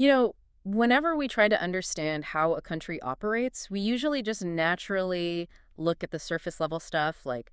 You know, whenever we try to understand how a country operates, we usually just naturally look at the surface level stuff like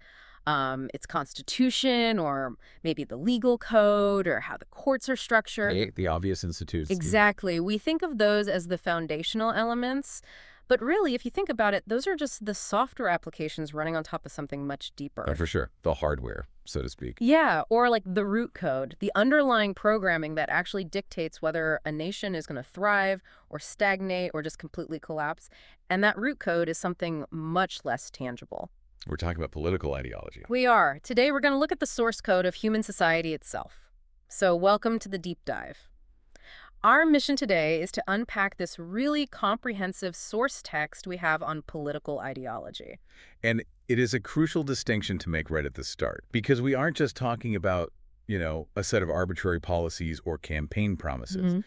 its constitution or maybe the legal code or how the courts are structured. Right? The obvious institutes. Exactly. We think of those as the foundational elements. But really, if you think about it, those are just the software applications running on top of something much deeper. For sure. The hardware, so to speak. Yeah, or like the root code, the underlying programming that actually dictates whether a nation is going to thrive or stagnate or just completely collapse. And that root code is something much less tangible. We're talking about political ideology. We are. Today, we're going to look at the source code of human society itself. So welcome to the deep dive. Our mission today is to unpack this really comprehensive source text we have on political ideology. And it is a crucial distinction to make right at the start, because we aren't just talking about, a set of arbitrary policies or campaign promises.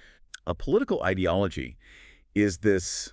A political ideology is this,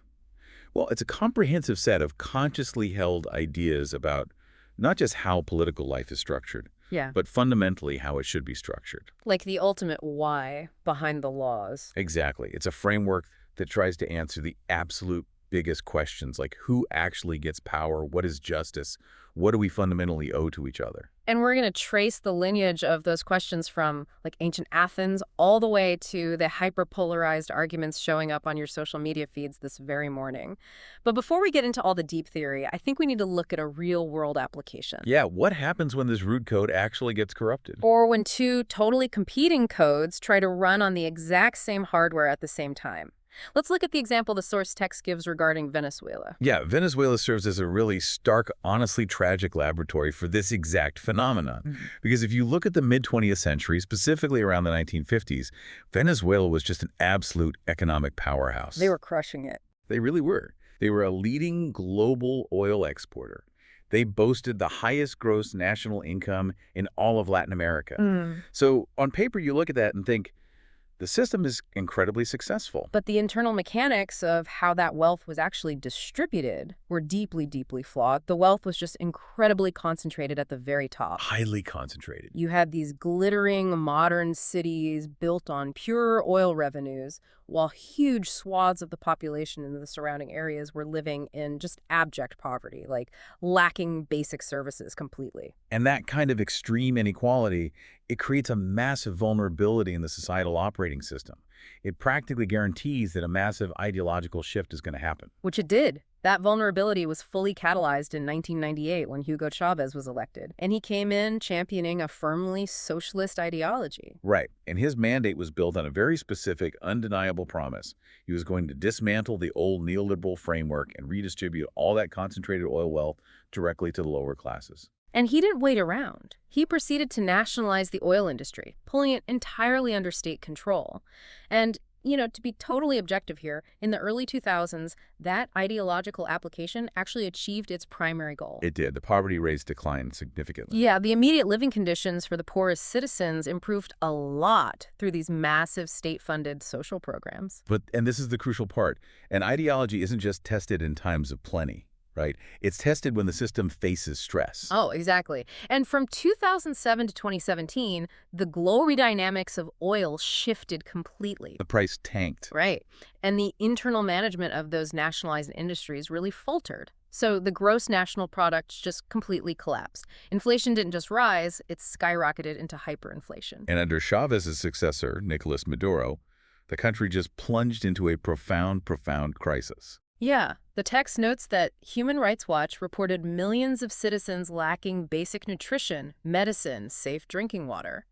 well, it's a comprehensive set of consciously held ideas about not just how political life is structured, Yeah. but fundamentally how it should be structured. Like the ultimate why behind the laws. Exactly. It's a framework that tries to answer the absolute biggest questions, like who actually gets power, what is justice, what do we fundamentally owe to each other? And we're going to trace the lineage of those questions from like ancient Athens all the way to the hyperpolarized arguments showing up on your social media feeds this very morning. But before we get into all the deep theory, I think we need to look at a real-world application. Yeah, what happens when this root code actually gets corrupted? Or when two totally competing codes try to run on the exact same hardware at the same time. Let's look at the example the source text gives regarding Venezuela. Yeah, Venezuela serves as a really stark, honestly tragic laboratory for this exact phenomenon. Because if you look at the mid-20th century, specifically around the 1950s, Venezuela was just an absolute economic powerhouse. They were crushing it. They really were. They were a leading global oil exporter. They boasted the highest gross national income in all of Latin America. So on paper, you look at that and think, the system is incredibly successful. But the internal mechanics of how that wealth was actually distributed were deeply, deeply flawed. The wealth was just incredibly concentrated at the very top. Highly concentrated. You had these glittering modern cities built on pure oil revenues, while huge swaths of the population in the surrounding areas were living in just abject poverty, like lacking basic services completely. And that kind of extreme inequality, it creates a massive vulnerability in the societal operating system. It practically guarantees that a massive ideological shift is going to happen. Which it did. That vulnerability was fully catalyzed in 1998 when Hugo Chavez was elected, and he came in championing a firmly socialist ideology. Right, and his mandate was built on a very specific, undeniable promise. He was going to dismantle the old neoliberal framework and redistribute all that concentrated oil wealth directly to the lower classes. And he didn't wait around. He proceeded to nationalize the oil industry, pulling it entirely under state control. And to be totally objective here, in the early 2000s, that ideological application actually achieved its primary goal. It did. The poverty rates declined significantly. Yeah, the immediate living conditions for the poorest citizens improved a lot through these massive state-funded social programs. And this is the crucial part, an ideology isn't just tested in times of plenty. Right? It's tested when the system faces stress. Oh, exactly. And from 2007 to 2017, the glory dynamics of oil shifted completely. The price tanked. Right. And the internal management of those nationalized industries really faltered. So the gross national product just completely collapsed. Inflation didn't just rise, it skyrocketed into hyperinflation. And under Chavez's successor, Nicolas Maduro, the country just plunged into a profound crisis. Yeah, the text notes that Human Rights Watch reported millions of citizens lacking basic nutrition, medicine, safe drinking water.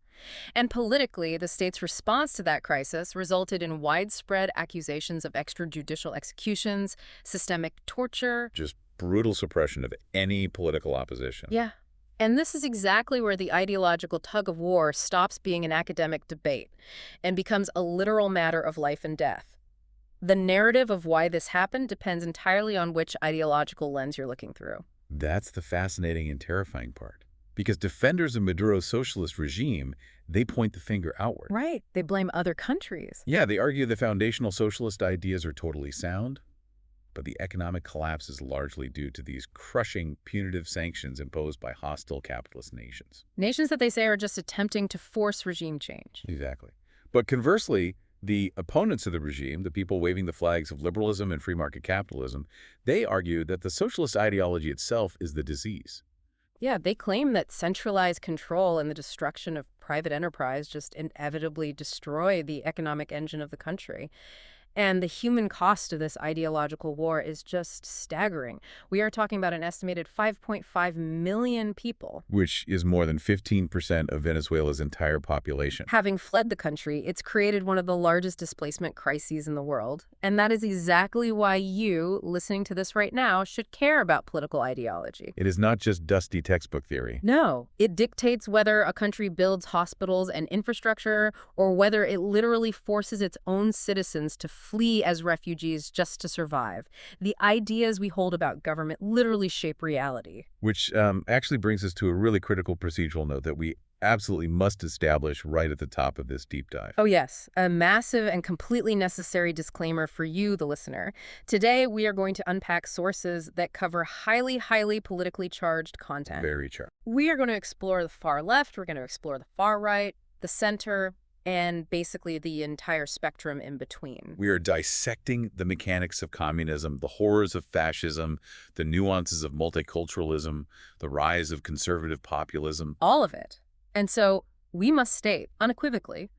And politically, the state's response to that crisis resulted in widespread accusations of extrajudicial executions, systemic torture. Just brutal suppression of any political opposition. Yeah. And this is exactly where the ideological tug-of-war stops being an academic debate and becomes a literal matter of life and death. The narrative of why this happened depends entirely on which ideological lens you're looking through. That's the fascinating and terrifying part. Because defenders of Maduro's socialist regime, they point the finger outward. Right. They blame other countries. Yeah, they argue the foundational socialist ideas are totally sound, but the economic collapse is largely due to these crushing punitive sanctions imposed by hostile capitalist nations. Nations that they say are just attempting to force regime change. Exactly. But conversely, The opponents of the regime, the people waving the flags of liberalism and free market capitalism, they argue that the socialist ideology itself is the disease. Yeah, they claim that centralized control and the destruction of private enterprise just inevitably destroy the economic engine of the country. And the human cost of this ideological war is just staggering. We are talking about an estimated 5.5 million people. Which is more than 15% of Venezuela's entire population. Having fled the country, it's created one of the largest displacement crises in the world. And that is exactly why you, listening to this right now, should care about political ideology. It is not just dusty textbook theory. No, it dictates whether a country builds hospitals and infrastructure or whether it literally forces its own citizens to flee as refugees just to survive. The ideas we hold about government literally shape reality. Which actually brings us to a really critical procedural note that we absolutely must establish right at the top of this deep dive. Oh yes, a massive and completely necessary disclaimer for you, the listener. Today, we are going to unpack sources that cover highly politically charged content. Very charged. We are going to explore the far left, we're going to explore the far right, the center, and basically the entire spectrum in between. We are dissecting the mechanics of communism, the horrors of fascism, the nuances of multiculturalism, the rise of conservative populism. All of it. And so we must state unequivocally,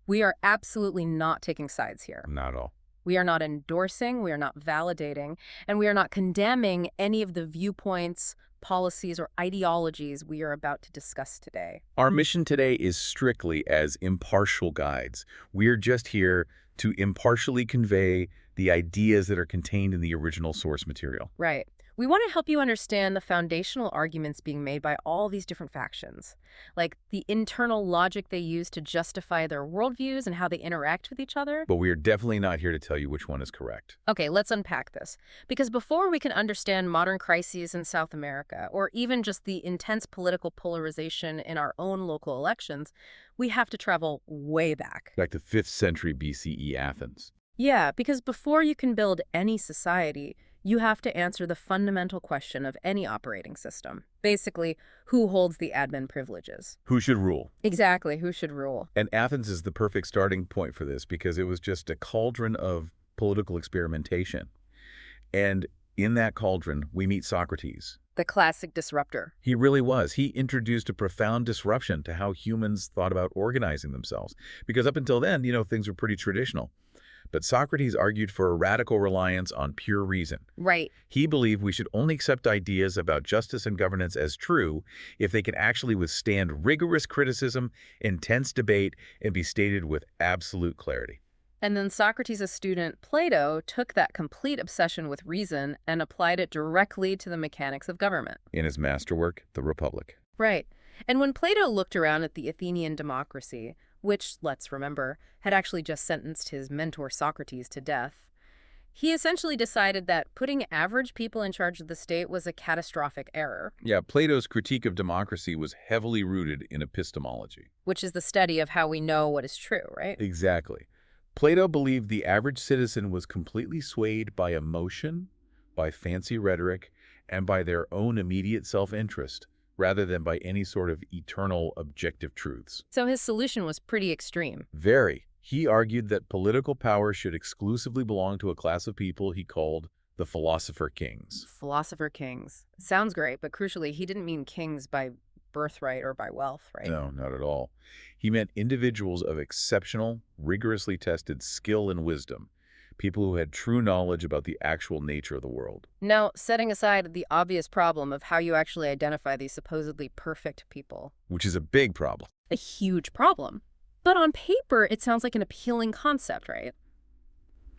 we are absolutely not taking sides here. Not at all. We are not endorsing, we are not validating, and we are not condemning any of the viewpoints, policies, or ideologies we are about to discuss today. Our mission today is strictly as impartial guides. We're just here to impartially convey the ideas that are contained in the original source material. Right. We want to help you understand the foundational arguments being made by all these different factions, like the internal logic they use to justify their worldviews and how they interact with each other. But we are definitely not here to tell you which one is correct. Okay, let's unpack this. Because before we can understand modern crises in South America, or even just the intense political polarization in our own local elections, we have to travel way back. Back to 5th century BCE Athens. Yeah, because before you can build any society, you have to answer the fundamental question of any operating system. Basically, who holds the admin privileges? Who should rule? Exactly, who should rule? And Athens is the perfect starting point for this because it was just a cauldron of political experimentation. And in that cauldron, we meet Socrates. The classic disruptor. He really was. He introduced a profound disruption to how humans thought about organizing themselves. Because up until then, things were pretty traditional. But Socrates argued for a radical reliance on pure reason. Right. He believed we should only accept ideas about justice and governance as true if they can actually withstand rigorous criticism, intense debate, and be stated with absolute clarity. And then Socrates' student Plato took that complete obsession with reason and applied it directly to the mechanics of government. In his masterwork, The Republic. Right. And when Plato looked around at the Athenian democracy, which, let's remember, had actually just sentenced his mentor Socrates to death, he essentially decided that putting average people in charge of the state was a catastrophic error. Yeah, Plato's critique of democracy was heavily rooted in epistemology. Which is the study of how we know what is true, right? Exactly. Plato believed the average citizen was completely swayed by emotion, by fancy rhetoric, and by their own immediate self-interest, rather than by any sort of eternal objective truths. So his solution was pretty extreme. Very. He argued that political power should exclusively belong to a class of people he called the philosopher kings. Philosopher kings. Sounds great, but crucially, he didn't mean kings by birthright or by wealth, right? No, not at all. He meant individuals of exceptional, rigorously tested skill and wisdom, people who had true knowledge about the actual nature of the world. Now, setting aside the obvious problem of how you actually identify these supposedly perfect people. Which is a big problem. A huge problem. But on paper, it sounds like an appealing concept, right?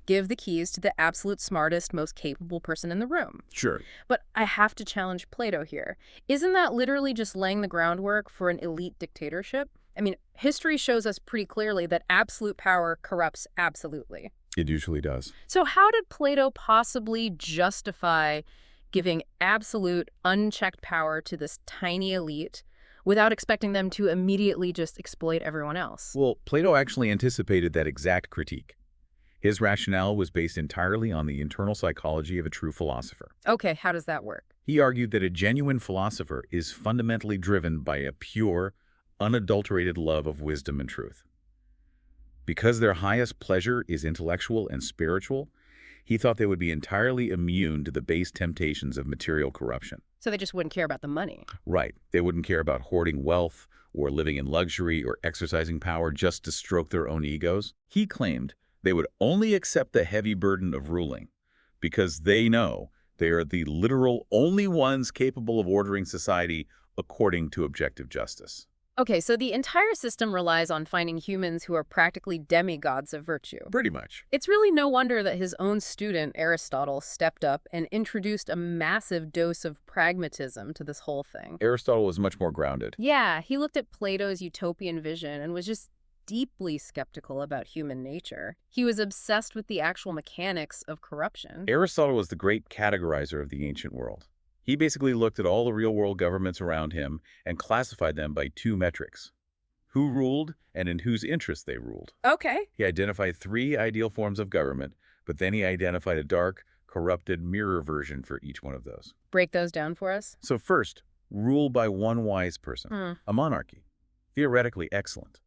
Give the keys to the absolute smartest, most capable person in the room. Sure. But I have to challenge Plato here. Isn't that literally just laying the groundwork for an elite dictatorship? I mean, history shows us pretty clearly that absolute power corrupts absolutely. It usually does. So how did Plato possibly justify giving absolute, unchecked power to this tiny elite without expecting them to immediately just exploit everyone else? Well, Plato actually anticipated that exact critique. His rationale was based entirely on the internal psychology of a true philosopher. Okay, how does that work? He argued that a genuine philosopher is fundamentally driven by a pure, unadulterated love of wisdom and truth. Because their highest pleasure is intellectual and spiritual, he thought they would be entirely immune to the base temptations of material corruption. So they just wouldn't care about the money. Right. They wouldn't care about hoarding wealth or living in luxury or exercising power just to stroke their own egos. He claimed they would only accept the heavy burden of ruling because they know they are the literal only ones capable of ordering society according to objective justice. Okay, so the entire system relies on finding humans who are practically demigods of virtue. Pretty much. It's really no wonder that his own student, Aristotle, stepped up and introduced a massive dose of pragmatism to this whole thing. Aristotle was much more grounded. Yeah, he looked at Plato's utopian vision and was just deeply skeptical about human nature. He was obsessed with the actual mechanics of corruption. Aristotle was the great categorizer of the ancient world. He basically looked at all the real-world governments around him and classified them by two metrics: who ruled and in whose interest they ruled. Okay. He identified three ideal forms of government, but then he identified a dark, corrupted mirror version for each one of those. Break those down for us. So first, rule by one wise person, a monarchy. Theoretically excellent.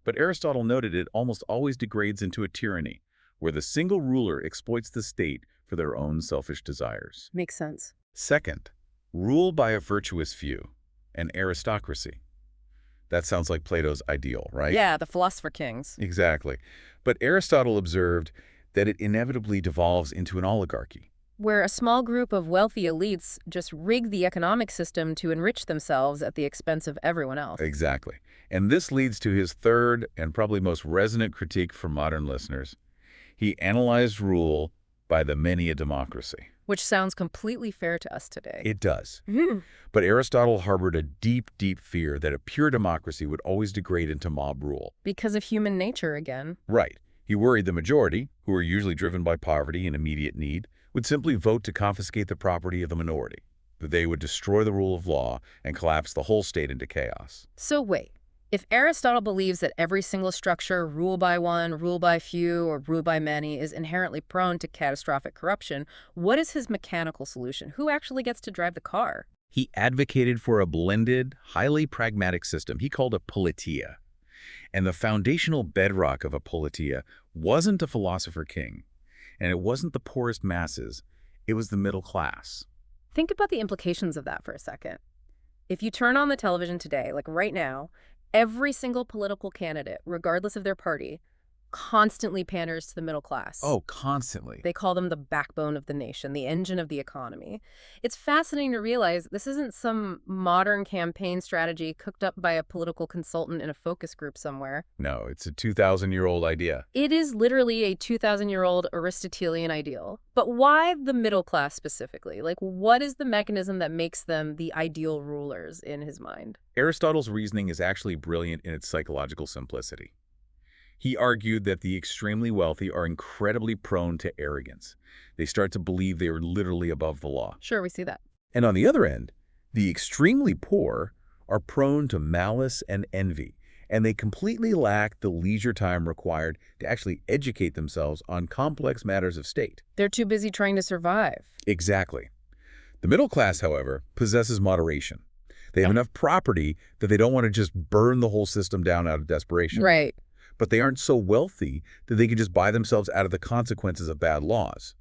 But Aristotle noted it almost always degrades into a tyranny, where the single ruler exploits the state for their own selfish desires. Makes sense. Second, rule by a virtuous few, an aristocracy. That sounds like Plato's ideal, right? Yeah, the philosopher kings. Exactly. But Aristotle observed that it inevitably devolves into an oligarchy. Where a small group of wealthy elites just rig the economic system to enrich themselves at the expense of everyone else. Exactly. And this leads to his third and probably most resonant critique for modern listeners. He analyzed rule by the many a democracy. Which sounds completely fair to us today. It does. But Aristotle harbored a deep, deep fear that a pure democracy would always degrade into mob rule. Because of human nature again. Right. He worried the majority, who are usually driven by poverty and immediate need, would simply vote to confiscate the property of the minority. They would destroy the rule of law and collapse the whole state into chaos. So wait, if Aristotle believes that every single structure, rule by one, rule by few, or rule by many, is inherently prone to catastrophic corruption, what is his mechanical solution? Who actually gets to drive the car? He advocated for a blended, highly pragmatic system he called a politia. And the foundational bedrock of a politia wasn't a philosopher king, and it wasn't the poorest masses, it was the middle class. Think about the implications of that for a second. If you turn on the television today, like right now, every single political candidate, regardless of their party, constantly panders to the middle class. Oh, constantly. They call them the backbone of the nation, the engine of the economy. It's fascinating to realize this isn't some modern campaign strategy cooked up by a political consultant in a focus group somewhere. No, it's a 2,000-year-old idea. It is literally a 2,000-year-old Aristotelian ideal. But why the middle class specifically? Like, what is the mechanism that makes them the ideal rulers in his mind? Aristotle's reasoning is actually brilliant in its psychological simplicity. He argued that the extremely wealthy are incredibly prone to arrogance. They start to believe they are literally above the law. Sure, we see that. And on the other end, the extremely poor are prone to malice and envy, and they completely lack the leisure time required to actually educate themselves on complex matters of state. They're too busy trying to survive. Exactly. The middle class, however, possesses moderation. They have enough property that they don't want to just burn the whole system down out of desperation. Right. But they aren't so wealthy that they can just buy themselves out of the consequences of bad laws.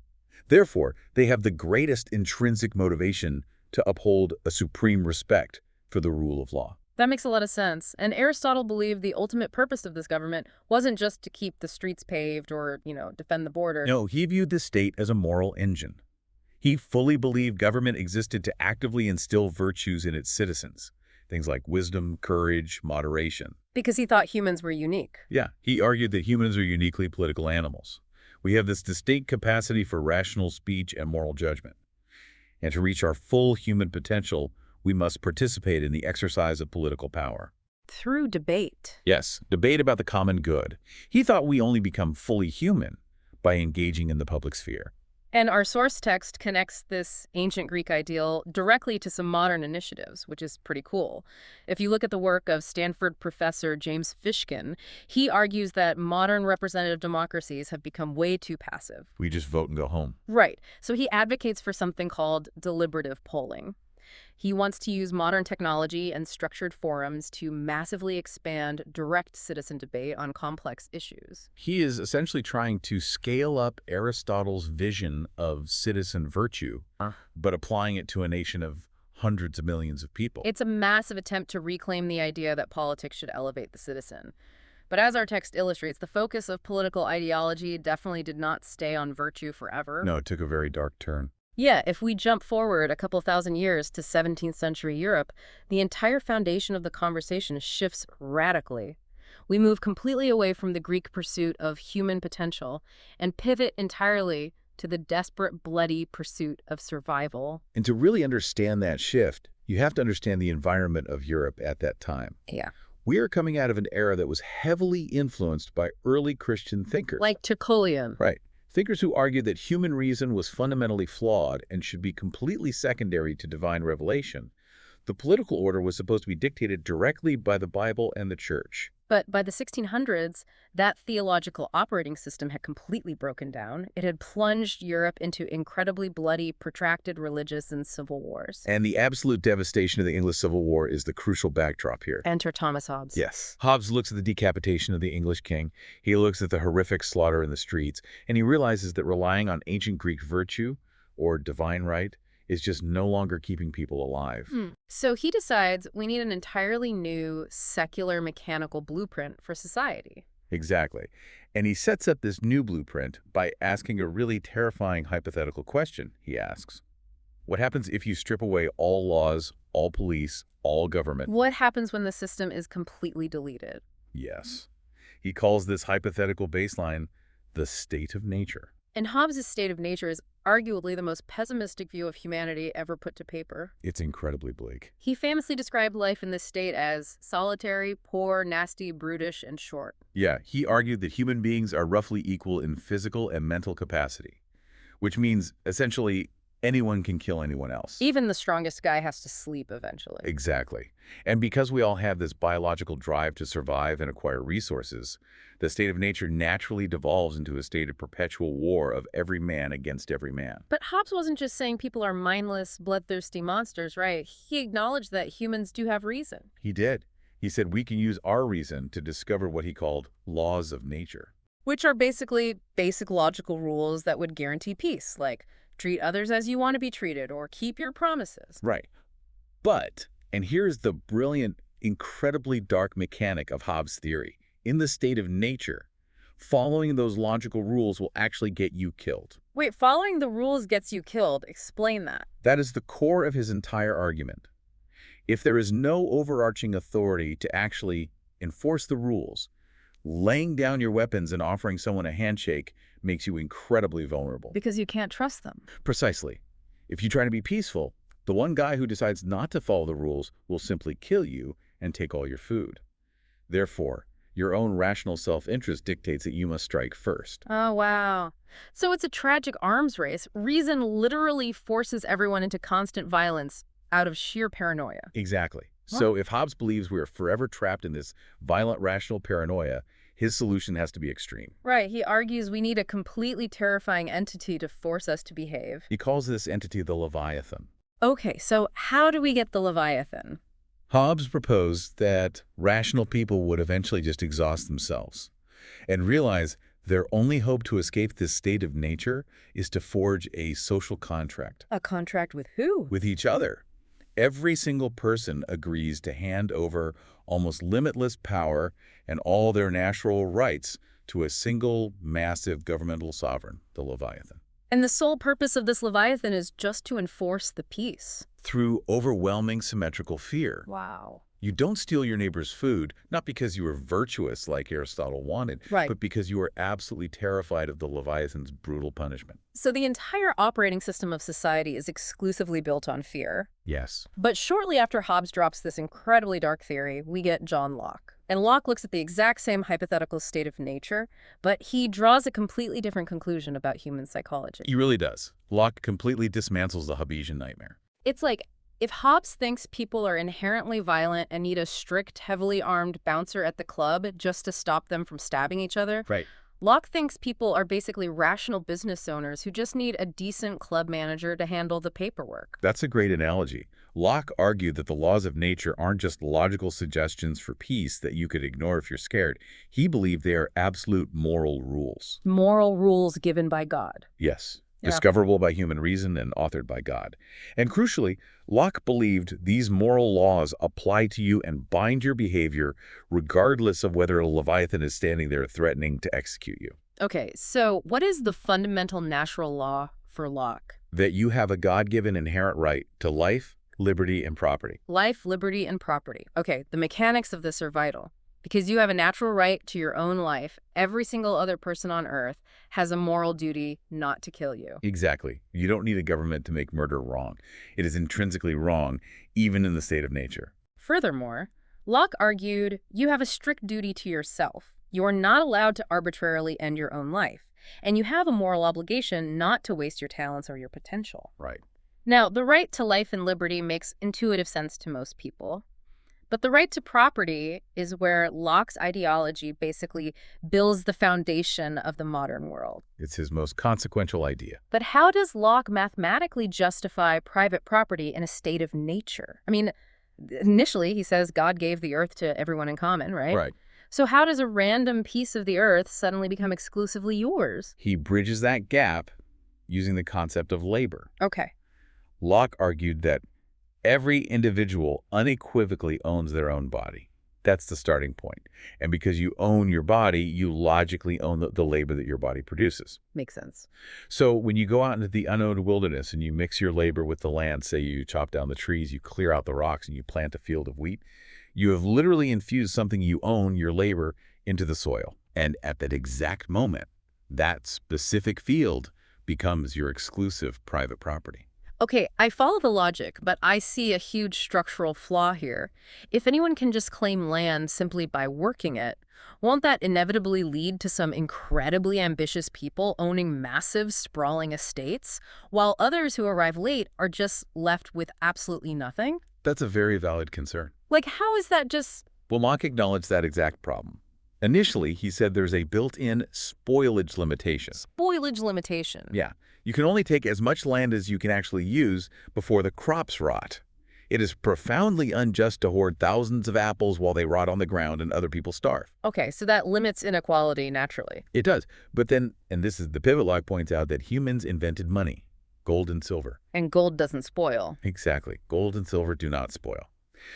Therefore, they have the greatest intrinsic motivation to uphold a supreme respect for the rule of law. That makes a lot of sense. And Aristotle believed the ultimate purpose of this government wasn't just to keep the streets paved or, defend the border. No, he viewed the state as a moral engine. He fully believed government existed to actively instill virtues in its citizens. Things like wisdom, courage, moderation. Because he thought humans were unique. Yeah, he argued that humans are uniquely political animals. We have this distinct capacity for rational speech and moral judgment. And to reach our full human potential, we must participate in the exercise of political power. Through debate. Yes, debate about the common good. He thought we only become fully human by engaging in the public sphere. And our source text connects this ancient Greek ideal directly to some modern initiatives, which is pretty cool. If you look at the work of Stanford professor James Fishkin, he argues that modern representative democracies have become way too passive. We just vote and go home. Right. So he advocates for something called deliberative polling. He wants to use modern technology and structured forums to massively expand direct citizen debate on complex issues. He is essentially trying to scale up Aristotle's vision of citizen virtue, but applying it to a nation of hundreds of millions of people. It's a massive attempt to reclaim the idea that politics should elevate the citizen. But as our text illustrates, the focus of political ideology definitely did not stay on virtue forever. No, it took a very dark turn. Yeah, if we jump forward a couple thousand years to 17th century Europe, the entire foundation of the conversation shifts radically. We move completely away from the Greek pursuit of human potential and pivot entirely to the desperate, bloody pursuit of survival. And to really understand that shift, you have to understand the environment of Europe at that time. Yeah. We are coming out of an era that was heavily influenced by early Christian thinkers. Like Tertullian. Right. Thinkers who argued that human reason was fundamentally flawed and should be completely secondary to divine revelation. The political order was supposed to be dictated directly by the Bible and the Church. But by the 1600s, that theological operating system had completely broken down. It had plunged Europe into incredibly bloody, protracted religious and civil wars. And the absolute devastation of the English Civil War is the crucial backdrop here. Enter Thomas Hobbes. Yes. Hobbes looks at the decapitation of the English king. He looks at the horrific slaughter in the streets, and he realizes that relying on ancient Greek virtue, or divine right, is just no longer keeping people alive. So he decides we need an entirely new, secular, mechanical blueprint for society. Exactly. And he sets up this new blueprint by asking a really terrifying hypothetical question. He asks, what happens if you strip away all laws, all police, all government? What happens when the system is completely deleted? Yes. He calls this hypothetical baseline the state of nature. And Hobbes' state of nature is arguably the most pessimistic view of humanity ever put to paper. It's incredibly bleak. He famously described life in this state as solitary, poor, nasty, brutish, and short. Yeah, he argued that human beings are roughly equal in physical and mental capacity, which means essentially anyone can kill anyone else. Even the strongest guy has to sleep eventually. Exactly. And because we all have this biological drive to survive and acquire resources, the state of nature naturally devolves into a state of perpetual war of every man against every man. But Hobbes wasn't just saying people are mindless, bloodthirsty monsters, right? He acknowledged that humans do have reason. He did. He said we can use our reason to discover what he called laws of nature. Which are basically basic logical rules that would guarantee peace, like treat others as you want to be treated or keep your promises. Right. But, and here's the brilliant, incredibly dark mechanic of Hobbes' theory. In the state of nature, following those logical rules will actually get you killed. Wait, following the rules gets you killed. Explain that. That is the core of his entire argument. If there is no overarching authority to actually enforce the rules, laying down your weapons and offering someone a handshake makes you incredibly vulnerable. Because you can't trust them. Precisely. If you try to be peaceful, the one guy who decides not to follow the rules will simply kill you and take all your food. Therefore, your own rational self-interest dictates that you must strike first. Oh, wow. So it's a tragic arms race. Reason literally forces everyone into constant violence out of sheer paranoia. Exactly. So if Hobbes believes we are forever trapped in this violent rational paranoia, his solution has to be extreme. Right. He argues we need a completely terrifying entity to force us to behave. He calls this entity the Leviathan. Okay, so how do we get the Leviathan? Hobbes proposed that rational people would eventually just exhaust themselves and realize their only hope to escape this state of nature is to forge a social contract. A contract with who? With each other. Every single person agrees to hand over almost limitless power and all their natural rights to a single massive governmental sovereign, the Leviathan. And the sole purpose of this Leviathan is just to enforce the peace. Through overwhelming symmetrical fear. Wow. You don't steal your neighbor's food, not because you are virtuous like Aristotle wanted, Right. but because you are absolutely terrified of the Leviathan's brutal punishment. So the entire operating system of society is exclusively built on fear. Yes. But shortly after Hobbes drops this incredibly dark theory, we get John Locke. And Locke looks at the exact same hypothetical state of nature, but he draws a completely different conclusion about human psychology. He really does. Locke completely dismantles the Hobbesian nightmare. It's like, if Hobbes thinks people are inherently violent and need a strict, heavily armed bouncer at the club just to stop them from stabbing each other, Right. Locke thinks people are basically rational business owners who just need a decent club manager to handle the paperwork. That's a great analogy. Locke argued that the laws of nature aren't just logical suggestions for peace that you could ignore if you're scared. He believed they are absolute moral rules. Moral rules given by God. Yes, Yeah. discoverable by human reason and authored by God. And crucially, Locke believed these moral laws apply to you and bind your behavior regardless of whether a Leviathan is standing there threatening to execute you. Okay, so what is the fundamental natural law for Locke? That you have a God-given inherent right to life, liberty, and property. Life, liberty, and property. Okay, the mechanics of this are vital. Because you have a natural right to your own life, every single other person on Earth has a moral duty not to kill you. Exactly. You don't need a government to make murder wrong. It is intrinsically wrong, even in the state of nature. Furthermore, Locke argued you have a strict duty to yourself. You are not allowed to arbitrarily end your own life, and you have a moral obligation not to waste your talents or your potential. Right. Now, the right to life and liberty makes intuitive sense to most people. But the right to property is where Locke's ideology basically builds the foundation of the modern world. It's his most consequential idea. But how does Locke mathematically justify private property in a state of nature? I mean, initially he says God gave the earth to everyone in common, right? Right. So how does a random piece of the earth suddenly become exclusively yours? He bridges that gap using the concept of labor. Okay. Locke argued that every individual unequivocally owns their own body. That's the starting point. And because you own your body, you logically own the labor that your body produces. Makes sense. So when you go out into the unknown wilderness and you mix your labor with the land, say you chop down the trees, you clear out the rocks, and you plant a field of wheat, you have literally infused something you own, your labor, into the soil. And at that exact moment, that specific field becomes your exclusive private property. Okay, I follow the logic, but I see a huge structural flaw here. If anyone can just claim land simply by working it, won't that inevitably lead to some incredibly ambitious people owning massive, sprawling estates, while others who arrive late are just left with absolutely nothing? That's a very valid concern. Like, how is that just... Well, Locke acknowledged that exact problem. Initially, he said there's a built-in spoilage limitation. Spoilage limitation. Yeah. You can only take as much land as you can actually use before the crops rot. It is profoundly unjust to hoard thousands of apples while they rot on the ground and other people starve. Okay, so that limits inequality naturally. It does. But then, and this is the pivot, Locke points out that humans invented money, gold and silver. And gold doesn't spoil. Exactly. Gold and silver do not spoil.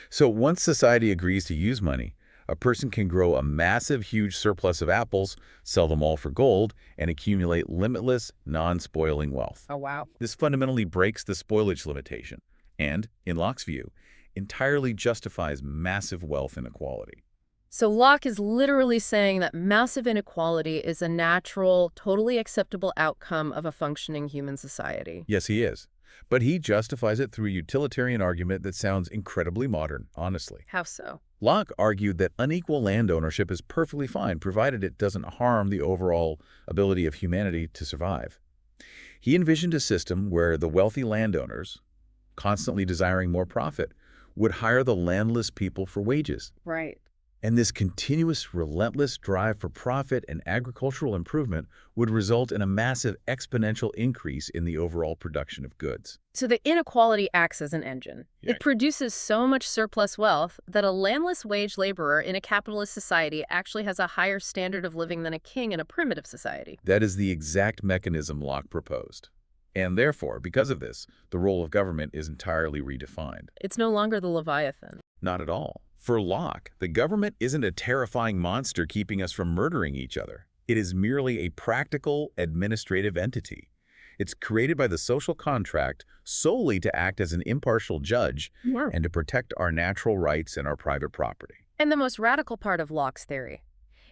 So once society agrees to use money, a person can grow a massive, huge surplus of apples, sell them all for gold, and accumulate limitless, non-spoiling wealth. Oh, wow. This fundamentally breaks the spoilage limitation and, in Locke's view, entirely justifies massive wealth inequality. So Locke is literally saying that massive inequality is a natural, totally acceptable outcome of a functioning human society. Yes, he is. But he justifies it through a utilitarian argument that sounds incredibly modern, honestly. How so? Locke argued that unequal land ownership is perfectly fine, provided it doesn't harm the overall ability of humanity to survive. He envisioned a system where the wealthy landowners, constantly desiring more profit, would hire the landless people for wages. Right. And this continuous, relentless drive for profit and agricultural improvement would result in a massive exponential increase in the overall production of goods. So the inequality acts as an engine. Yeah. It produces so much surplus wealth that a landless wage laborer in a capitalist society actually has a higher standard of living than a king in a primitive society. That is the exact mechanism Locke proposed. And therefore, because of this, the role of government is entirely redefined. It's no longer the Leviathan. Not at all. For Locke, the government isn't a terrifying monster keeping us from murdering each other. It is merely a practical, administrative entity. It's created by the social contract solely to act as an impartial judge and to protect our natural rights and our private property. And the most radical part of Locke's theory.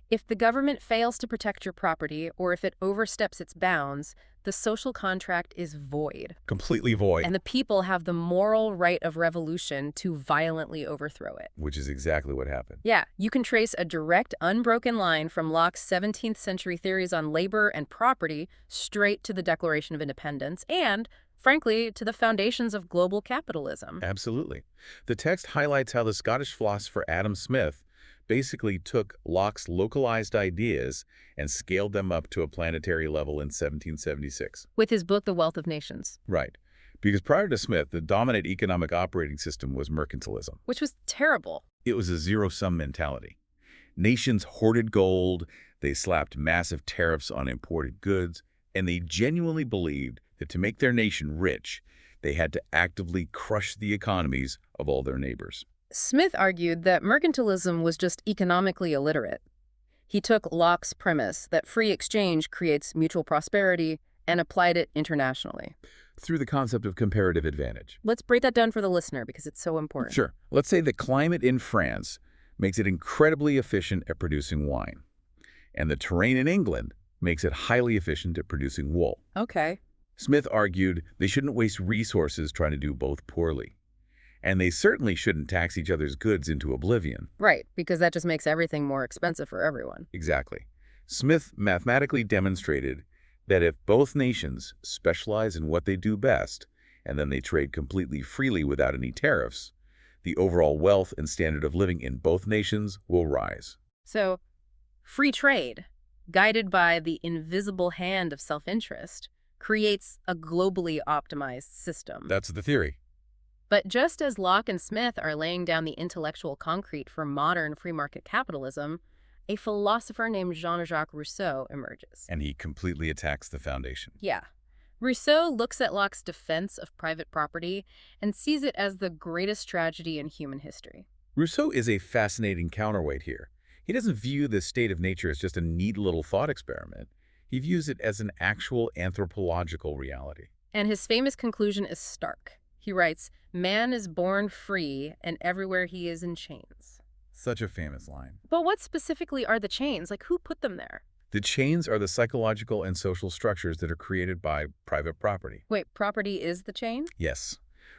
If the government fails to protect your property, or if it oversteps its bounds, the social contract is void. Completely void. And the people have the moral right of revolution to violently overthrow it. Which is exactly what happened. Yeah, you can trace a direct, unbroken line from Locke's 17th century theories on labor and property straight to the Declaration of Independence and, frankly, to the foundations of global capitalism. Absolutely. The text highlights how the Scottish philosopher Adam Smith basically took Locke's localized ideas and scaled them up to a planetary level in 1776. With his book, The Wealth of Nations. Right. Because prior to Smith, the dominant economic operating system was mercantilism. Which was terrible. It was a zero-sum mentality. Nations hoarded gold, they slapped massive tariffs on imported goods, and they genuinely believed that to make their nation rich, they had to actively crush the economies of all their neighbors. Smith argued that mercantilism was just economically illiterate. He took Locke's premise that free exchange creates mutual prosperity and applied it internationally. Through the concept of comparative advantage. Let's break that down for the listener because it's so important. Sure. Let's say the climate in France makes it incredibly efficient at producing wine, and the terrain in England makes it highly efficient at producing wool. Okay. Smith argued they shouldn't waste resources trying to do both poorly. And they certainly shouldn't tax each other's goods into oblivion. Right, because that just makes everything more expensive for everyone. Exactly. Smith mathematically demonstrated that if both nations specialize in what they do best, and then they trade completely freely without any tariffs, the overall wealth and standard of living in both nations will rise. So, free trade, guided by the invisible hand of self-interest, creates a globally optimized system. That's the theory. But just as Locke and Smith are laying down the intellectual concrete for modern free market capitalism, a philosopher named Jean-Jacques Rousseau emerges. And he completely attacks the foundation. Yeah. Rousseau looks at Locke's defense of private property and sees it as the greatest tragedy in human history. Rousseau is a fascinating counterweight here. He doesn't view the state of nature as just a neat little thought experiment. He views it as an actual anthropological reality. And his famous conclusion is stark. He writes, "Man is born free, and everywhere he is in chains." Such a famous line. But what specifically are the chains? Like, who put them there? The chains are the psychological and social structures that are created by private property. Wait, property is the chain? Yes.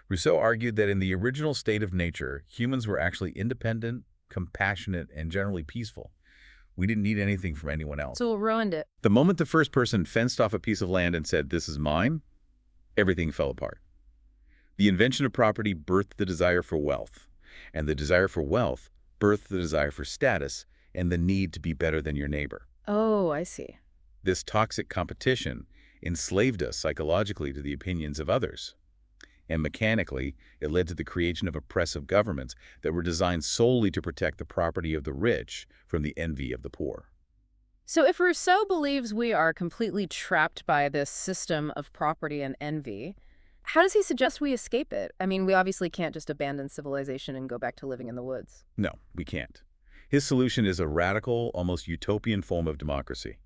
Rousseau argued that in the original state of nature, humans were actually independent, compassionate, and generally peaceful. We didn't need anything from anyone else. So it ruined it. The moment the first person fenced off a piece of land and said, "This is mine," everything fell apart. The invention of property birthed the desire for wealth, and the desire for wealth birthed the desire for status and the need to be better than your neighbor. Oh, I see. This toxic competition enslaved us psychologically to the opinions of others. And mechanically, it led to the creation of oppressive governments that were designed solely to protect the property of the rich from the envy of the poor. So if Rousseau believes we are completely trapped by this system of property and envy, how does he suggest we escape it? I mean, we obviously can't just abandon civilization and go back to living in the woods. No, we can't. His solution is a radical, almost utopian form of democracy.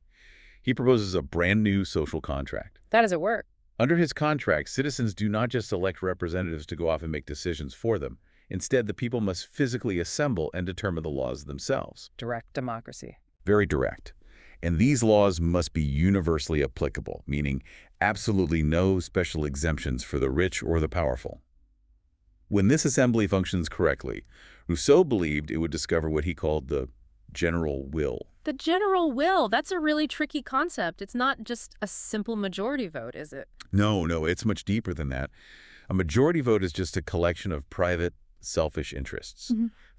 He proposes a brand new social contract. How does it work? Under his contract, citizens do not just elect representatives to go off and make decisions for them. Instead, the people must physically assemble and determine the laws themselves. Direct democracy. Very direct. And these laws must be universally applicable, meaning absolutely no special exemptions for the rich or the powerful. When this assembly functions correctly, Rousseau believed it would discover what he called the general will. The general will, that's a really tricky concept. It's not just a simple majority vote, is it? No, it's much deeper than that. A majority vote is just a collection of private, selfish interests.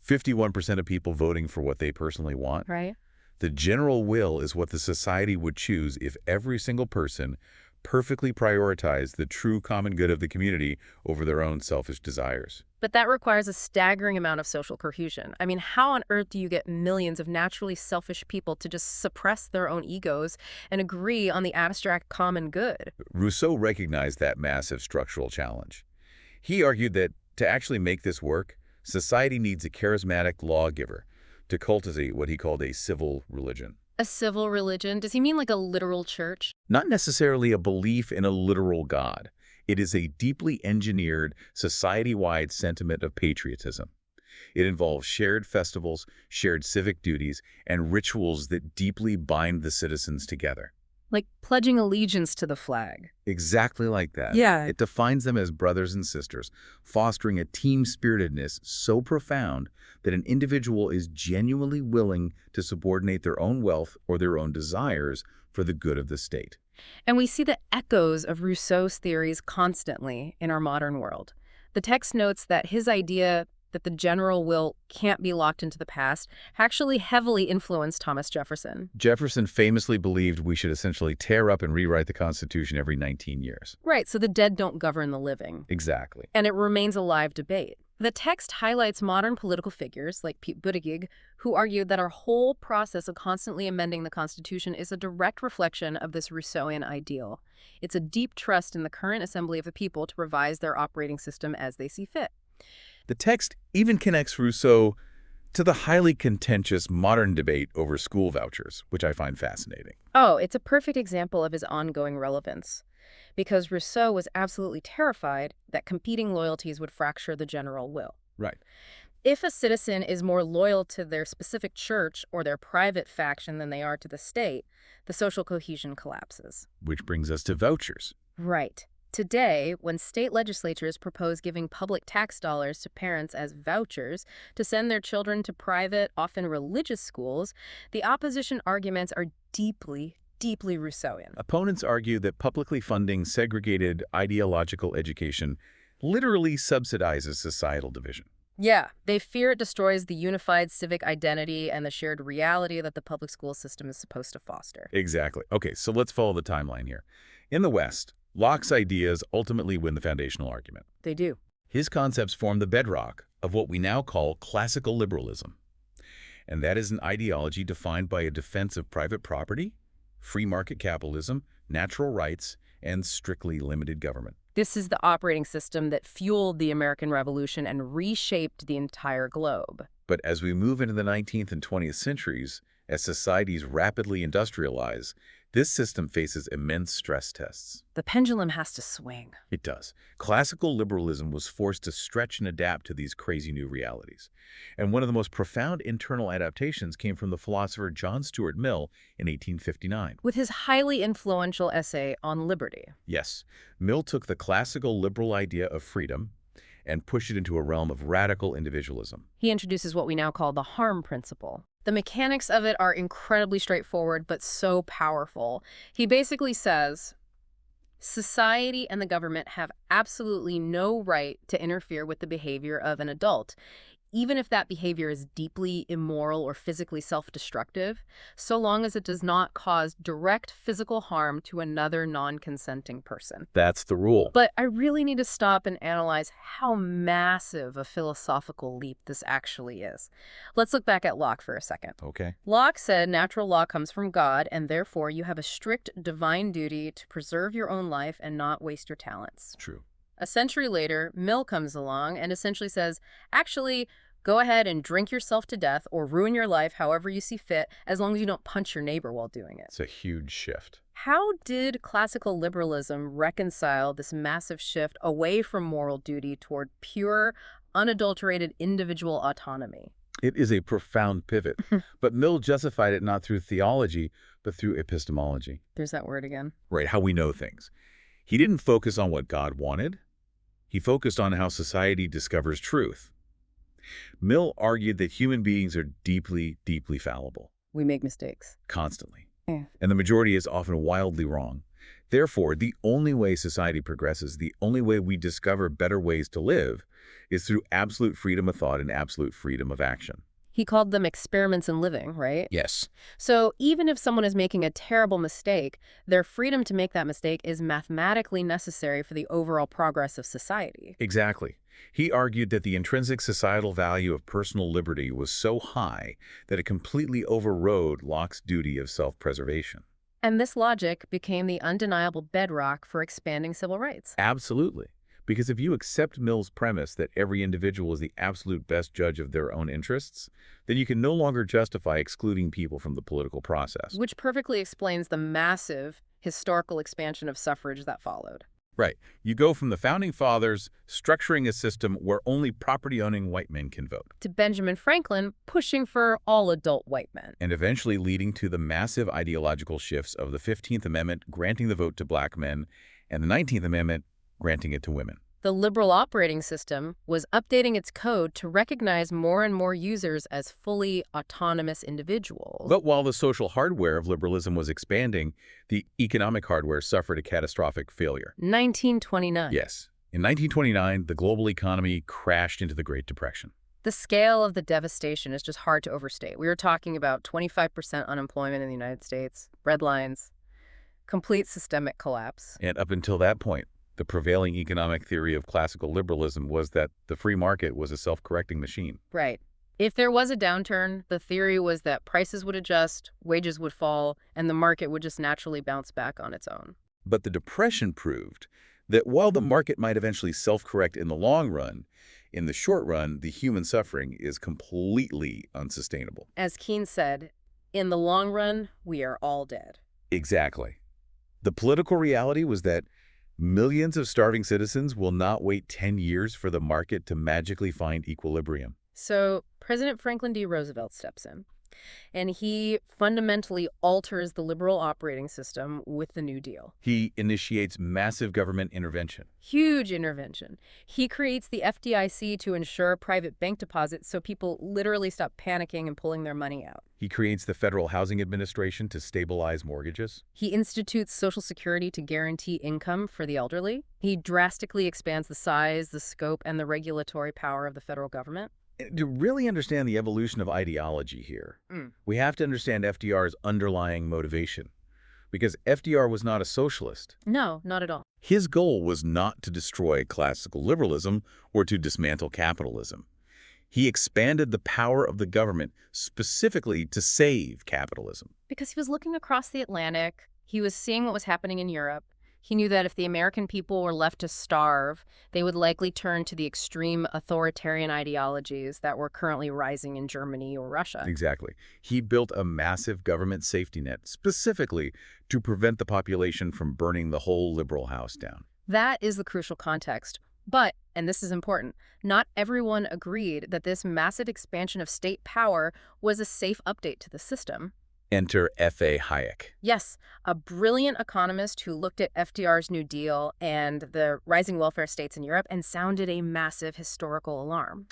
51% of people voting for what they personally want. Right. The general will is what the society would choose if every single person perfectly prioritized the true common good of the community over their own selfish desires. But that requires a staggering amount of social cohesion. I mean, how on earth do you get millions of naturally selfish people to just suppress their own egos and agree on the abstract common good? Rousseau recognized that massive structural challenge. He argued that to actually make this work, society needs a charismatic lawgiver to cultivate what he called a civil religion. A civil religion? Does he mean like a literal church? Not necessarily a belief in a literal God. It is a deeply engineered, society-wide sentiment of patriotism. It involves shared festivals, shared civic duties, and rituals that deeply bind the citizens together. Like pledging allegiance to the flag. Exactly like that. Yeah. It defines them as brothers and sisters, fostering a team-spiritedness so profound that an individual is genuinely willing to subordinate their own wealth or their own desires for the good of the state. And we see the echoes of Rousseau's theories constantly in our modern world. The text notes that his idea that the general will can't be locked into the past, actually heavily influenced Thomas Jefferson. Jefferson famously believed we should essentially tear up and rewrite the Constitution every 19 years. Right, so the dead don't govern the living. Exactly. And it remains a live debate. The text highlights modern political figures like Pete Buttigieg, who argued that our whole process of constantly amending the Constitution is a direct reflection of this Rousseauian ideal. It's a deep trust in the current assembly of the people to revise their operating system as they see fit. The text even connects Rousseau to the highly contentious modern debate over school vouchers, which I find fascinating. Oh, it's a perfect example of his ongoing relevance, because Rousseau was absolutely terrified that competing loyalties would fracture the general will. Right. If a citizen is more loyal to their specific church or their private faction than they are to the state, the social cohesion collapses. Which brings us to vouchers. Right. Today, when state legislatures propose giving public tax dollars to parents as vouchers to send their children to private, often religious schools, the opposition arguments are deeply Rousseauian. Opponents argue that publicly funding segregated ideological education literally subsidizes societal division. Yeah, they fear it destroys the unified civic identity and the shared reality that the public school system is supposed to foster. Exactly. Okay, so let's follow the timeline here. In the West, Locke's ideas ultimately win the foundational argument. They do. His concepts form the bedrock of what we now call classical liberalism. And that is an ideology defined by a defense of private property, free market capitalism, natural rights, and strictly limited government. This is the operating system that fueled the American Revolution and reshaped the entire globe. But as we move into the 19th and 20th centuries, as societies rapidly industrialize, this system faces immense stress tests. The pendulum has to swing. It does. Classical liberalism was forced to stretch and adapt to these crazy new realities. And one of the most profound internal adaptations came from the philosopher John Stuart Mill in 1859. With his highly influential essay on liberty. Yes, Mill took the classical liberal idea of freedom and pushed it into a realm of radical individualism. He introduces what we now call the harm principle. The mechanics of it are incredibly straightforward, but so powerful. He basically says, society and the government have absolutely no right to interfere with the behavior of an adult, even if that behavior is deeply immoral or physically self-destructive, so long as it does not cause direct physical harm to another non-consenting person. That's the rule. But I really need to stop and analyze how massive a philosophical leap this actually is. Let's look back at Locke for a second. Okay. Locke said natural law comes from God, and therefore you have a strict divine duty to preserve your own life and not waste your talents. True. A century later, Mill comes along and essentially says, actually, go ahead and drink yourself to death or ruin your life however you see fit, as long as you don't punch your neighbor while doing it. It's a huge shift. How did classical liberalism reconcile this massive shift away from moral duty toward pure, unadulterated individual autonomy? It is a profound pivot, but Mill justified it not through theology, but through epistemology. There's that word again. Right, how we know things. He didn't focus on what God wanted. He focused on how society discovers truth. Mill argued that human beings are deeply fallible. We make mistakes. Constantly. Yeah. And the majority is often wildly wrong. Therefore, the only way society progresses, the only way we discover better ways to live, is through absolute freedom of thought and absolute freedom of action. He called them experiments in living, right? Yes. So even if someone is making a terrible mistake, their freedom to make that mistake is mathematically necessary for the overall progress of society. Exactly. He argued that the intrinsic societal value of personal liberty was so high that it completely overrode Locke's duty of self-preservation. And this logic became the undeniable bedrock for expanding civil rights. Absolutely. Because if you accept Mill's premise that every individual is the absolute best judge of their own interests, then you can no longer justify excluding people from the political process. Which perfectly explains the massive historical expansion of suffrage that followed. Right. You go from the Founding Fathers structuring a system where only property-owning white men can vote, to Benjamin Franklin pushing for all adult white men. and eventually leading to the massive ideological shifts of the 15th Amendment granting the vote to black men and the 19th Amendment granting it to women. The liberal operating system was updating its code to recognize more and more users as fully autonomous individuals. But while the social hardware of liberalism was expanding, the economic hardware suffered a catastrophic failure. 1929. Yes. In 1929, the global economy crashed into the Great Depression. The scale of the devastation is just hard to overstate. We were talking about 25% unemployment in the United States, red lines, complete systemic collapse. And up until that point, the prevailing economic theory of classical liberalism was that the free market was a self-correcting machine. Right. If there was a downturn, the theory was that prices would adjust, wages would fall, and the market would just naturally bounce back on its own. But the Depression proved that while the market might eventually self-correct in the long run, in the short run, the human suffering is completely unsustainable. As Keynes said, in the long run, we are all dead. Exactly. The political reality was that millions of starving citizens will not wait 10 years for the market to magically find equilibrium. So President Franklin D. Roosevelt steps in, and he fundamentally alters the liberal operating system with the New Deal. He initiates massive government intervention. Huge intervention. He creates the FDIC to ensure private bank deposits so people literally stop panicking and pulling their money out. He creates the Federal Housing Administration to stabilize mortgages. He institutes Social Security to guarantee income for the elderly. He drastically expands the size, the scope, and the regulatory power of the federal government. To really understand the evolution of ideology here, we have to understand FDR's underlying motivation. Because FDR was not a socialist. No, not at all. His goal was not to destroy classical liberalism or to dismantle capitalism. He expanded the power of the government specifically to save capitalism. Because he was looking across the Atlantic, he was seeing what was happening in Europe. He knew that if the American people were left to starve, they would likely turn to the extreme authoritarian ideologies that were currently rising in Germany or Russia. Exactly. He built a massive government safety net specifically to prevent the population from burning the whole liberal house down. That is the crucial context. But, and this is important, not everyone agreed that this massive expansion of state power was a safe update to the system. Enter F.A. Hayek. Yes, a brilliant economist who looked at FDR's New Deal and the rising welfare states in Europe and sounded a massive historical alarm.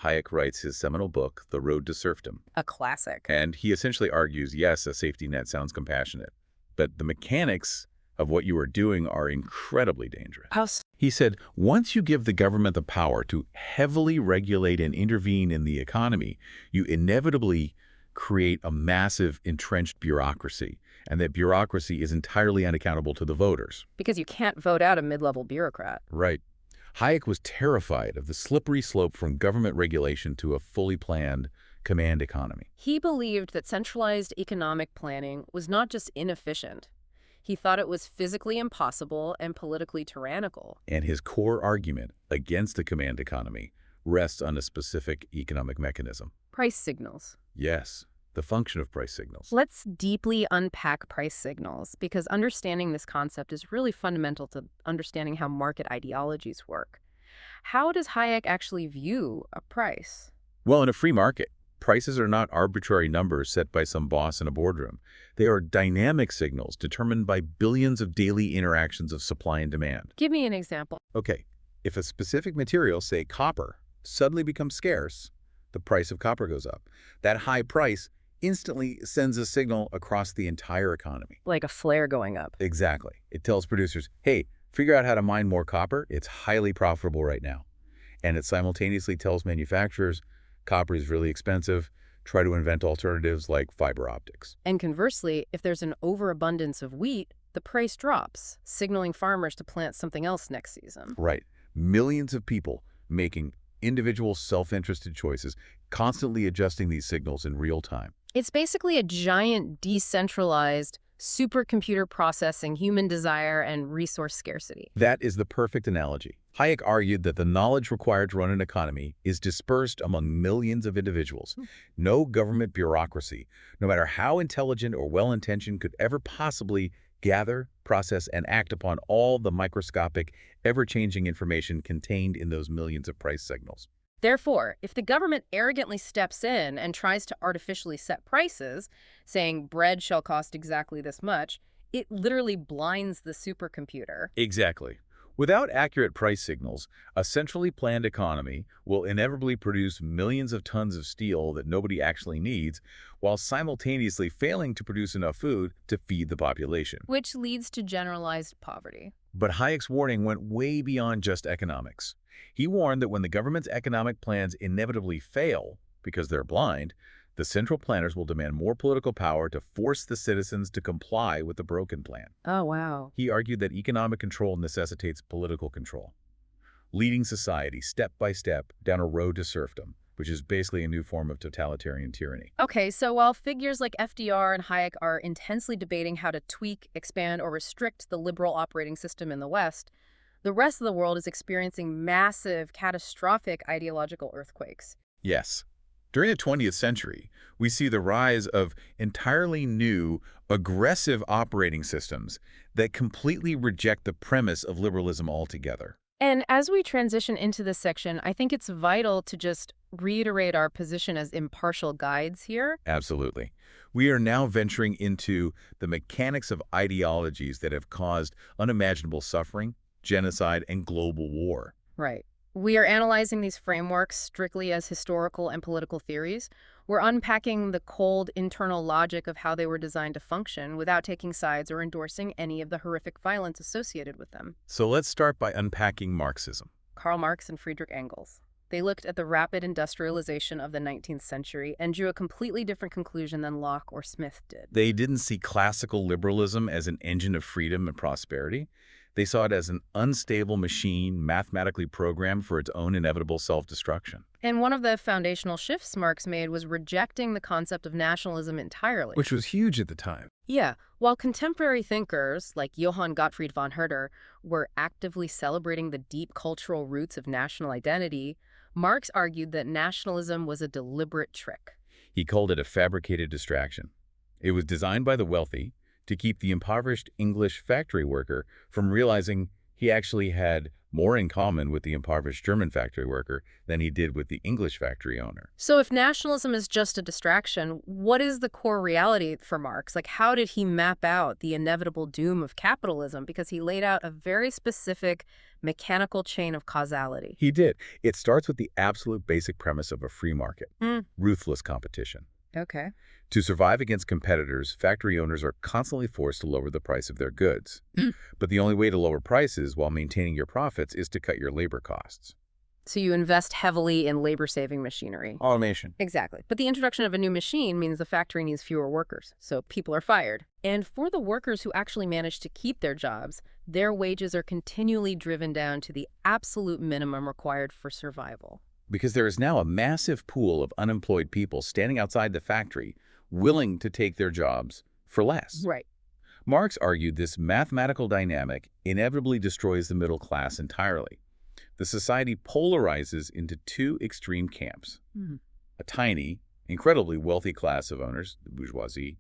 Hayek writes his seminal book, The Road to Serfdom. A classic. And he essentially argues, yes, a safety net sounds compassionate, but the mechanics of what you are doing are incredibly dangerous. How? He said, once you give the government the power to heavily regulate and intervene in the economy, you inevitably create a massive entrenched bureaucracy, and that bureaucracy is entirely unaccountable to the voters. Because you can't vote out a mid-level bureaucrat. Right. Hayek was terrified of the slippery slope from government regulation to a fully planned command economy. He believed that centralized economic planning was not just inefficient. He thought it was physically impossible and politically tyrannical. And his core argument against the command economy rests on a specific economic mechanism. Price signals. Yes, the function of price signals. Let's deeply unpack price signals, because understanding this concept is really fundamental to understanding how market ideologies work. How does Hayek actually view a price? Well, in a free market, prices are not arbitrary numbers set by some boss in a boardroom. They are dynamic signals determined by billions of daily interactions of supply and demand. Give me an example. Okay, if a specific material, say copper, suddenly becomes scarce, the price of copper goes up. That high price instantly sends a signal across the entire economy. Like a flare going up. Exactly. It tells producers, hey, figure out how to mine more copper. It's highly profitable right now. And it simultaneously tells manufacturers, copper is really expensive. Try to invent alternatives like fiber optics. And conversely, if there's an overabundance of wheat, the price drops, signaling farmers to plant something else next season. Right. Millions of people making individual self-interested choices, constantly adjusting these signals in real time. It's basically a giant decentralized supercomputer processing human desire and resource scarcity. That is the perfect analogy. Hayek argued that the knowledge required to run an economy is dispersed among millions of individuals. No government bureaucracy, no matter how intelligent or well-intentioned, could ever possibly gather, process, and act upon all the microscopic, ever-changing information contained in those millions of price signals. Therefore, if the government arrogantly steps in and tries to artificially set prices, saying bread shall cost exactly this much, it literally blinds the supercomputer. Exactly. Without accurate price signals, a centrally planned economy will inevitably produce millions of tons of steel that nobody actually needs, while simultaneously failing to produce enough food to feed the population. Which leads to generalized poverty. But Hayek's warning went way beyond just economics. He warned that when the government's economic plans inevitably fail because they're blind, the central planners will demand more political power to force the citizens to comply with the broken plan. Oh, wow. He argued that economic control necessitates political control, leading society step by step down a road to serfdom, which is basically a new form of totalitarian tyranny. Okay, so while figures like FDR and Hayek are intensely debating how to tweak, expand, or restrict the liberal operating system in the West, the rest of the world is experiencing massive, catastrophic ideological earthquakes. Yes. During the 20th century, we see the rise of entirely new, aggressive operating systems that completely reject the premise of liberalism altogether. And as we transition into this section, I think it's vital to just reiterate our position as impartial guides here. Absolutely. We are now venturing into the mechanics of ideologies that have caused unimaginable suffering, genocide, and global war. Right. We are analyzing these frameworks strictly as historical and political theories. We're unpacking the cold internal logic of how they were designed to function without taking sides or endorsing any of the horrific violence associated with them. So let's start by unpacking Marxism. Karl Marx and Friedrich Engels. They looked at the rapid industrialization of the 19th century and drew a completely different conclusion than Locke or Smith did. They didn't see classical liberalism as an engine of freedom and prosperity. They saw it as an unstable machine mathematically programmed for its own inevitable self-destruction. And one of the foundational shifts Marx made was rejecting the concept of nationalism entirely. Which was huge at the time. Yeah, while contemporary thinkers like Johann Gottfried von Herder were actively celebrating the deep cultural roots of national identity, Marx argued that nationalism was a deliberate trick. He called it a fabricated distraction. It was designed by the wealthy to keep the impoverished English factory worker from realizing he actually had more in common with the impoverished German factory worker than he did with the English factory owner. So if nationalism is just a distraction, what is the core reality for Marx? Like, how did he map out the inevitable doom of capitalism? Because he laid out a very specific mechanical chain of causality. He did. It starts with the absolute basic premise of a free market, ruthless competition. Okay. To survive against competitors, factory owners are constantly forced to lower the price of their goods. But the only way to lower prices while maintaining your profits is to cut your labor costs. So you invest heavily in labor-saving machinery. Automation. Exactly. But the introduction of a new machine means the factory needs fewer workers, so people are fired. And for the workers who actually manage to keep their jobs, their wages are continually driven down to the absolute minimum required for survival. Because there is now a massive pool of unemployed people standing outside the factory, willing to take their jobs for less. Right. Marx argued this mathematical dynamic inevitably destroys the middle class entirely. The society polarizes into two extreme camps. A tiny, incredibly wealthy class of owners, the bourgeoisie,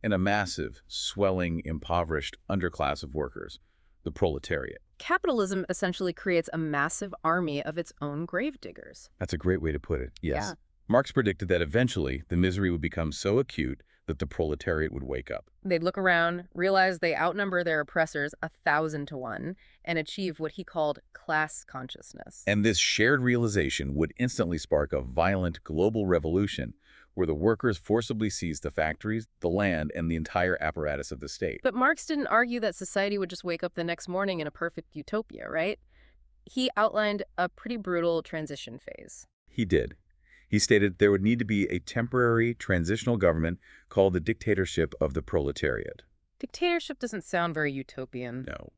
and a massive, swelling, impoverished underclass of workers, the proletariat. Capitalism essentially creates a massive army of its own gravediggers. That's a great way to put it, yes. Yeah. Marx predicted that eventually the misery would become so acute that the proletariat would wake up. They'd look around, realize they outnumber their oppressors 1,000 to 1, and achieve what he called class consciousness. And this shared realization would instantly spark a violent global revolution where the workers forcibly seized the factories, the land, and the entire apparatus of the state. But Marx didn't argue that society would just wake up the next morning in a perfect utopia, right? He outlined a pretty brutal transition phase. He did. He stated there would need to be a temporary transitional government called the dictatorship of the proletariat. Dictatorship doesn't sound very utopian. No.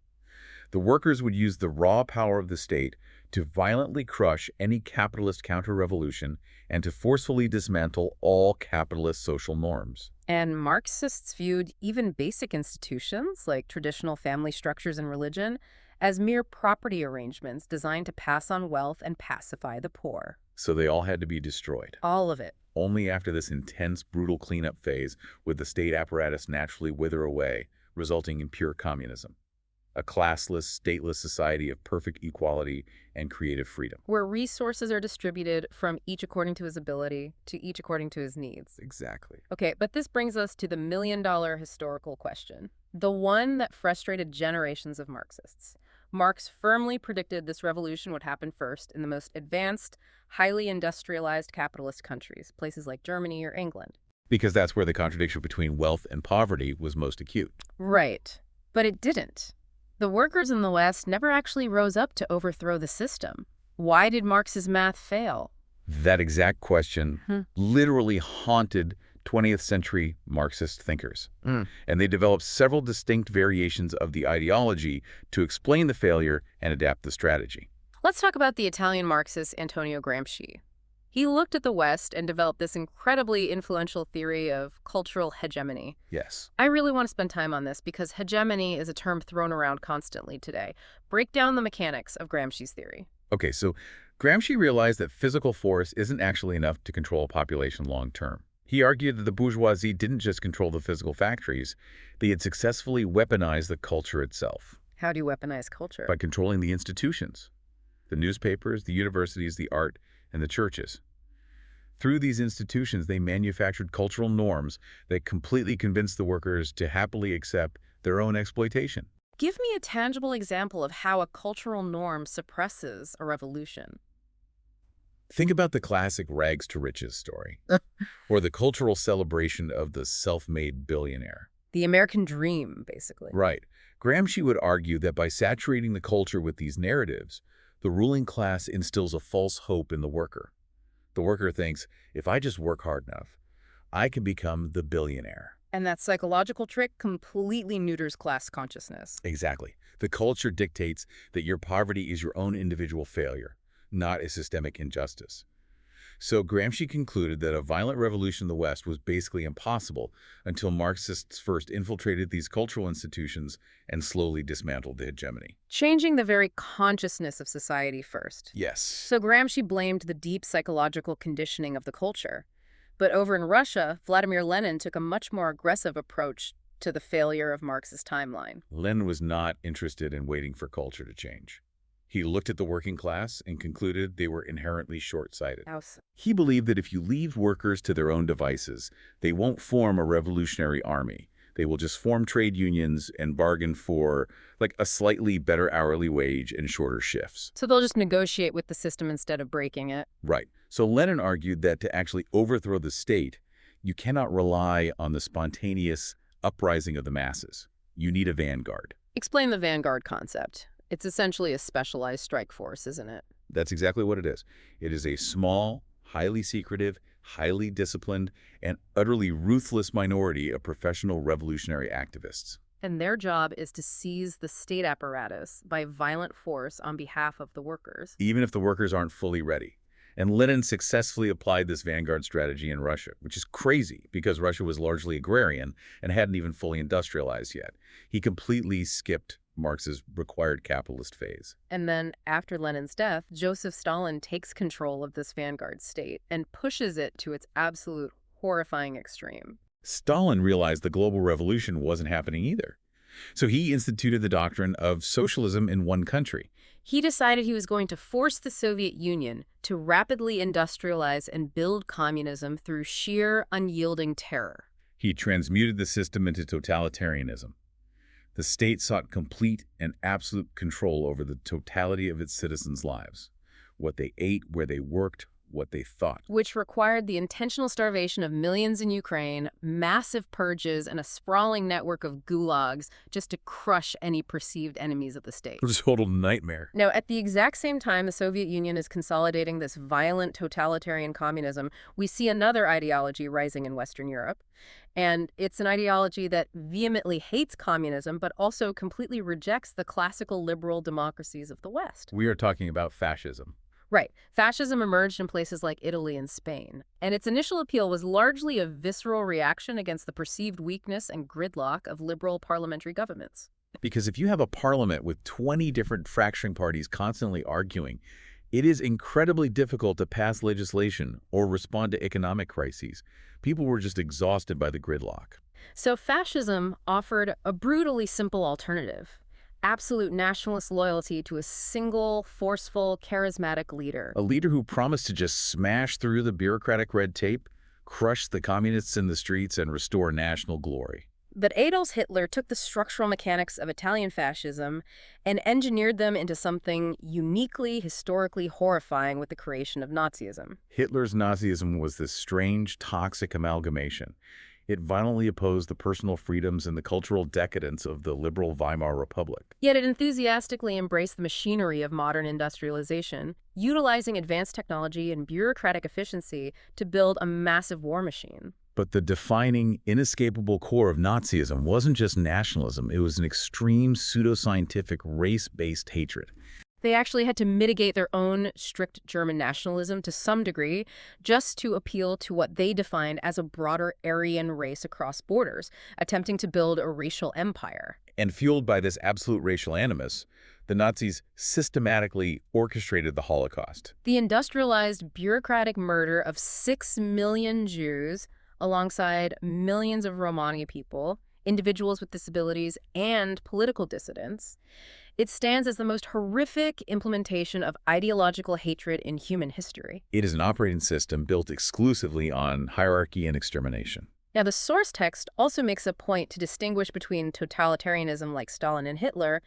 The workers would use the raw power of the state to violently crush any capitalist counter-revolution and to forcefully dismantle all capitalist social norms. And Marxists viewed even basic institutions, like traditional family structures and religion, as mere property arrangements designed to pass on wealth and pacify the poor. So they all had to be destroyed. All of it. Only after this intense, brutal cleanup phase would the state apparatus naturally wither away, resulting in pure communism. A classless, stateless society of perfect equality and creative freedom. Where resources are distributed from each according to his ability to each according to his needs. Exactly. Okay, but this brings us to the million-dollar historical question. The one that frustrated generations of Marxists. Marx firmly predicted this revolution would happen first in the most advanced, highly industrialized capitalist countries, places like Germany or England. Because that's where the contradiction between wealth and poverty was most acute. Right. But it didn't. The workers in the West never actually rose up to overthrow the system. Why did Marx's math fail? That exact question literally haunted 20th century Marxist thinkers. And they developed several distinct variations of the ideology to explain the failure and adapt the strategy. Let's talk about the Italian Marxist Antonio Gramsci. He looked at the West and developed this incredibly influential theory of cultural hegemony. Yes. I really want to spend time on this because hegemony is a term thrown around constantly today. Break down the mechanics of Gramsci's theory. Okay, so Gramsci realized that physical force isn't actually enough to control a population long term. He argued that the bourgeoisie didn't just control the physical factories, they had successfully weaponized the culture itself. How do you weaponize culture? By controlling the institutions, the newspapers, the universities, the art, and the churches. Through these institutions, they manufactured cultural norms that completely convinced the workers to happily accept their own exploitation. Give me a tangible example of how a cultural norm suppresses a revolution. Think about the classic rags to riches story, or the cultural celebration of the self-made billionaire. The American dream, basically. Right. Gramsci would argue that by saturating the culture with these narratives, the ruling class instills a false hope in the worker. The worker thinks, if I just work hard enough, I can become the billionaire. And that psychological trick completely neuters class consciousness. Exactly. The culture dictates that your poverty is your own individual failure, not a systemic injustice. So Gramsci concluded that a violent revolution in the West was basically impossible until Marxists first infiltrated these cultural institutions and slowly dismantled the hegemony. Changing the very consciousness of society first. Yes. So Gramsci blamed the deep psychological conditioning of the culture. But over in Russia, Vladimir Lenin took a much more aggressive approach to the failure of Marx's timeline. Lenin was not interested in waiting for culture to change. He looked at the working class and concluded they were inherently short-sighted. He believed that if you leave workers to their own devices, they won't form a revolutionary army. They will just form trade unions and bargain for, like, a slightly better hourly wage and shorter shifts. So they'll just negotiate with the system instead of breaking it. Right. So Lenin argued that to actually overthrow the state, you cannot rely on the spontaneous uprising of the masses. You need a vanguard. Explain the vanguard concept. It's essentially a specialized strike force, isn't it? That's exactly what it is. It is a small, highly secretive, highly disciplined, and utterly ruthless minority of professional revolutionary activists. And their job is to seize the state apparatus by violent force on behalf of the workers. Even if the workers aren't fully ready. And Lenin successfully applied this vanguard strategy in Russia, which is crazy because Russia was largely agrarian and hadn't even fully industrialized yet. He completely skipped Marx's required capitalist phase. And then, after Lenin's death, Joseph Stalin takes control of this vanguard state and pushes it to its absolute horrifying extreme. Stalin realized the global revolution wasn't happening either. So he instituted the doctrine of socialism in one country. He decided he was going to force the Soviet Union to rapidly industrialize and build communism through sheer, unyielding terror. He transmuted the system into totalitarianism. The state sought complete and absolute control over the totality of its citizens' lives. What they ate, where they worked, what they thought. Which required the intentional starvation of millions in Ukraine, massive purges, and a sprawling network of gulags just to crush any perceived enemies of the state. It was a total nightmare. Now, at the exact same time the Soviet Union is consolidating this violent totalitarian communism, we see another ideology rising in Western Europe. And it's an ideology that vehemently hates communism, but also completely rejects the classical liberal democracies of the West. We are talking about fascism. Right. Fascism emerged in places like Italy and Spain, and its initial appeal was largely a visceral reaction against the perceived weakness and gridlock of liberal parliamentary governments. Because if you have a parliament with 20 different fracturing parties constantly arguing, it is incredibly difficult to pass legislation or respond to economic crises. People were just exhausted by the gridlock. So fascism offered a brutally simple alternative: absolute nationalist loyalty to a single, forceful, charismatic leader. A leader who promised to just smash through the bureaucratic red tape, crush the communists in the streets, and restore national glory. But Adolf Hitler took the structural mechanics of Italian fascism and engineered them into something uniquely, historically horrifying with the creation of Nazism. Hitler's Nazism was this strange, toxic amalgamation. It violently opposed the personal freedoms and the cultural decadence of the liberal Weimar Republic. Yet it enthusiastically embraced the machinery of modern industrialization, utilizing advanced technology and bureaucratic efficiency to build a massive war machine. But the defining, inescapable core of Nazism wasn't just nationalism, it was an extreme pseudoscientific race-based hatred. They actually had to mitigate their own strict German nationalism to some degree just to appeal to what they defined as a broader Aryan race across borders, attempting to build a racial empire. And fueled by this absolute racial animus, the Nazis systematically orchestrated the Holocaust. The industrialized bureaucratic murder of 6 million Jews alongside millions of Romani people, individuals with disabilities, and political dissidents. It stands as the most horrific implementation of ideological hatred in human history. It is an operating system built exclusively on hierarchy and extermination. Now, the source text also makes a point to distinguish between totalitarianism like Stalin and Hitler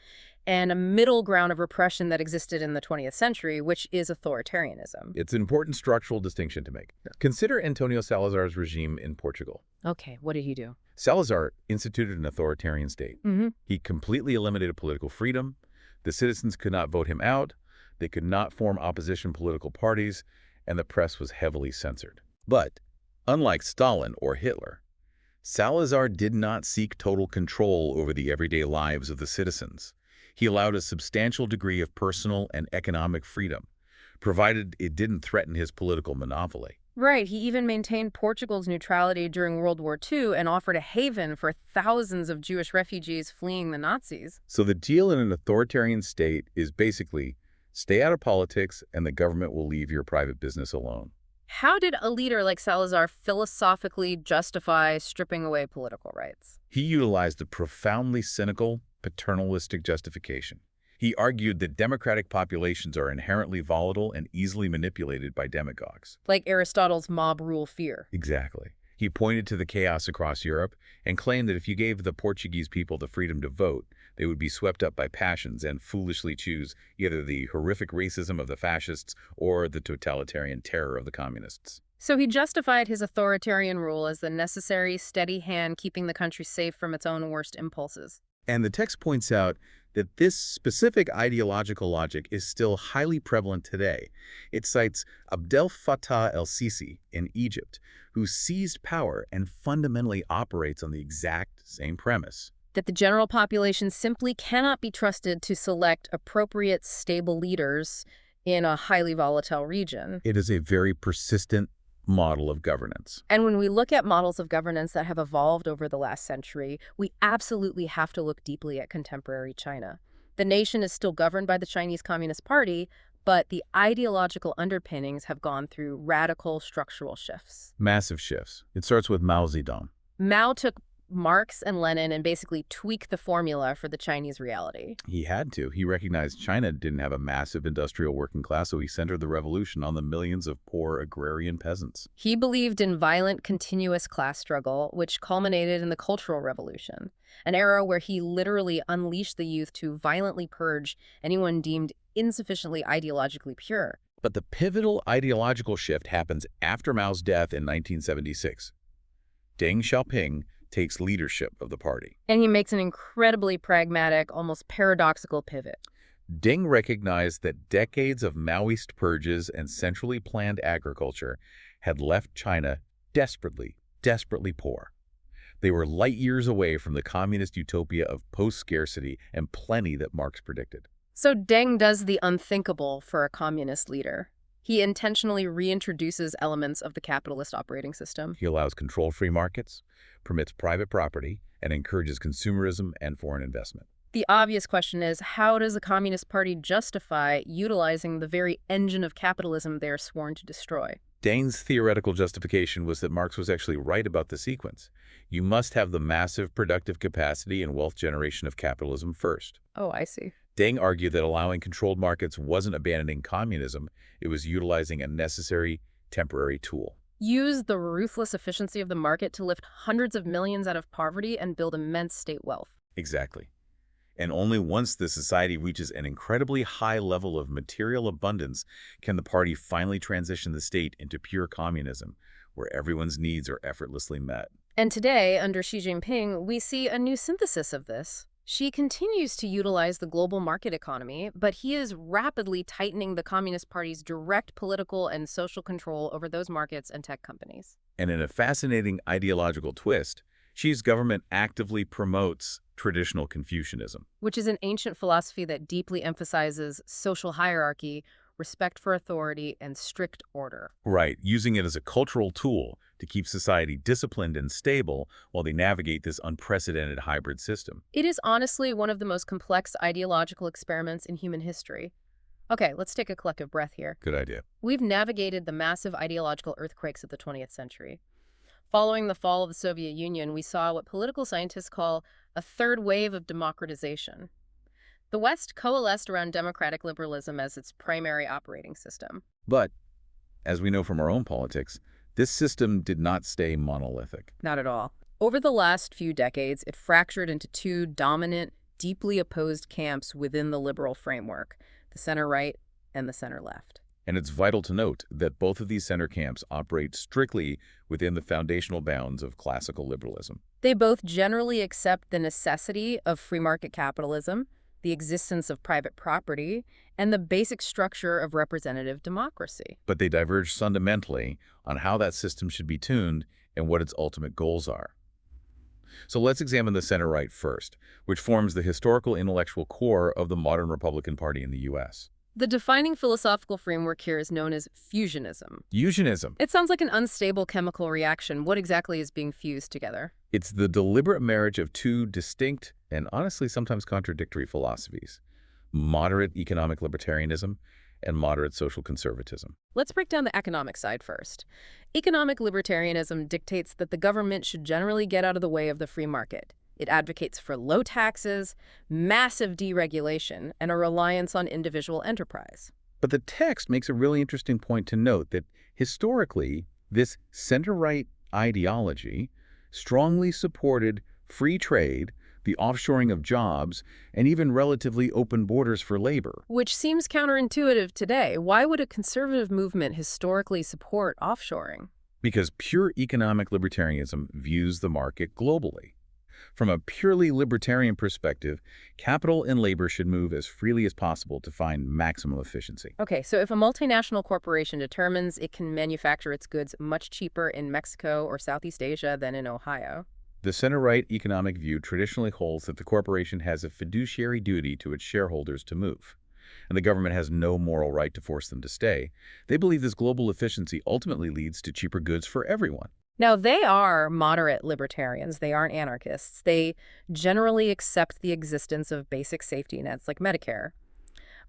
and a middle ground of repression that existed in the 20th century, which is authoritarianism. It's an important structural distinction to make. Consider Antonio Salazar's regime in Portugal. Okay, what did he do? Salazar instituted an authoritarian state. Mm-hmm. He completely eliminated political freedom. The citizens could not vote him out. They could not form opposition political parties, and the press was heavily censored. But unlike Stalin or Hitler, Salazar did not seek total control over the everyday lives of the citizens. He allowed a substantial degree of personal and economic freedom, provided it didn't threaten his political monopoly. Right, he even maintained Portugal's neutrality during World War II and offered a haven for thousands of Jewish refugees fleeing the Nazis. So the deal in an authoritarian state is basically stay out of politics and the government will leave your private business alone. How did a leader like Salazar philosophically justify stripping away political rights? He utilized a profoundly cynical, paternalistic justification. He argued that democratic populations are inherently volatile and easily manipulated by demagogues. Like Aristotle's mob rule fear. Exactly. He pointed to the chaos across Europe and claimed that if you gave the Portuguese people the freedom to vote, they would be swept up by passions and foolishly choose either the horrific racism of the fascists or the totalitarian terror of the communists. So he justified his authoritarian rule as the necessary, steady hand keeping the country safe from its own worst impulses. And the text points out that this specific ideological logic is still highly prevalent today. It cites Abdel Fattah el-Sisi in Egypt, who seized power and fundamentally operates on the exact same premise. That the general population simply cannot be trusted to select appropriate, stable leaders in a highly volatile region. It is a very persistent model of governance. And when we look at models of governance that have evolved over the last century, we absolutely have to look deeply at contemporary China. The nation is still governed by the Chinese Communist Party, but the ideological underpinnings have gone through radical structural shifts. Massive shifts. It starts with Mao Zedong. Mao took Marx and Lenin and basically tweaked the formula for the Chinese reality. He had to. He recognized China didn't have a massive industrial working class, so he centered the revolution on the millions of poor agrarian peasants. He believed in violent, continuous class struggle, which culminated in the Cultural Revolution, an era where he literally unleashed the youth to violently purge anyone deemed insufficiently ideologically pure. But the pivotal ideological shift happens after Mao's death in 1976. Deng Xiaoping takes leadership of the party. And he makes an incredibly pragmatic, almost paradoxical pivot. Deng recognized that decades of Maoist purges and centrally planned agriculture had left China desperately, desperately poor. They were light years away from the communist utopia of post-scarcity and plenty that Marx predicted. So Deng does the unthinkable for a communist leader. He intentionally reintroduces elements of the capitalist operating system. He allows controlled free markets, permits private property, and encourages consumerism and foreign investment. The obvious question is, how does the Communist Party justify utilizing the very engine of capitalism they are sworn to destroy? Deng's theoretical justification was that Marx was actually right about the sequence. You must have the massive productive capacity and wealth generation of capitalism first. Oh, I see. Deng argued that allowing controlled markets wasn't abandoning communism, it was utilizing a necessary temporary tool. Use the ruthless efficiency of the market to lift hundreds of millions out of poverty and build immense state wealth. Exactly. And only once the society reaches an incredibly high level of material abundance can the party finally transition the state into pure communism, where everyone's needs are effortlessly met. And today, under Xi Jinping, we see a new synthesis of this. Xi continues to utilize the global market economy, but he is rapidly tightening the Communist Party's direct political and social control over those markets and tech companies. And in a fascinating ideological twist, Xi's government actively promotes traditional Confucianism. Which is an ancient philosophy that deeply emphasizes social hierarchy, respect for authority, and strict order. Right, using it as a cultural tool to keep society disciplined and stable while they navigate this unprecedented hybrid system. It is honestly one of the most complex ideological experiments in human history. Okay, let's take a collective breath here. Good idea. We've navigated the massive ideological earthquakes of the 20th century. Following the fall of the Soviet Union, we saw what political scientists call a third wave of democratization. The West coalesced around democratic liberalism as its primary operating system. But, as we know from our own politics, this system did not stay monolithic. Not at all. Over the last few decades, it fractured into two dominant, deeply opposed camps within the liberal framework, the center-right and the center-left. And it's vital to note that both of these center camps operate strictly within the foundational bounds of classical liberalism. They both generally accept the necessity of free market capitalism, the existence of private property, and the basic structure of representative democracy. But they diverge fundamentally on how that system should be tuned and what its ultimate goals are. So let's examine the center-right first, which forms the historical intellectual core of the modern Republican Party in the U.S. The defining philosophical framework here is known as fusionism. Fusionism. It sounds like an unstable chemical reaction. What exactly is being fused together? It's the deliberate marriage of two distinct and honestly sometimes contradictory philosophies: moderate economic libertarianism and moderate social conservatism. Let's break down the economic side first. Economic libertarianism dictates that the government should generally get out of the way of the free market. It advocates for low taxes, massive deregulation, and a reliance on individual enterprise. But the text makes a really interesting point to note that historically, this center-right ideology strongly supported free trade, the offshoring of jobs, and even relatively open borders for labor. Which seems counterintuitive today. Why would a conservative movement historically support offshoring? Because pure economic libertarianism views the market globally. From a purely libertarian perspective, capital and labor should move as freely as possible to find maximum efficiency. Okay, so if a multinational corporation determines it can manufacture its goods much cheaper in Mexico or Southeast Asia than in Ohio, the center-right economic view traditionally holds that the corporation has a fiduciary duty to its shareholders to move, and the government has no moral right to force them to stay. They believe this global efficiency ultimately leads to cheaper goods for everyone. now, they are moderate libertarians. They aren't anarchists. They generally accept the existence of basic safety nets like Medicare.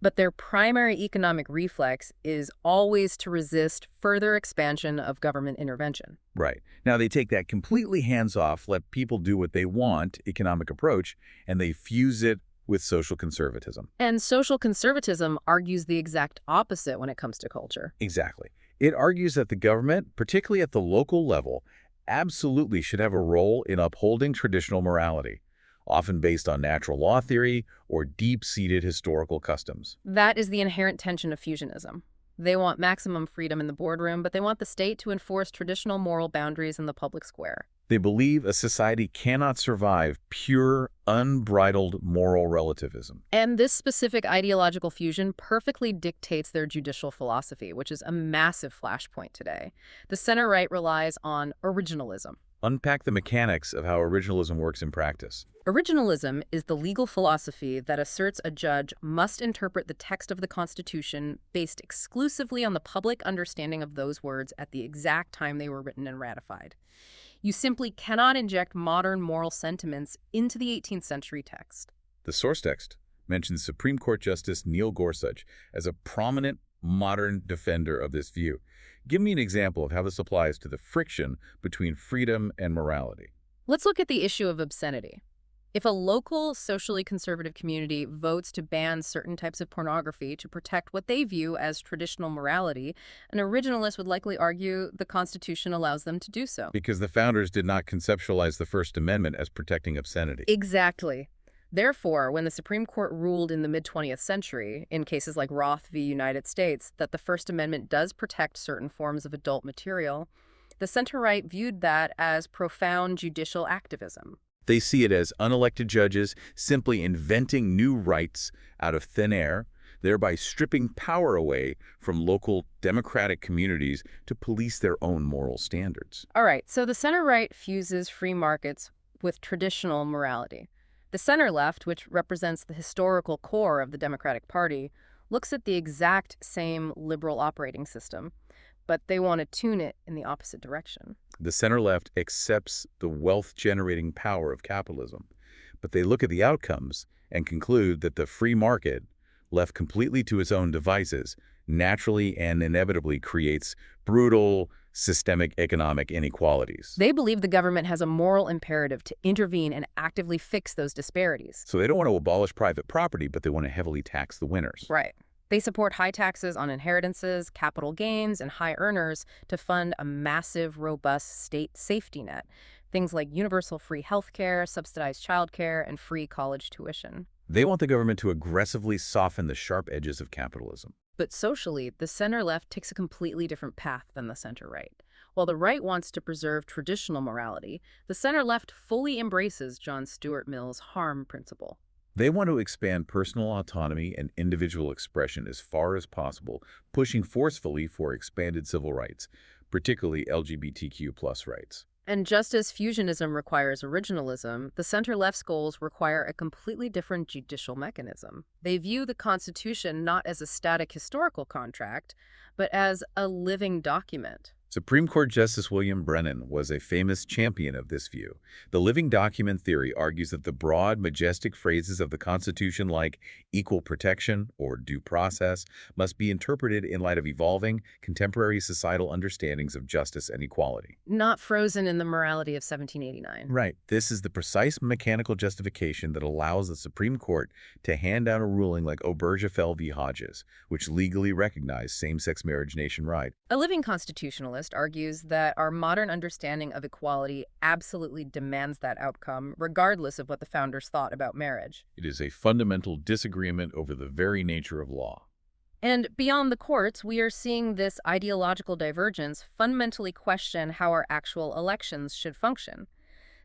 But their primary economic reflex is always to resist further expansion of government intervention. Right. Now, they take that completely hands-off, let people do what they want economic approach, and they fuse it with social conservatism. And social conservatism argues the exact opposite when it comes to culture. Exactly. It argues that the government, particularly at the local level, absolutely should have a role in upholding traditional morality, often based on natural law theory or deep-seated historical customs. That is the inherent tension of fusionism. They want maximum freedom in the boardroom, but they want the state to enforce traditional moral boundaries in the public square. They believe a society cannot survive pure, unbridled moral relativism. And this specific ideological fusion perfectly dictates their judicial philosophy, which is a massive flashpoint today. The center-right relies on originalism. Unpack the mechanics of how originalism works in practice. Originalism is the legal philosophy that asserts a judge must interpret the text of the Constitution based exclusively on the public understanding of those words at the exact time they were written and ratified. You simply cannot inject modern moral sentiments into the 18th century text. The source text mentions Supreme Court Justice Neil Gorsuch as a prominent modern defender of this view. Give me an example of how this applies to the friction between freedom and morality. Let's look at the issue of obscenity. If a local socially conservative community votes to ban certain types of pornography to protect what they view as traditional morality, an originalist would likely argue the Constitution allows them to do so. Because the founders did not conceptualize the First Amendment as protecting obscenity. Exactly. Therefore, when the Supreme Court ruled in the mid-20th century, in cases like Roth v. United States, that the First Amendment does protect certain forms of adult material, The center-right viewed that as profound judicial activism. They see it as unelected judges simply inventing new rights out of thin air, thereby stripping power away from local democratic communities to police their own moral standards. All right, so the center-right fuses free markets with traditional morality. The center-left, which represents the historical core of the Democratic Party, looks at the exact same liberal operating system, but they want to tune it in the opposite direction. The center-left accepts the wealth-generating power of capitalism, but they look at the outcomes and conclude that the free market, left completely to its own devices, naturally and inevitably creates brutal, systemic economic inequalities. They believe the government has a moral imperative to intervene and actively fix those disparities. So they don't want to abolish private property, but they want to heavily tax the winners. Right. They support high taxes on inheritances, capital gains, and high earners to fund a massive, robust state safety net. Things like universal free healthcare, subsidized childcare, and free college tuition. They want the government to aggressively soften the sharp edges of capitalism. But socially, the center-left takes a completely different path than the center-right. While the right wants to preserve traditional morality, the center-left fully embraces John Stuart Mill's harm principle. They want to expand personal autonomy and individual expression as far as possible, pushing forcefully for expanded civil rights, particularly LGBTQ+ rights. And just as fusionism requires originalism, the center-left's goals require a completely different judicial mechanism. They view the Constitution not as a static historical contract, but as a living document. Supreme Court Justice William Brennan was a famous champion of this view. The living document theory argues that the broad, majestic phrases of the Constitution like equal protection or due process must be interpreted in light of evolving, contemporary societal understandings of justice and equality. Not frozen in the morality of 1789. Right. This is the precise mechanical justification that allows the Supreme Court to hand down a ruling like Obergefell v. Hodges, which legally recognized same-sex marriage nationwide. A living constitutionalist argues that our modern understanding of equality absolutely demands that outcome, regardless of what the founders thought about marriage. It is a fundamental disagreement over the very nature of law. And beyond the courts, we are seeing this ideological divergence fundamentally question how our actual elections should function.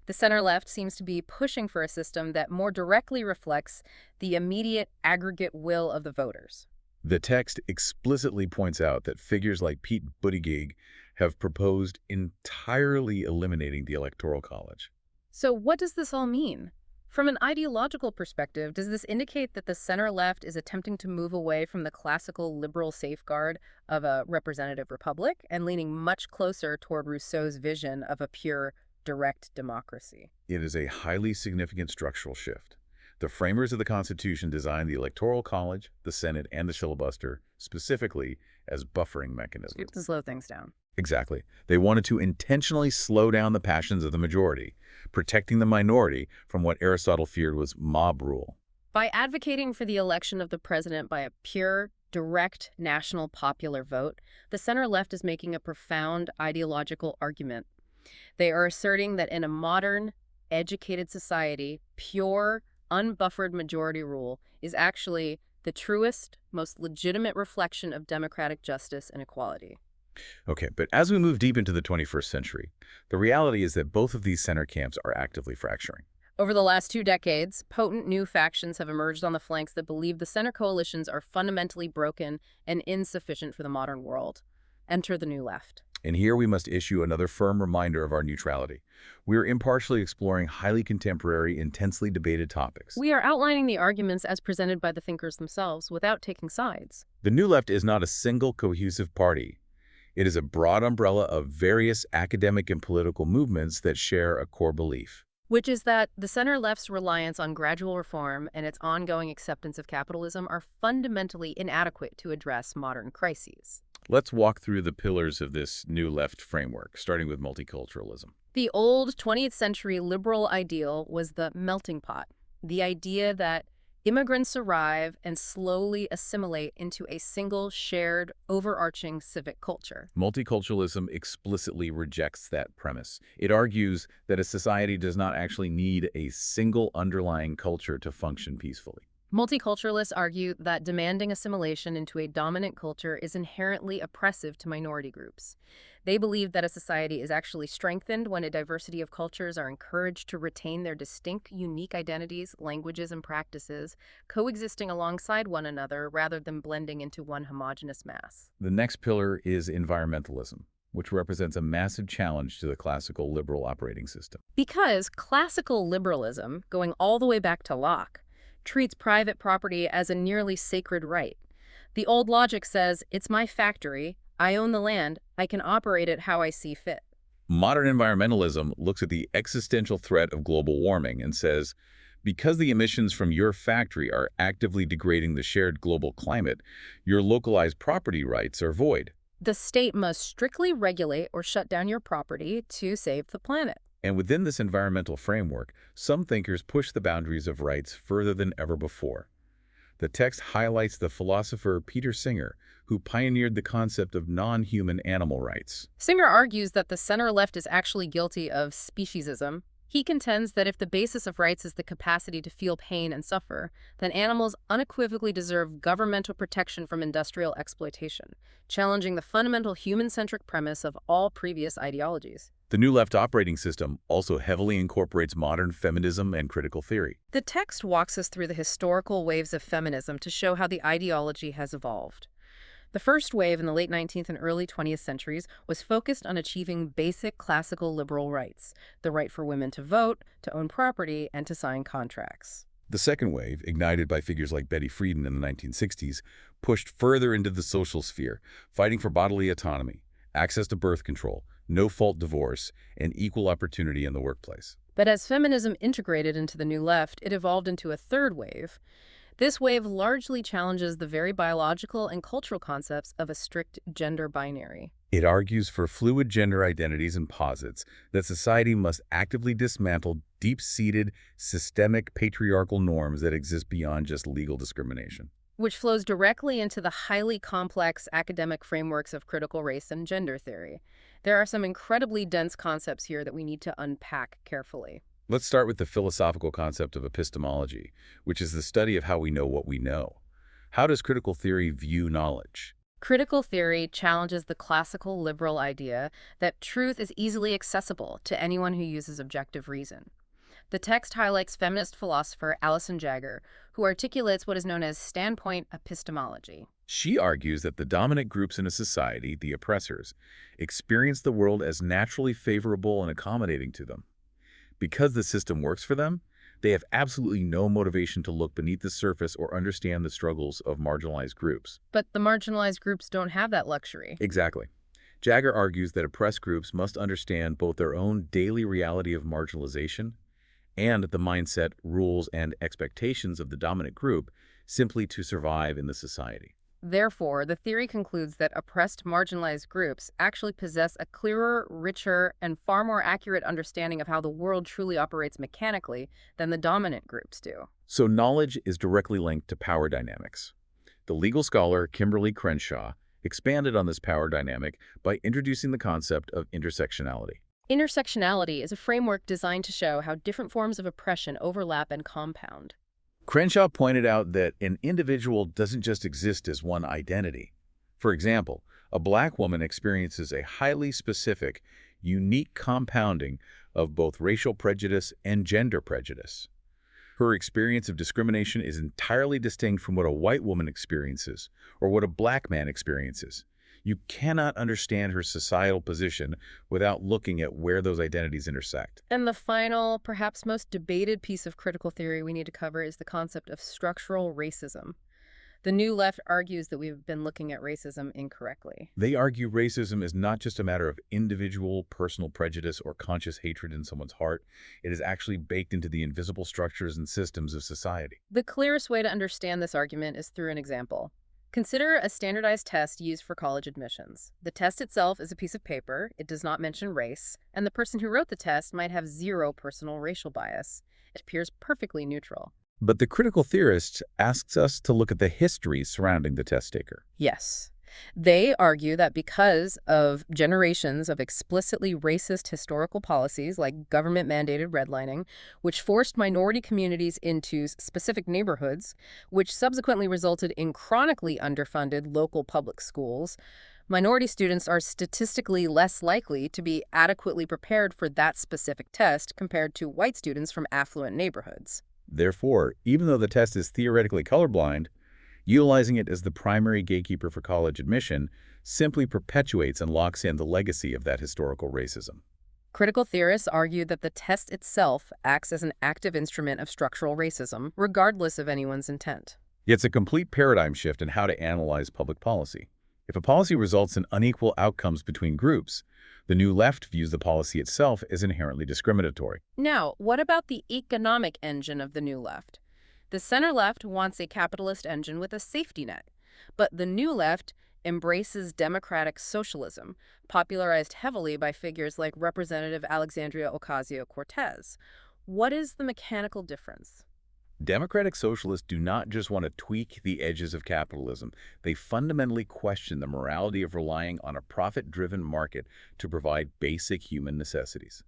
The center-left seems to be pushing for a system that more directly reflects the immediate aggregate will of the voters. The text explicitly points out that figures like Pete Buttigieg have proposed entirely eliminating the Electoral College. So what does this all mean? From an ideological perspective, does this indicate that the center-left is attempting to move away from the classical liberal safeguard of a representative republic and leaning much closer toward Rousseau's vision of a pure, direct democracy? It is a highly significant structural shift. The framers of the Constitution designed the Electoral College, the Senate, and the filibuster specifically as buffering mechanisms. To slow things down. Exactly. They wanted to intentionally slow down the passions of the majority, protecting the minority from what Aristotle feared was mob rule. By advocating for the election of the president by a pure, direct national popular vote, the center-left is making a profound ideological argument. They are asserting that in a modern, educated society, pure, unbuffered majority rule is actually the truest, most legitimate reflection of democratic justice and equality. Okay, but as we move deep into the 21st century, the reality is that both of these center camps are actively fracturing. Over the last 2 decades, potent new factions have emerged on the flanks that believe the center coalitions are fundamentally broken and insufficient for the modern world. Enter the new left. And here we must issue another firm reminder of our neutrality. We are impartially exploring highly contemporary, intensely debated topics. We are outlining the arguments as presented by the thinkers themselves without taking sides. The New Left is not a single cohesive party. It is a broad umbrella of various academic and political movements that share a core belief. Which is that the center-left's reliance on gradual reform and its ongoing acceptance of capitalism are fundamentally inadequate to address modern crises. Let's walk through the pillars of this New Left framework, starting with multiculturalism. The old 20th century liberal ideal was the melting pot, the idea that immigrants arrive and slowly assimilate into a single, shared, overarching civic culture. Multiculturalism explicitly rejects that premise. It argues that a society does not actually need a single underlying culture to function peacefully. Multiculturalists argue that demanding assimilation into a dominant culture is inherently oppressive to minority groups. They believe that a society is actually strengthened when a diversity of cultures are encouraged to retain their distinct, unique identities, languages, and practices, coexisting alongside one another rather than blending into one homogeneous mass. The next pillar is environmentalism, which represents a massive challenge to the classical liberal operating system. Because classical liberalism, going all the way back to Locke, treats private property as a nearly sacred right. The old logic says, it's my factory, I own the land, I can operate it how I see fit. Modern environmentalism looks at the existential threat of global warming and says, because the emissions from your factory are actively degrading the shared global climate, your localized property rights are void. The state must strictly regulate or shut down your property to save the planet. And within this environmental framework, some thinkers push the boundaries of rights further than ever before. The text highlights the philosopher Peter Singer, who pioneered the concept of non-human animal rights. Singer argues that the center-left is actually guilty of speciesism. He contends that if the basis of rights is the capacity to feel pain and suffer, then animals unequivocally deserve governmental protection from industrial exploitation, challenging the fundamental human-centric premise of all previous ideologies. The New Left operating system also heavily incorporates modern feminism and critical theory. The text walks us through the historical waves of feminism to show how the ideology has evolved. The first wave in the late 19th and early 20th centuries was focused on achieving basic classical liberal rights, the right for women to vote, to own property, and to sign contracts. The second wave, ignited by figures like Betty Friedan in the 1960s, pushed further into the social sphere, fighting for bodily autonomy, access to birth control, no-fault divorce, and equal opportunity in the workplace. But as feminism integrated into the New Left, it evolved into a third wave. This wave largely challenges the very biological and cultural concepts of a strict gender binary. It argues for fluid gender identities and posits that society must actively dismantle deep-seated, systemic patriarchal norms that exist beyond just legal discrimination. Which flows directly into the highly complex academic frameworks of critical race and gender theory. There are some incredibly dense concepts here that we need to unpack carefully. Let's start with the philosophical concept of epistemology, which is the study of how we know what we know. How does critical theory view knowledge? Critical theory challenges the classical liberal idea that truth is easily accessible to anyone who uses objective reason. The text highlights feminist philosopher Alison Jagger, who articulates what is known as standpoint epistemology. She argues that the dominant groups in a society, the oppressors, experience the world as naturally favorable and accommodating to them. Because the system works for them, they have absolutely no motivation to look beneath the surface or understand the struggles of marginalized groups. But the marginalized groups don't have that luxury. Exactly. Jagger argues that oppressed groups must understand both their own daily reality of marginalization and the mindset, rules, and expectations of the dominant group simply to survive in the society. Therefore, the theory concludes that oppressed, marginalized groups actually possess a clearer, richer, and far more accurate understanding of how the world truly operates mechanically than the dominant groups do. So knowledge is directly linked to power dynamics. The legal scholar Kimberly Crenshaw expanded on this power dynamic by introducing the concept of intersectionality. Intersectionality is a framework designed to show how different forms of oppression overlap and compound. Crenshaw pointed out that an individual doesn't just exist as one identity. For example, a black woman experiences a highly specific, unique compounding of both racial prejudice and gender prejudice. Her experience of discrimination is entirely distinct from what a white woman experiences or what a black man experiences. You cannot understand her societal position without looking at where those identities intersect. And the final, perhaps most debated piece of critical theory we need to cover is the concept of structural racism. The New Left argues that we've been looking at racism incorrectly. They argue racism is not just a matter of individual personal prejudice or conscious hatred in someone's heart. It is actually baked into the invisible structures and systems of society. The clearest way to understand this argument is through an example. Consider a standardized test used for college admissions. The test itself is a piece of paper, it does not mention race, and the person who wrote the test might have zero personal racial bias. It appears perfectly neutral. But the critical theorist asks us to look at the history surrounding the test taker. Yes. They argue that because of generations of explicitly racist historical policies like government-mandated redlining, which forced minority communities into specific neighborhoods, which subsequently resulted in chronically underfunded local public schools, minority students are statistically less likely to be adequately prepared for that specific test compared to white students from affluent neighborhoods. Therefore, even though the test is theoretically colorblind, utilizing it as the primary gatekeeper for college admission simply perpetuates and locks in the legacy of that historical racism. Critical theorists argue that the test itself acts as an active instrument of structural racism, regardless of anyone's intent. It's a complete paradigm shift in how to analyze public policy. If a policy results in unequal outcomes between groups, the New Left views the policy itself as inherently discriminatory. Now, what about the economic engine of the New Left? The center left wants a capitalist engine with a safety net, but the New Left embraces democratic socialism, popularized heavily by figures like Representative Alexandria Ocasio-Cortez. What is the mechanical difference? Democratic socialists do not just want to tweak the edges of capitalism. They fundamentally question the morality of relying on a profit-driven market to provide basic human necessities.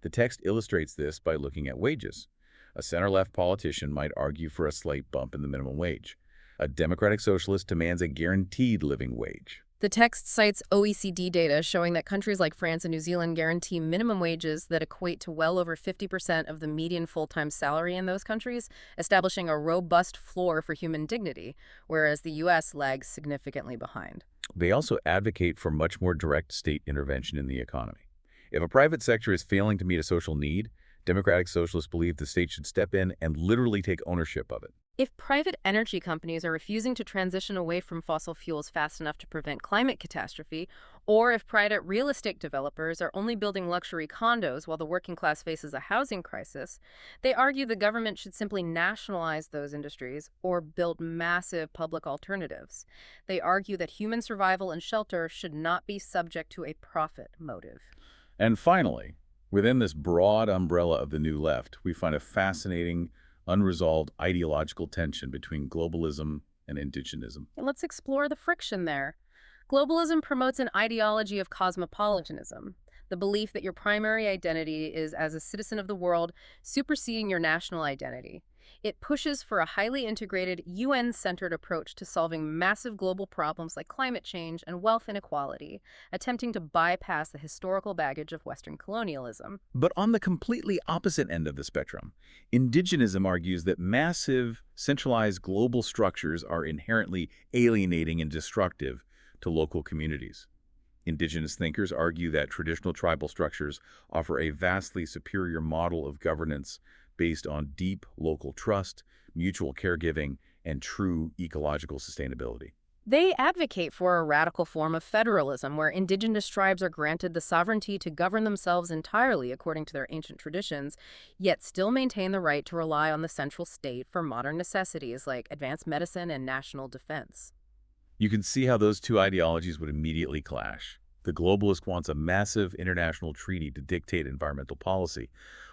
The text illustrates this by looking at wages. A center-left politician might argue for a slight bump in the minimum wage. A democratic socialist demands a guaranteed living wage. The text cites OECD data showing that countries like France and New Zealand guarantee minimum wages that equate to well over 50% of the median full-time salary in those countries, establishing a robust floor for human dignity, whereas the U.S. lags significantly behind. They also advocate for much more direct state intervention in the economy. If a private sector is failing to meet a social need, democratic socialists believe the state should step in and literally take ownership of it. If private energy companies are refusing to transition away from fossil fuels fast enough to prevent climate catastrophe, or if private real estate developers are only building luxury condos while the working class faces a housing crisis, they argue the government should simply nationalize those industries or build massive public alternatives. They argue that human survival and shelter should not be subject to a profit motive. And finally, within this broad umbrella of the New Left, we find a fascinating, unresolved ideological tension between globalism and indigenism. Let's explore the friction there. Globalism promotes an ideology of cosmopolitanism, the belief that your primary identity is as a citizen of the world, superseding your national identity. It pushes for a highly integrated, UN-centered approach to solving massive global problems like climate change and wealth inequality, attempting to bypass the historical baggage of Western colonialism. But on the completely opposite end of the spectrum, indigenism argues that massive, centralized global structures are inherently alienating and destructive to local communities. Indigenous thinkers argue that traditional tribal structures offer a vastly superior model of governance based on deep local trust, mutual caregiving, and true ecological sustainability. They advocate for a radical form of federalism where indigenous tribes are granted the sovereignty to govern themselves entirely according to their ancient traditions, yet still maintain the right to rely on the central state for modern necessities like advanced medicine and national defense. You can see how those two ideologies would immediately clash. The globalist wants a massive international treaty to dictate environmental policy,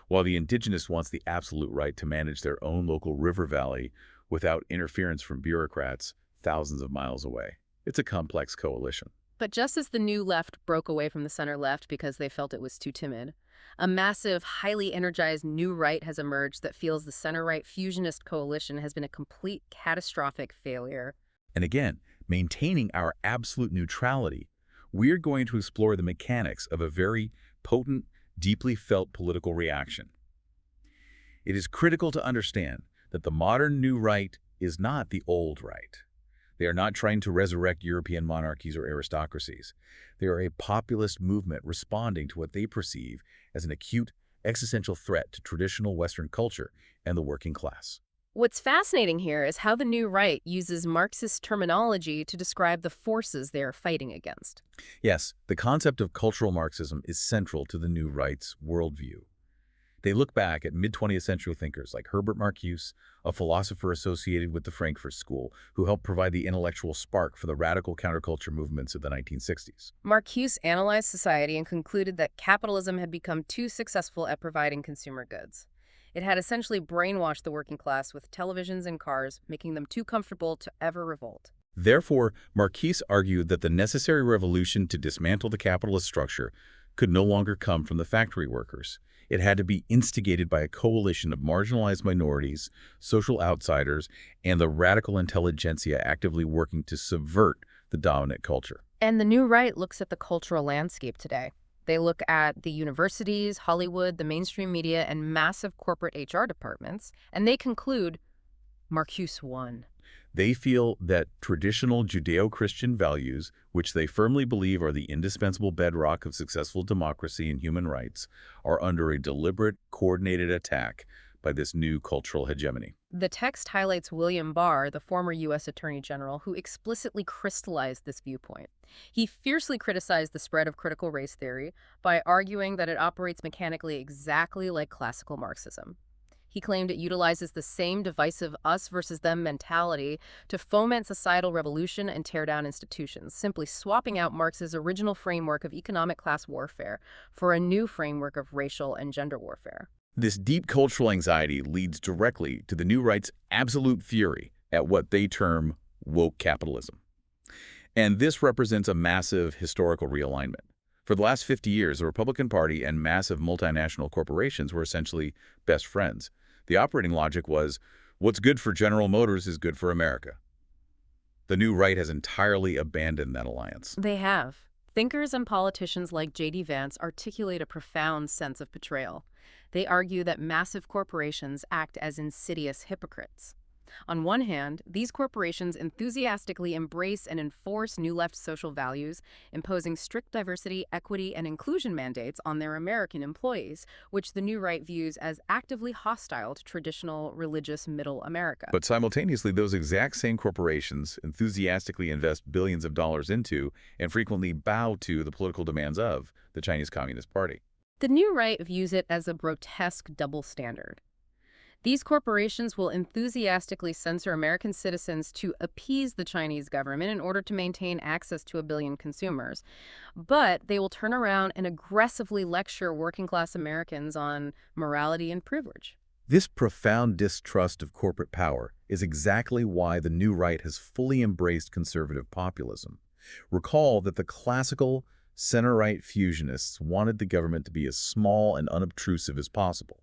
while the indigenous wants the absolute right to manage their own local river valley without interference from bureaucrats thousands of miles away. It's a complex coalition. But just as the New Left broke away from the center left because they felt it was too timid, a massive, highly energized new right has emerged that feels the center-right fusionist coalition has been a complete catastrophic failure. And again, maintaining our absolute neutrality, we're going to explore the mechanics of a very potent, deeply felt political reaction. It is critical to understand that the modern new right is not the old right. They are not trying to resurrect European monarchies or aristocracies. They are a populist movement responding to what they perceive as an acute, existential threat to traditional Western culture and the working class. What's fascinating here is how the new right uses Marxist terminology to describe the forces they are fighting against. Yes, the concept of cultural Marxism is central to the new right's worldview. They look back at mid-20th century thinkers like Herbert Marcuse, a philosopher associated with the Frankfurt School, who helped provide the intellectual spark for the radical counterculture movements of the 1960s. Marcuse analyzed society and concluded that capitalism had become too successful at providing consumer goods. It had essentially brainwashed the working class with televisions and cars, making them too comfortable to ever revolt. Therefore, Marquis argued that the necessary revolution to dismantle the capitalist structure could no longer come from the factory workers. It had to be instigated by a coalition of marginalized minorities, social outsiders, and the radical intelligentsia actively working to subvert the dominant culture. And the new right looks at the cultural landscape today. They look at the universities, Hollywood, the mainstream media, and massive corporate HR departments, and they conclude, Marcuse won. They feel that traditional Judeo-Christian values, which they firmly believe are the indispensable bedrock of successful democracy and human rights, are under a deliberate, coordinated attack by this new cultural hegemony. The text highlights William Barr, the former U.S. Attorney General, who explicitly crystallized this viewpoint. He fiercely criticized the spread of critical race theory by arguing that it operates mechanically exactly like classical Marxism. He claimed it utilizes the same divisive us versus them mentality to foment societal revolution and tear down institutions, simply swapping out Marx's original framework of economic class warfare for a new framework of racial and gender warfare. This deep cultural anxiety leads directly to the new right's absolute fury at what they term woke capitalism. And this represents a massive historical realignment. For the last 50 years, the Republican Party and massive multinational corporations were essentially best friends. The operating logic was, what's good for General Motors is good for America. The new right has entirely abandoned that alliance. They have. Thinkers and politicians like J.D. Vance articulate a profound sense of betrayal. They argue that massive corporations act as insidious hypocrites. On one hand, these corporations enthusiastically embrace and enforce New Left social values, imposing strict diversity, equity, and inclusion mandates on their American employees, which the New Right views as actively hostile to traditional religious Middle America. But simultaneously, those exact same corporations enthusiastically invest billions of dollars into and frequently bow to the political demands of the Chinese Communist Party. The New Right views it as a grotesque double standard. These corporations will enthusiastically censor American citizens to appease the Chinese government in order to maintain access to 1 billion consumers. But they will turn around and aggressively lecture working-class Americans on morality and privilege. This profound distrust of corporate power is exactly why the new right has fully embraced conservative populism. Recall that the classical center-right fusionists wanted the government to be as small and unobtrusive as possible.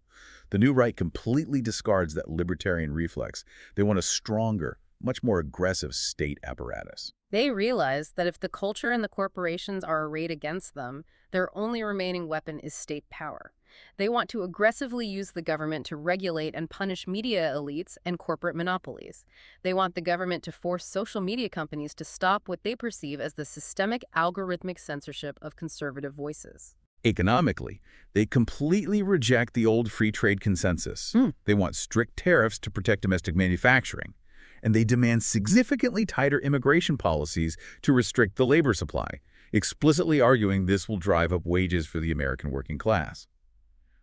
The new right completely discards that libertarian reflex. They want a stronger, much more aggressive state apparatus. They realize that if the culture and the corporations are arrayed against them, their only remaining weapon is state power. They want to aggressively use the government to regulate and punish media elites and corporate monopolies. They want the government to force social media companies to stop what they perceive as the systemic algorithmic censorship of conservative voices. Economically, they completely reject the old free trade consensus. They want strict tariffs to protect domestic manufacturing, and they demand significantly tighter immigration policies to restrict the labor supply, explicitly arguing this will drive up wages for the American working class.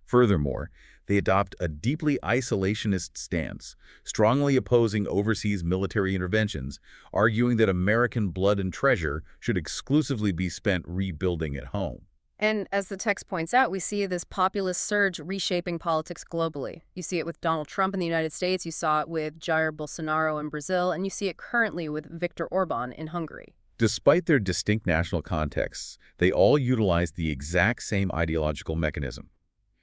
Furthermore, they adopt a deeply isolationist stance, strongly opposing overseas military interventions, arguing that American blood and treasure should exclusively be spent rebuilding at home. And as the text points out, we see this populist surge reshaping politics globally. You see it with Donald Trump in the United States, you saw it with Jair Bolsonaro in Brazil, and you see it currently with Viktor Orban in Hungary. Despite their distinct national contexts, they all utilize the exact same ideological mechanism.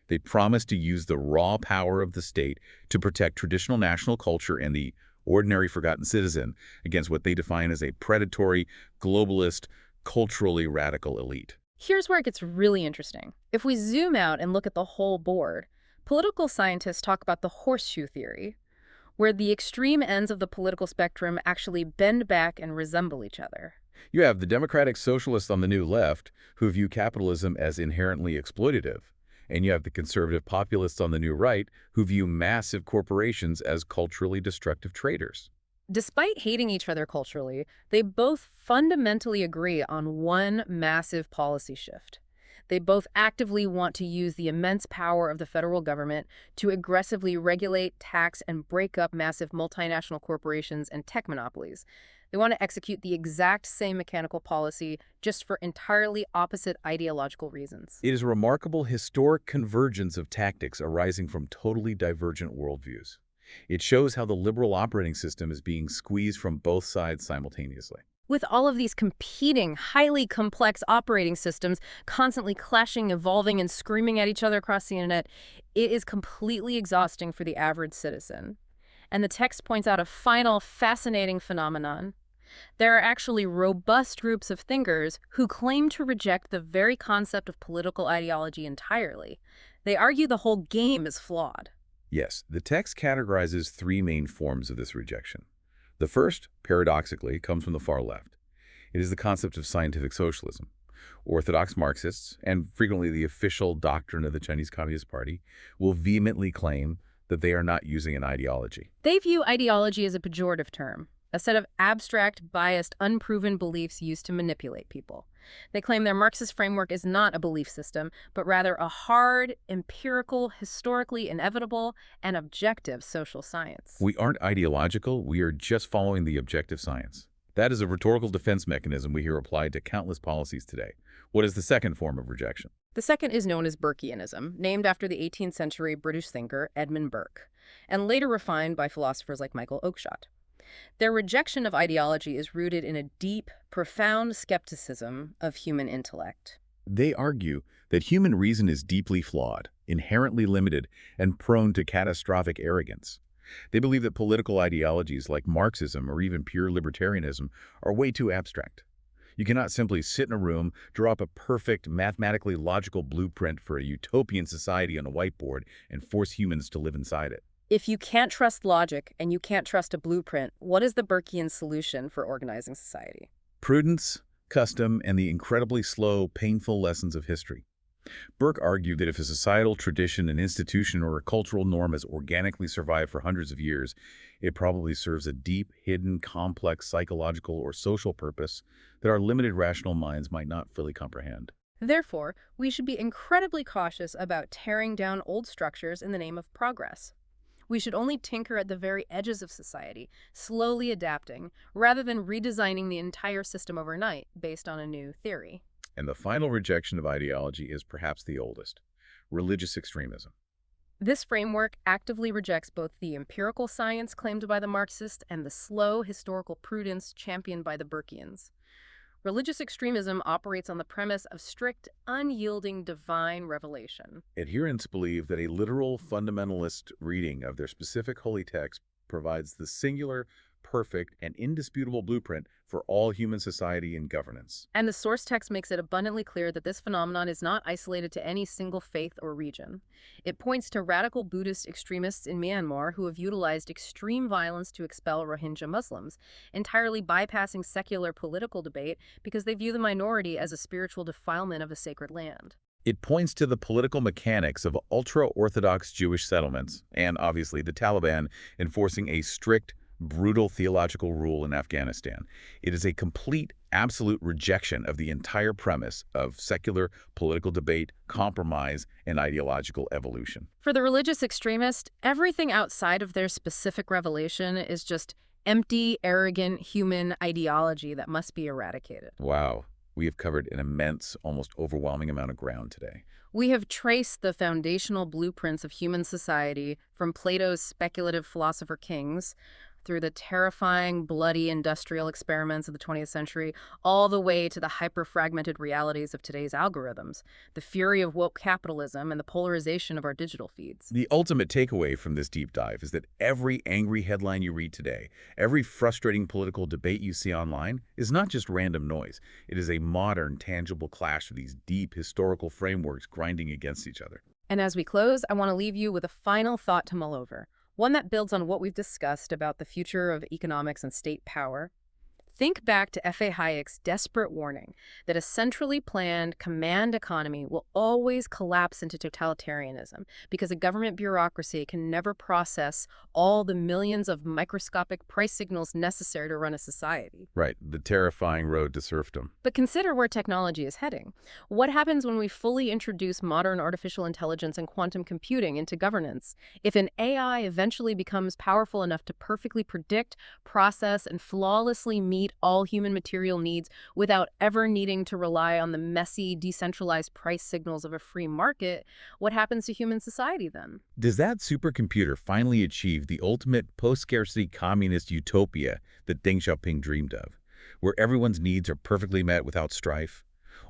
They promise to use the raw power of the state to protect traditional national culture and the ordinary forgotten citizen against what they define as a predatory, globalist, culturally radical elite. Here's where it gets really interesting. If we zoom out and look at the whole board, political scientists talk about the horseshoe theory, where the extreme ends of the political spectrum actually bend back and resemble each other. You have the democratic socialists on the new left who view capitalism as inherently exploitative, and you have the conservative populists on the new right who view massive corporations as culturally destructive traitors. Despite hating each other culturally, they both fundamentally agree on one massive policy shift. They both actively want to use the immense power of the federal government to aggressively regulate, tax, and break up massive multinational corporations and tech monopolies. They want to execute the exact same mechanical policy, just for entirely opposite ideological reasons. It is a remarkable historic convergence of tactics arising from totally divergent worldviews. It shows how the liberal operating system is being squeezed from both sides simultaneously. With all of these competing, highly complex operating systems constantly clashing, evolving, and screaming at each other across the internet, it is completely exhausting for the average citizen. And the text points out a final, fascinating phenomenon. There are actually robust groups of thinkers who claim to reject the very concept of political ideology entirely. They argue the whole game is flawed. Yes, the text categorizes three main forms of this rejection. The first, paradoxically, comes from the far left. It is the concept of scientific socialism. Orthodox Marxists, and frequently the official doctrine of the Chinese Communist Party, will vehemently claim that they are not using an ideology. They view ideology as a pejorative term, a set of abstract, biased, unproven beliefs used to manipulate people. They claim their Marxist framework is not a belief system, but rather a hard, empirical, historically inevitable, and objective social science. We aren't ideological, we are just following the objective science. That is a rhetorical defense mechanism we hear applied to countless policies today. What is the second form of rejection? The second is known as Burkeanism, named after the 18th century British thinker Edmund Burke, and later refined by philosophers like Michael Oakeshott. Their rejection of ideology is rooted in a deep, profound skepticism of human intellect. They argue that human reason is deeply flawed, inherently limited, and prone to catastrophic arrogance. They believe that political ideologies like Marxism or even pure libertarianism are way too abstract. You cannot simply sit in a room, draw up a perfect, mathematically logical blueprint for a utopian society on a whiteboard, and force humans to live inside it. If you can't trust logic and you can't trust a blueprint, what is the Burkean solution for organizing society? Prudence, custom, and the incredibly slow, painful lessons of history. Burke argued that if a societal tradition, an institution, or a cultural norm has organically survived for hundreds of years, it probably serves a deep, hidden, complex psychological or social purpose that our limited rational minds might not fully comprehend. Therefore, we should be incredibly cautious about tearing down old structures in the name of progress. We should only tinker at the very edges of society, slowly adapting, rather than redesigning the entire system overnight based on a new theory. And the final rejection of ideology is perhaps the oldest: religious extremism. This framework actively rejects both the empirical science claimed by the Marxists and the slow historical prudence championed by the Burkeans. Religious extremism operates on the premise of strict, unyielding divine revelation. Adherents believe that a literal fundamentalist reading of their specific holy text provides the singular, perfect, and indisputable blueprint for all human society and governance. And the source text makes it abundantly clear that this phenomenon is not isolated to any single faith or region. It points to radical Buddhist extremists in Myanmar who have utilized extreme violence to expel Rohingya Muslims, entirely bypassing secular political debate because they view the minority as a spiritual defilement of a sacred land. It points to the political mechanics of ultra-Orthodox Jewish settlements and, obviously, the Taliban enforcing a strict, brutal theological rule in Afghanistan. It is a complete, absolute rejection of the entire premise of secular political debate, compromise, and ideological evolution. For the religious extremist, everything outside of their specific revelation is just empty, arrogant human ideology that must be eradicated. Wow. We have covered an immense, almost overwhelming amount of ground today. We have traced the foundational blueprints of human society from Plato's speculative philosopher kings through the terrifying, bloody industrial experiments of the 20th century, all the way to the hyper-fragmented realities of today's algorithms, the fury of woke capitalism, and the polarization of our digital feeds. The ultimate takeaway from this deep dive is that every angry headline you read today, every frustrating political debate you see online, is not just random noise. It is a modern, tangible clash of these deep historical frameworks grinding against each other. And as we close, I want to leave you with a final thought to mull over. One that builds on what we've discussed about the future of economics and state power. Think back to F.A. Hayek's desperate warning that a centrally planned command economy will always collapse into totalitarianism because a government bureaucracy can never process all the millions of microscopic price signals necessary to run a society. Right, the terrifying road to serfdom. But consider where technology is heading. What happens when we fully introduce modern artificial intelligence and quantum computing into governance? If an AI eventually becomes powerful enough to perfectly predict, process, and flawlessly meet meet all human material needs without ever needing to rely on the messy, decentralized price signals of a free market, what happens to human society then? Does that supercomputer finally achieve the ultimate post-scarcity communist utopia that Deng Xiaoping dreamed of, where everyone's needs are perfectly met without strife?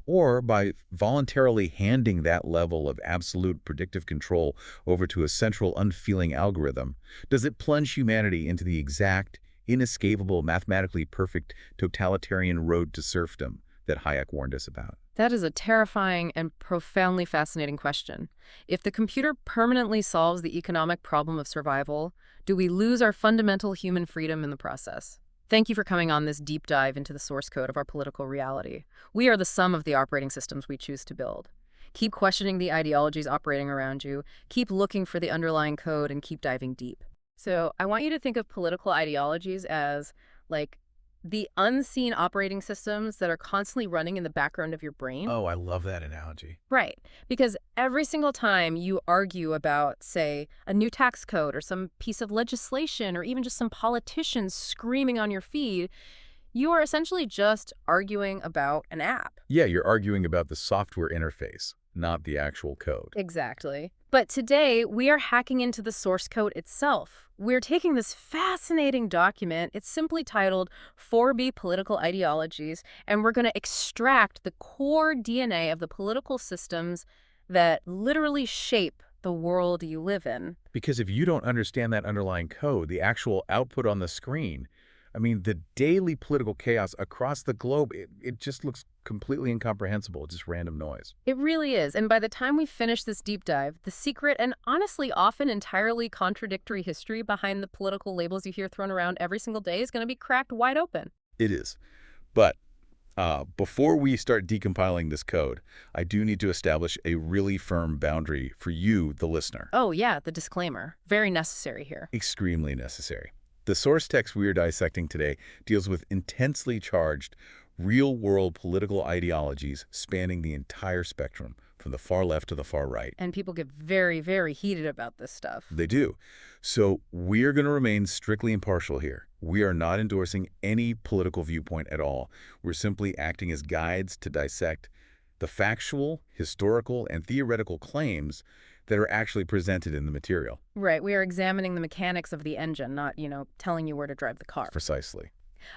Or by voluntarily handing that level of absolute predictive control over to a central unfeeling algorithm, does it plunge humanity into the exact, inescapable, mathematically perfect totalitarian road to serfdom that Hayek warned us about? That is a terrifying and profoundly fascinating question. If the computer permanently solves the economic problem of survival, do we lose our fundamental human freedom in the process? Thank you for coming on this deep dive into the source code of our political reality. We are the sum of the operating systems we choose to build. Keep questioning the ideologies operating around you, keep looking for the underlying code, and keep diving deep. So I want you to think of political ideologies as, like, the unseen operating systems that are constantly running in the background of your brain. Oh, I love that analogy. Right. Because every single time you argue about, say, a new tax code or some piece of legislation or even just some politicians screaming on your feed, you are essentially just arguing about an app. Yeah, you're arguing about the software interface, not the actual code. Exactly. But today, we are hacking into the source code itself. We're taking this fascinating document, it's simply titled 4B Political Ideologies, and we're going to extract the core DNA of the political systems that literally shape the world you live in. Because if you don't understand that underlying code, the actual output on the screen, I mean, the daily political chaos across the globe, it just looks completely incomprehensible, just random noise. It really is. And by the time we finish this deep dive, the secret and honestly often entirely contradictory history behind the political labels you hear thrown around every single day is going to be cracked wide open. It is. But before we start decompiling this code, I do need to establish a really firm boundary for you, the listener. Oh, yeah, the disclaimer. Very necessary here. Extremely necessary. The source text we are dissecting today deals with intensely charged, real-world political ideologies spanning the entire spectrum, from the far left to the far right. And people get very, very heated about this stuff. They do. So we're going to remain strictly impartial here. We are not endorsing any political viewpoint at all. We're simply acting as guides to dissect the factual, historical, and theoretical claims that are actually presented in the material. Right. We are examining the mechanics of the engine, not, telling you where to drive the car. Precisely.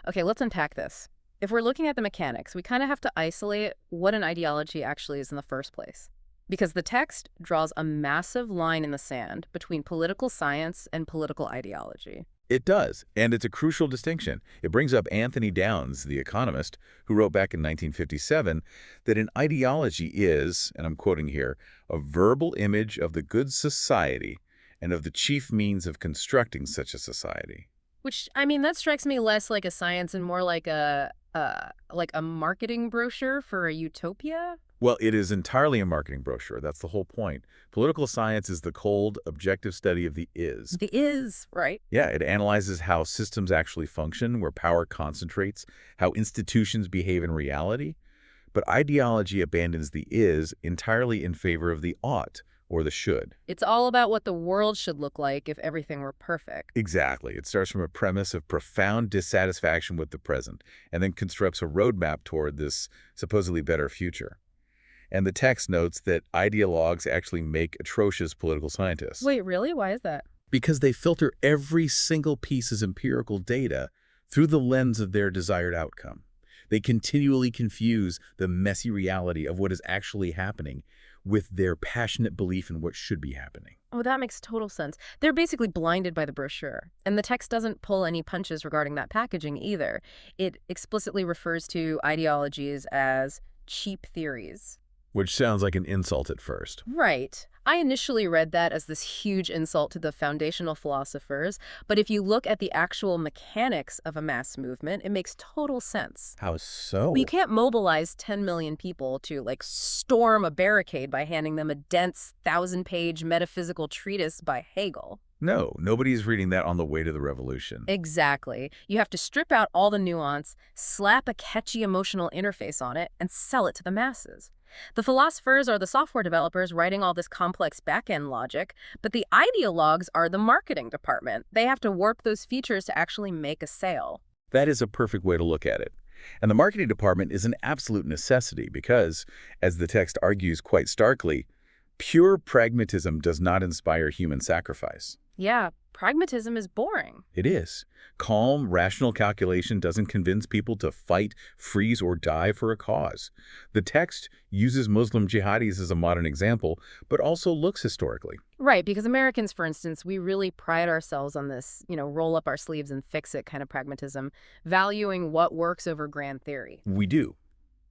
Okay, let's unpack this. If we're looking at the mechanics, we kind of have to isolate what an ideology actually is in the first place. Because the text draws a massive line in the sand between political science and political ideology. It does, and it's a crucial distinction. It brings up Anthony Downs, the economist, who wrote back in 1957 that an ideology is, and I'm quoting here, a verbal image of the good society and of the chief means of constructing such a society. Which, that strikes me less like a science and more like a marketing brochure for a utopia. Well, it is entirely a marketing brochure. That's the whole point. Political science is the cold, objective study of the is. The is, right? Yeah, it analyzes how systems actually function, where power concentrates, how institutions behave in reality. But ideology abandons the is entirely in favor of the ought, or the should. It's all about what the world should look like if everything were perfect. Exactly. It starts from a premise of profound dissatisfaction with the present, and then constructs a roadmap toward this supposedly better future. And the text notes that ideologues actually make atrocious political scientists. Wait, really? Why is that? Because they filter every single piece of empirical data through the lens of their desired outcome. They continually confuse the messy reality of what is actually happening with their passionate belief in what should be happening. Oh, that makes total sense. They're basically blinded by the brochure. And the text doesn't pull any punches regarding that packaging either. It explicitly refers to ideologies as cheap theories. Which sounds like an insult at first. Right. I initially read that as this huge insult to the foundational philosophers, but if you look at the actual mechanics of a mass movement, it makes total sense. How so? Well, you can't mobilize 10 million people to, storm a barricade by handing them a dense 1,000-page metaphysical treatise by Hegel. No, nobody's reading that on the way to the revolution. Exactly. You have to strip out all the nuance, slap a catchy emotional interface on it, and sell it to the masses. The philosophers are the software developers writing all this complex back-end logic, but the ideologues are the marketing department. They have to warp those features to actually make a sale. That is a perfect way to look at it. And the marketing department is an absolute necessity because, as the text argues quite starkly, pure pragmatism does not inspire human sacrifice. Yeah, pragmatism is boring. It is. Calm, rational calculation doesn't convince people to fight, freeze, or die for a cause. The text uses Muslim jihadis as a modern example, but also looks historically. Right, because Americans, for instance, we really pride ourselves on this, roll up our sleeves and fix it kind of pragmatism, valuing what works over grand theory. We do.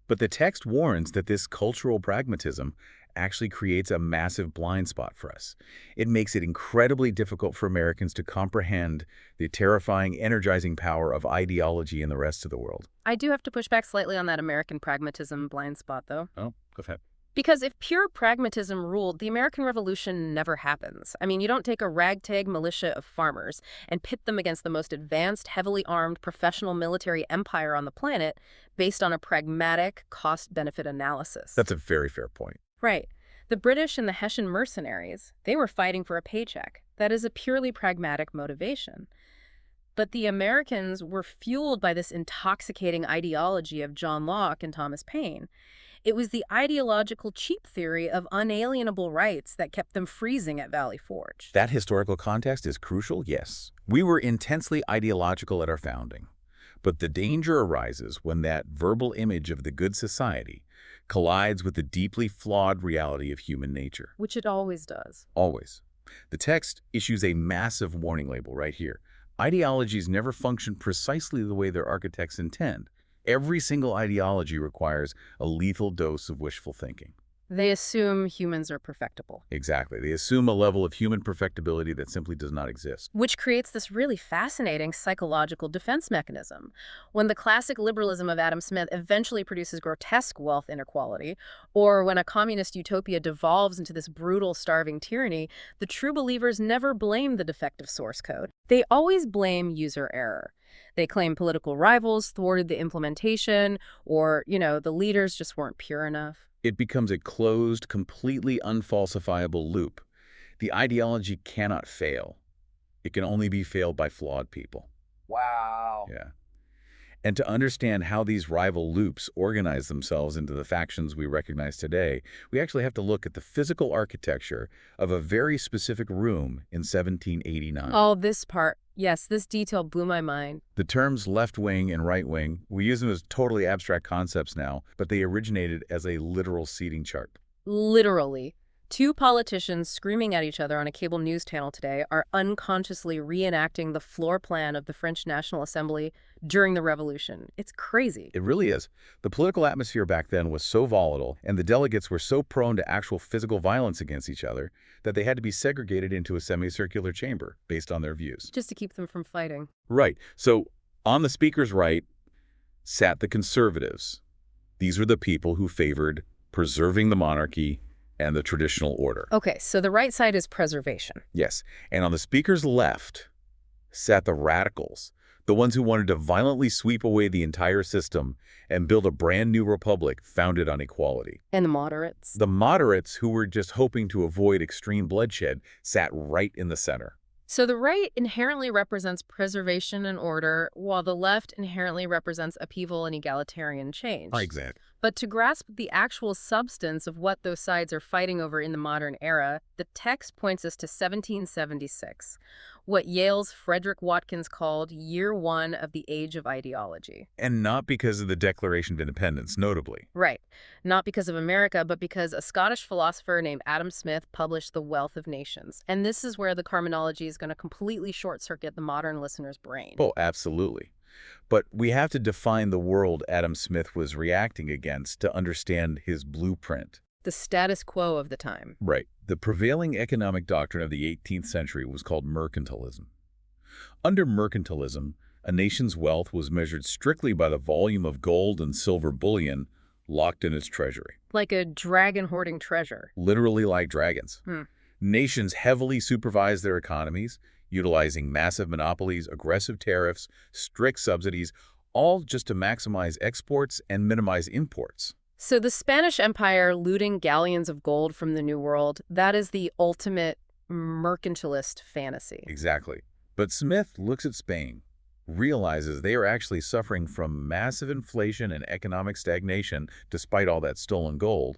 But the text warns that this cultural pragmatism actually creates a massive blind spot for us. It makes it incredibly difficult for Americans to comprehend the terrifying, energizing power of ideology in the rest of the world. I do have to push back slightly on that American pragmatism blind spot, though. Oh, go ahead. Because if pure pragmatism ruled, the American Revolution never happens. I mean, you don't take a ragtag militia of farmers and pit them against the most advanced, heavily armed professional military empire on the planet based on a pragmatic cost-benefit analysis. That's a very fair point. Right. The British and the Hessian mercenaries, they were fighting for a paycheck. That is a purely pragmatic motivation. But the Americans were fueled by this intoxicating ideology of John Locke and Thomas Paine. It was the ideological cheap theory of unalienable rights that kept them freezing at Valley Forge. That historical context is crucial, yes. We were intensely ideological at our founding. But the danger arises when that verbal image of the good society collides with the deeply flawed reality of human nature. Which it always does. Always. The text issues a massive warning label right here. Ideologies never function precisely the way their architects intend. Every single ideology requires a lethal dose of wishful thinking. They assume humans are perfectible. Exactly. They assume a level of human perfectibility that simply does not exist. Which creates this really fascinating psychological defense mechanism. When the classic liberalism of Adam Smith eventually produces grotesque wealth inequality, or when a communist utopia devolves into this brutal, starving tyranny, the true believers never blame the defective source code. They always blame user error. They claim political rivals thwarted the implementation, or, the leaders just weren't pure enough. It becomes a closed, completely unfalsifiable loop. The ideology cannot fail. It can only be failed by flawed people. Wow. Yeah. And to understand how these rival loops organize themselves into the factions we recognize today, we actually have to look at the physical architecture of a very specific room in 1789. Oh, this part. Yes, this detail blew my mind. The terms left wing and right wing, we use them as totally abstract concepts now, but they originated as a literal seating chart. Literally. Two politicians screaming at each other on a cable news channel today are unconsciously reenacting the floor plan of the French National Assembly during the Revolution. It's crazy. It really is. The political atmosphere back then was so volatile, and the delegates were so prone to actual physical violence against each other, that they had to be segregated into a semicircular chamber based on their views. Just to keep them from fighting. Right. So on the speaker's right sat the conservatives. These were the people who favored preserving the monarchy and the traditional order. Okay, so the right side is preservation. Yes. And on the speaker's left sat the radicals, the ones who wanted to violently sweep away the entire system and build a brand new republic founded on equality. And the moderates? The moderates, who were just hoping to avoid extreme bloodshed, sat right in the center. So the right inherently represents preservation and order, while the left inherently represents upheaval and egalitarian change. Exactly. But to grasp the actual substance of what those sides are fighting over in the modern era, the text points us to 1776, what Yale's Frederick Watkins called year one of the age of ideology. And not because of the Declaration of Independence, notably. Right. Not because of America, but because a Scottish philosopher named Adam Smith published The Wealth of Nations. And this is where the terminology is going to completely short-circuit the modern listener's brain. Oh, absolutely. But we have to define the world Adam Smith was reacting against to understand his blueprint. The status quo of the time. Right. The prevailing economic doctrine of the 18th century was called mercantilism. Under mercantilism, a nation's wealth was measured strictly by the volume of gold and silver bullion locked in its treasury. Like a dragon hoarding treasure. Literally like dragons. Hmm. Nations heavily supervised their economies, utilizing massive monopolies, aggressive tariffs, strict subsidies, all just to maximize exports and minimize imports. So the Spanish Empire looting galleons of gold from the New World, that is the ultimate mercantilist fantasy. Exactly. But Smith looks at Spain, realizes they are actually suffering from massive inflation and economic stagnation despite all that stolen gold,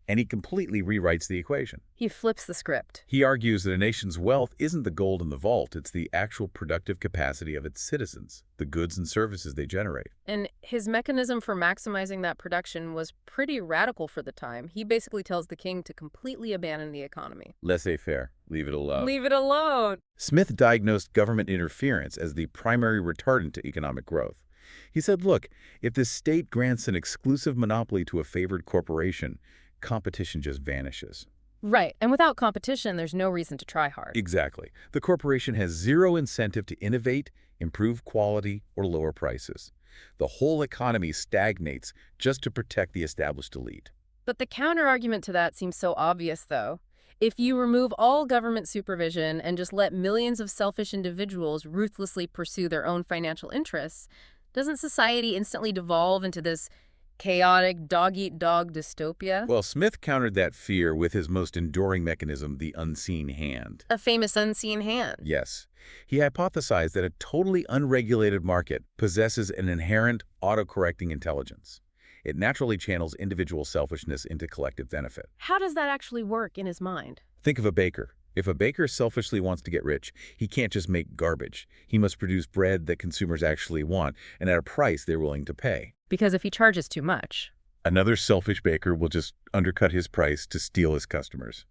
and he completely rewrites the equation. He flips the script. He argues that a nation's wealth isn't the gold in the vault, it's the actual productive capacity of its citizens, the goods and services they generate. And his mechanism for maximizing that production was pretty radical for the time. He basically tells the king to completely abandon the economy. Laissez-faire. Leave it alone. Leave it alone. Smith diagnosed government interference as the primary retardant to economic growth. He said, look, if the state grants an exclusive monopoly to a favored corporation, competition just vanishes. Right. And without competition, there's no reason to try hard. Exactly. The corporation has zero incentive to innovate, improve quality, or lower prices. The whole economy stagnates just to protect the established elite. But the counter-argument to that seems so obvious, though. If you remove all government supervision and just let millions of selfish individuals ruthlessly pursue their own financial interests, doesn't society instantly devolve into this chaotic dog-eat-dog dystopia? Well, Smith countered that fear with his most enduring mechanism, the unseen hand. A famous unseen hand. Yes. He hypothesized that a totally unregulated market possesses an inherent autocorrecting intelligence. It naturally channels individual selfishness into collective benefit. How does that actually work in his mind? Think of a baker. If a baker selfishly wants to get rich, he can't just make garbage. He must produce bread that consumers actually want and at a price they're willing to pay. Because if he charges too much, Another selfish baker will just undercut his price to steal his customers.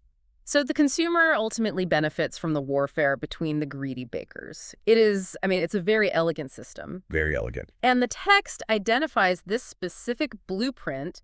so the consumer ultimately benefits from the warfare between the greedy bakers. It's a very elegant system. Very elegant. And the text identifies this specific blueprint: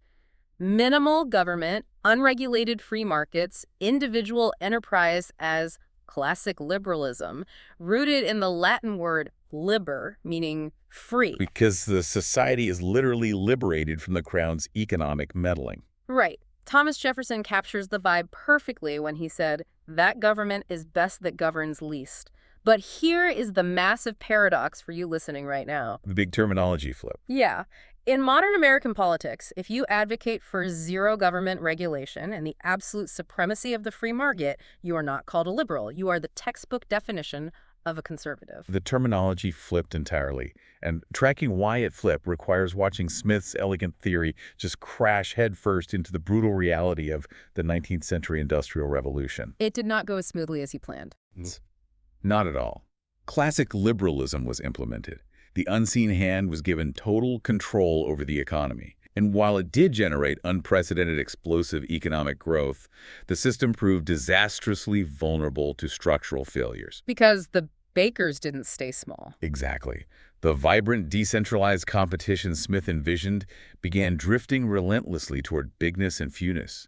minimal government, unregulated free markets, individual enterprise as classic liberalism, rooted in the Latin word liber, meaning free. Because the society is literally liberated from the crown's economic meddling. Right. Thomas Jefferson captures the vibe perfectly when he said, "That government is best that governs least." But here is the massive paradox for you listening right now. The big terminology flip. Yeah. In modern American politics, if you advocate for zero government regulation and the absolute supremacy of the free market, you are not called a liberal. You are the textbook definition of a conservative. The terminology flipped entirely, and tracking why it flipped requires watching Smith's elegant theory just crash headfirst into the brutal reality of the 19th century Industrial Revolution. It did not go as smoothly as he planned. Not at all. Classic liberalism was implemented. The unseen hand was given total control over the economy. And while it did generate unprecedented explosive economic growth, the system proved disastrously vulnerable to structural failures. Because the bakers didn't stay small. Exactly. The vibrant, decentralized competition Smith envisioned began drifting relentlessly toward bigness and fewness.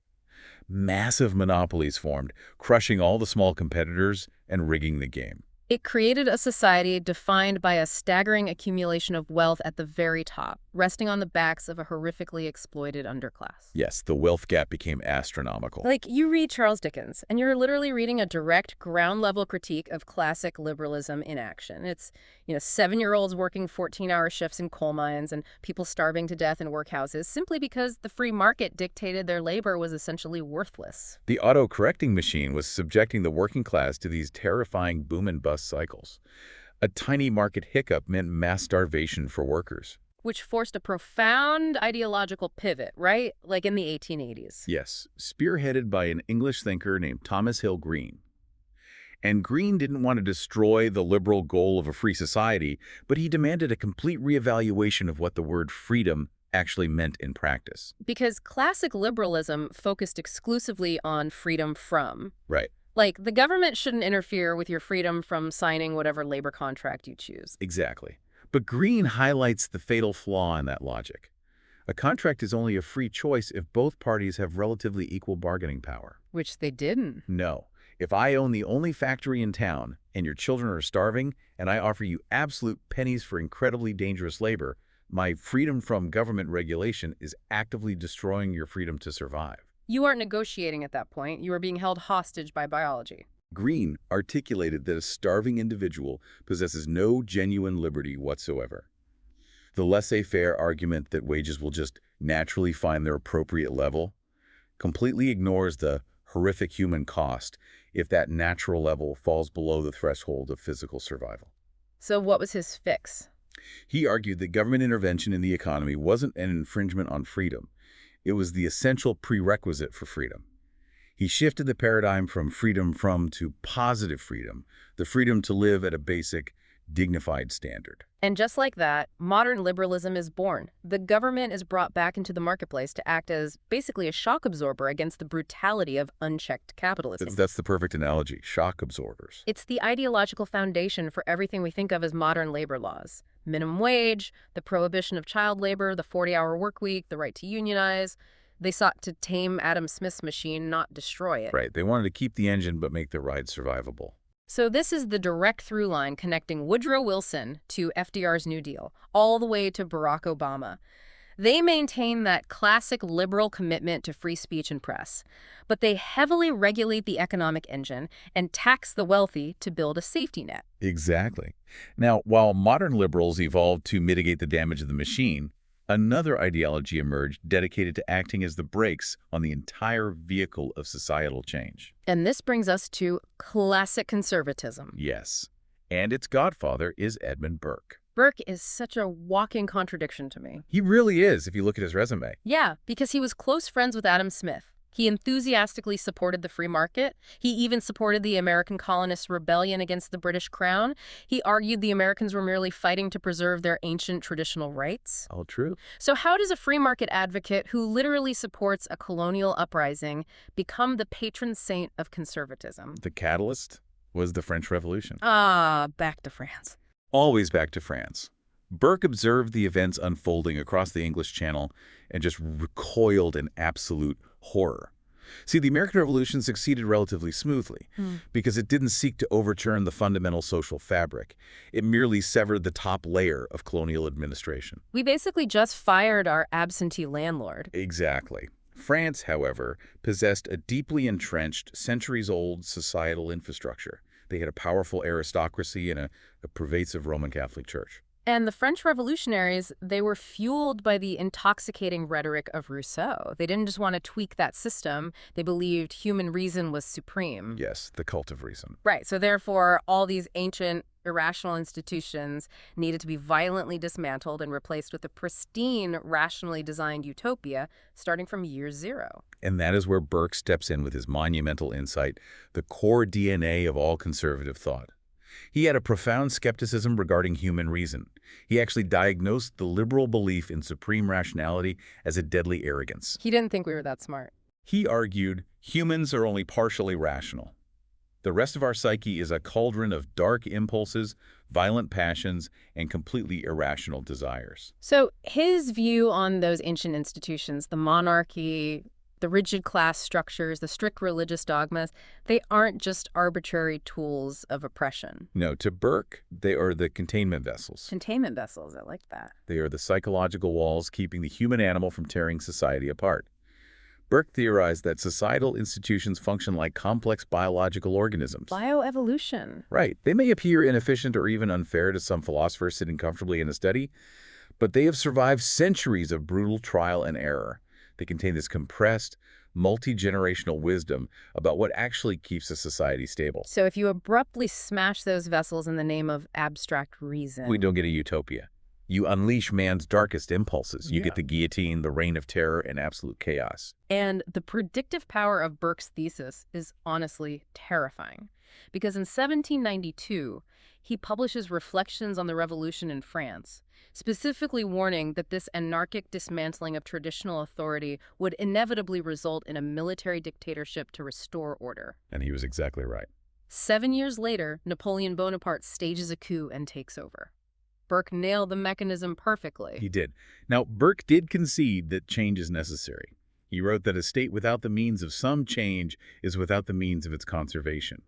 Massive monopolies formed, crushing all the small competitors and rigging the game. It created a society defined by a staggering accumulation of wealth at the very top, resting on the backs of a horrifically exploited underclass. Yes, the wealth gap became astronomical. Like, you read Charles Dickens, and you're literally reading a direct ground-level critique of classic liberalism in action. It's, 7-year-olds working 14-hour shifts in coal mines and people starving to death in workhouses simply because the free market dictated their labor was essentially worthless. The auto-correcting machine was subjecting the working class to these terrifying boom and bust cycles. A tiny market hiccup meant mass starvation for workers. Which forced a profound ideological pivot, right? Like in the 1880s. Yes, spearheaded by an English thinker named Thomas Hill Green. And Green didn't want to destroy the liberal goal of a free society, but he demanded a complete reevaluation of what the word freedom actually meant in practice. Because classic liberalism focused exclusively on freedom from. Right. Like, the government shouldn't interfere with your freedom from signing whatever labor contract you choose. Exactly. But Green highlights the fatal flaw in that logic. A contract is only a free choice if both parties have relatively equal bargaining power. Which they didn't. No. If I own the only factory in town and your children are starving and I offer you absolute pennies for incredibly dangerous labor, my freedom from government regulation is actively destroying your freedom to survive. You aren't negotiating at that point. You are being held hostage by biology. Green articulated that a starving individual possesses no genuine liberty whatsoever. The laissez-faire argument that wages will just naturally find their appropriate level completely ignores the horrific human cost if that natural level falls below the threshold of physical survival. So what was his fix? He argued that government intervention in the economy wasn't an infringement on freedom. It was the essential prerequisite for freedom. He shifted the paradigm from freedom from to positive freedom, the freedom to live at a basic, dignified standard. And just like that, modern liberalism is born. The government is brought back into the marketplace to act as basically a shock absorber against the brutality of unchecked capitalism. That's the perfect analogy, shock absorbers. It's the ideological foundation for everything we think of as modern labor laws. Minimum wage, the prohibition of child labor, the 40-hour work week, the right to unionize. They sought to tame Adam Smith's machine, not destroy it. Right, they wanted to keep the engine but make the ride survivable. So this is the direct through line connecting Woodrow Wilson to FDR's New Deal, all the way to Barack Obama. They maintain that classic liberal commitment to free speech and press, but they heavily regulate the economic engine and tax the wealthy to build a safety net. Exactly. Now, while modern liberals evolved to mitigate the damage of the machine, another ideology emerged dedicated to acting as the brakes on the entire vehicle of societal change. And this brings us to classic conservatism. Yes. And its godfather is Edmund Burke. Burke is such a walking contradiction to me. He really is, if you look at his resume. Yeah, because he was close friends with Adam Smith. He enthusiastically supported the free market. He even supported the American colonists' rebellion against the British crown. He argued the Americans were merely fighting to preserve their ancient traditional rights. All true. So how does a free market advocate who literally supports a colonial uprising become the patron saint of conservatism? The catalyst was the French Revolution. Back to France. Always back to France. Burke observed the events unfolding across the English Channel and just recoiled in absolute horror. See, the American Revolution succeeded relatively smoothly because it didn't seek to overturn the fundamental social fabric. It merely severed the top layer of colonial administration. We basically just fired our absentee landlord. Exactly. France, however, possessed a deeply entrenched, centuries-old societal infrastructure. They had a powerful aristocracy and a pervasive Roman Catholic Church. And the French revolutionaries, they were fueled by the intoxicating rhetoric of Rousseau. They didn't just want to tweak that system. They believed human reason was supreme. Yes, the cult of reason. Right. So therefore, all these ancient, irrational institutions needed to be violently dismantled and replaced with a pristine, rationally designed utopia starting from year zero. And that is where Burke steps in with his monumental insight, the core DNA of all conservative thought. He had a profound skepticism regarding human reason. He actually diagnosed the liberal belief in supreme rationality as a deadly arrogance. He didn't think we were that smart. He argued humans are only partially rational. The rest of our psyche is a cauldron of dark impulses, violent passions, and completely irrational desires. So his view on those ancient institutions, the monarchy, the rigid class structures, the strict religious dogmas, they aren't just arbitrary tools of oppression. No, to Burke, they are the containment vessels. Containment vessels, I like that. They are the psychological walls keeping the human animal from tearing society apart. Burke theorized that societal institutions function like complex biological organisms. Bioevolution. Right. They may appear inefficient or even unfair to some philosophers sitting comfortably in a study, but they have survived centuries of brutal trial and error. They contain this compressed, multi-generational wisdom about what actually keeps a society stable. So if you abruptly smash those vessels in the name of abstract reason... We don't get a utopia. You unleash man's darkest impulses. You get the guillotine, the reign of terror, and absolute chaos. And the predictive power of Burke's thesis is honestly terrifying. Because in 1792, he publishes Reflections on the Revolution in France, specifically warning that this anarchic dismantling of traditional authority would inevitably result in a military dictatorship to restore order. And he was exactly right. 7 years later, Napoleon Bonaparte stages a coup and takes over. Burke nailed the mechanism perfectly. He did. Now, Burke did concede that change is necessary. He wrote that a state without the means of some change is without the means of its conservation.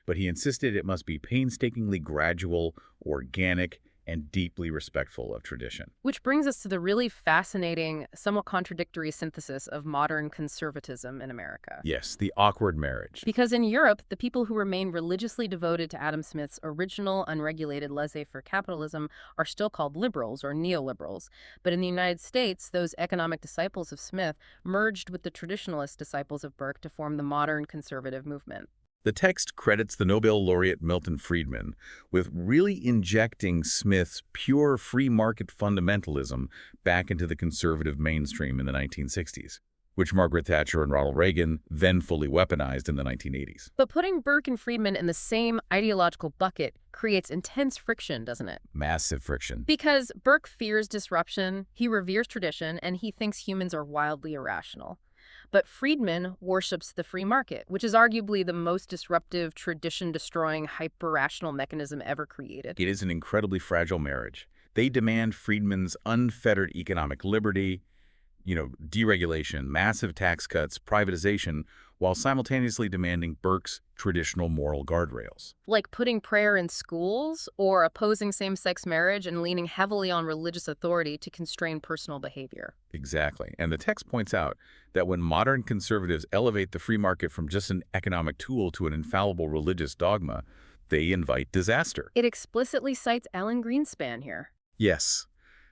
But he insisted it must be painstakingly gradual, organic, and deeply respectful of tradition. Which brings us to the really fascinating, somewhat contradictory synthesis of modern conservatism in America. Yes, the awkward marriage. Because in Europe, the people who remain religiously devoted to Adam Smith's original unregulated laissez-faire capitalism are still called liberals or neoliberals. But in the United States, those economic disciples of Smith merged with the traditionalist disciples of Burke to form the modern conservative movement. The text credits the Nobel laureate Milton Friedman with really injecting Smith's pure free market fundamentalism back into the conservative mainstream in the 1960s, which Margaret Thatcher and Ronald Reagan then fully weaponized in the 1980s. But putting Burke and Friedman in the same ideological bucket creates intense friction, doesn't it? Massive friction. Because Burke fears disruption, he reveres tradition, and he thinks humans are wildly irrational. But Friedman worships the free market, which is arguably the most disruptive, tradition-destroying, hyper-rational mechanism ever created. It is an incredibly fragile marriage. They demand Friedman's unfettered economic liberty, deregulation, massive tax cuts, privatization, while simultaneously demanding Burke's traditional moral guardrails. Like putting prayer in schools or opposing same-sex marriage and leaning heavily on religious authority to constrain personal behavior. Exactly. And the text points out that when modern conservatives elevate the free market from just an economic tool to an infallible religious dogma, they invite disaster. It explicitly cites Alan Greenspan here. Yes.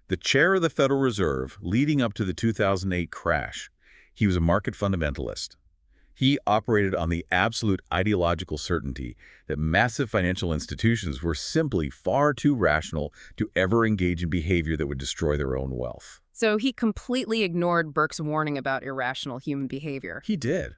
The chair of the Federal Reserve leading up to the 2008 crash, he was a market fundamentalist. He operated on the absolute ideological certainty that massive financial institutions were simply far too rational to ever engage in behavior that would destroy their own wealth. So he completely ignored Burke's warning about irrational human behavior. He did.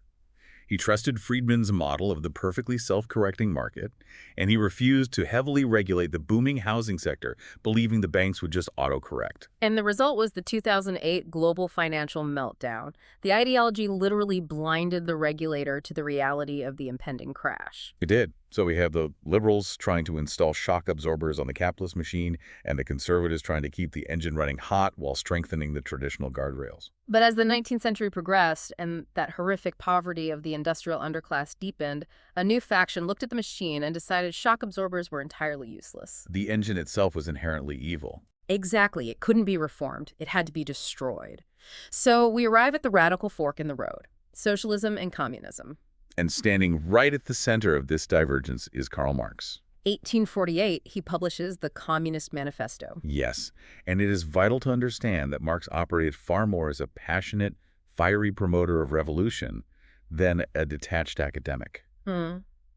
He trusted Friedman's model of the perfectly self-correcting market, and he refused to heavily regulate the booming housing sector, believing the banks would just autocorrect. And the result was the 2008 global financial meltdown. The ideology literally blinded the regulator to the reality of the impending crash. It did. So we have the liberals trying to install shock absorbers on the capitalist machine, and the conservatives trying to keep the engine running hot while strengthening the traditional guardrails. But as the 19th century progressed and that horrific poverty of the industrial underclass deepened, a new faction looked at the machine and decided shock absorbers were entirely useless. The engine itself was inherently evil. Exactly. It couldn't be reformed. It had to be destroyed. So we arrive at the radical fork in the road: socialism and communism. And standing right at the center of this divergence is Karl Marx. 1848, he publishes the Communist Manifesto. Yes, and it is vital to understand that Marx operated far more as a passionate, fiery promoter of revolution than a detached academic.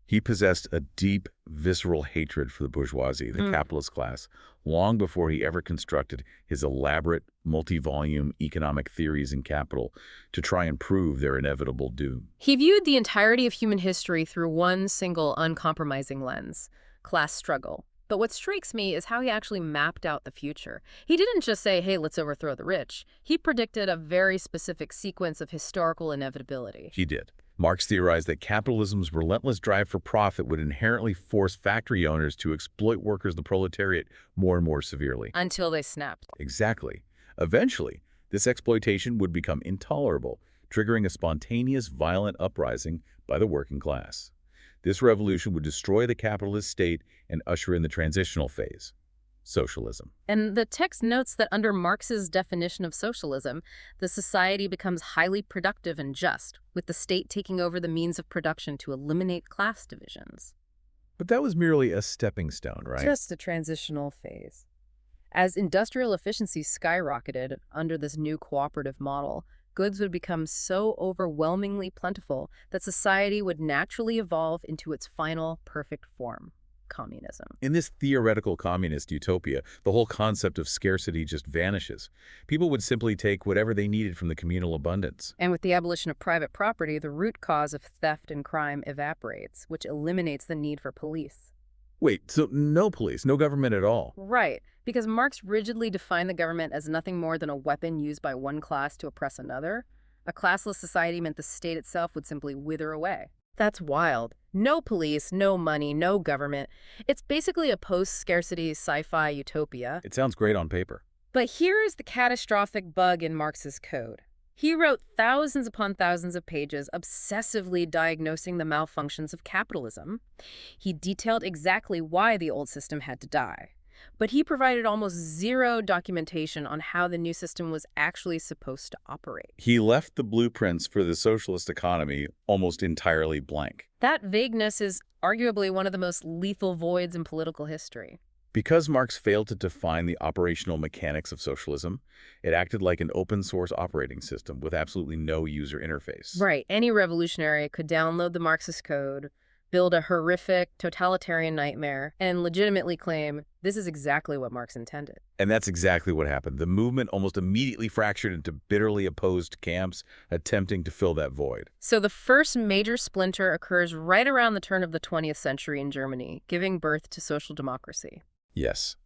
He possessed a deep, visceral hatred for the bourgeoisie, the capitalist class, long before he ever constructed his elaborate, multi-volume economic theories in Capital to try and prove their inevitable doom. He viewed the entirety of human history through one single, uncompromising lens: class struggle. But what strikes me is how he actually mapped out the future. He didn't just say, hey, let's overthrow the rich. He predicted a very specific sequence of historical inevitability. He did. Marx theorized that capitalism's relentless drive for profit would inherently force factory owners to exploit workers, the proletariat, more and more severely. Until they snapped. Exactly. Eventually, this exploitation would become intolerable, triggering a spontaneous, violent uprising by the working class. This revolution would destroy the capitalist state and usher in the transitional phase: socialism. And the text notes that under Marx's definition of socialism, the society becomes highly productive and just, with the state taking over the means of production to eliminate class divisions. But that was merely a stepping stone, right? Just a transitional phase. As industrial efficiency skyrocketed under this new cooperative model, goods would become so overwhelmingly plentiful that society would naturally evolve into its final perfect form: communism. In this theoretical communist utopia, the whole concept of scarcity just vanishes. People would simply take whatever they needed from the communal abundance. And with the abolition of private property, the root cause of theft and crime evaporates, which eliminates the need for police. Wait, so no police, no government at all? Right, because Marx rigidly defined the government as nothing more than a weapon used by one class to oppress another. A classless society meant the state itself would simply wither away. That's wild. No police, no money, no government. It's basically a post-scarcity sci-fi utopia. It sounds great on paper. But here is the catastrophic bug in Marx's code. He wrote thousands upon thousands of pages obsessively diagnosing the malfunctions of capitalism. He detailed exactly why the old system had to die. But he provided almost zero documentation on how the new system was actually supposed to operate. He left the blueprints for the socialist economy almost entirely blank. That vagueness is arguably one of the most lethal voids in political history. Because Marx failed to define the operational mechanics of socialism, it acted like an open-source operating system with absolutely no user interface. Right. Any revolutionary could download the Marxist code, build a horrific, totalitarian nightmare, and legitimately claim this is exactly what Marx intended. And that's exactly what happened. The movement almost immediately fractured into bitterly opposed camps attempting to fill that void. So the first major splinter occurs right around the turn of the 20th century in Germany, giving birth to social democracy. Yes.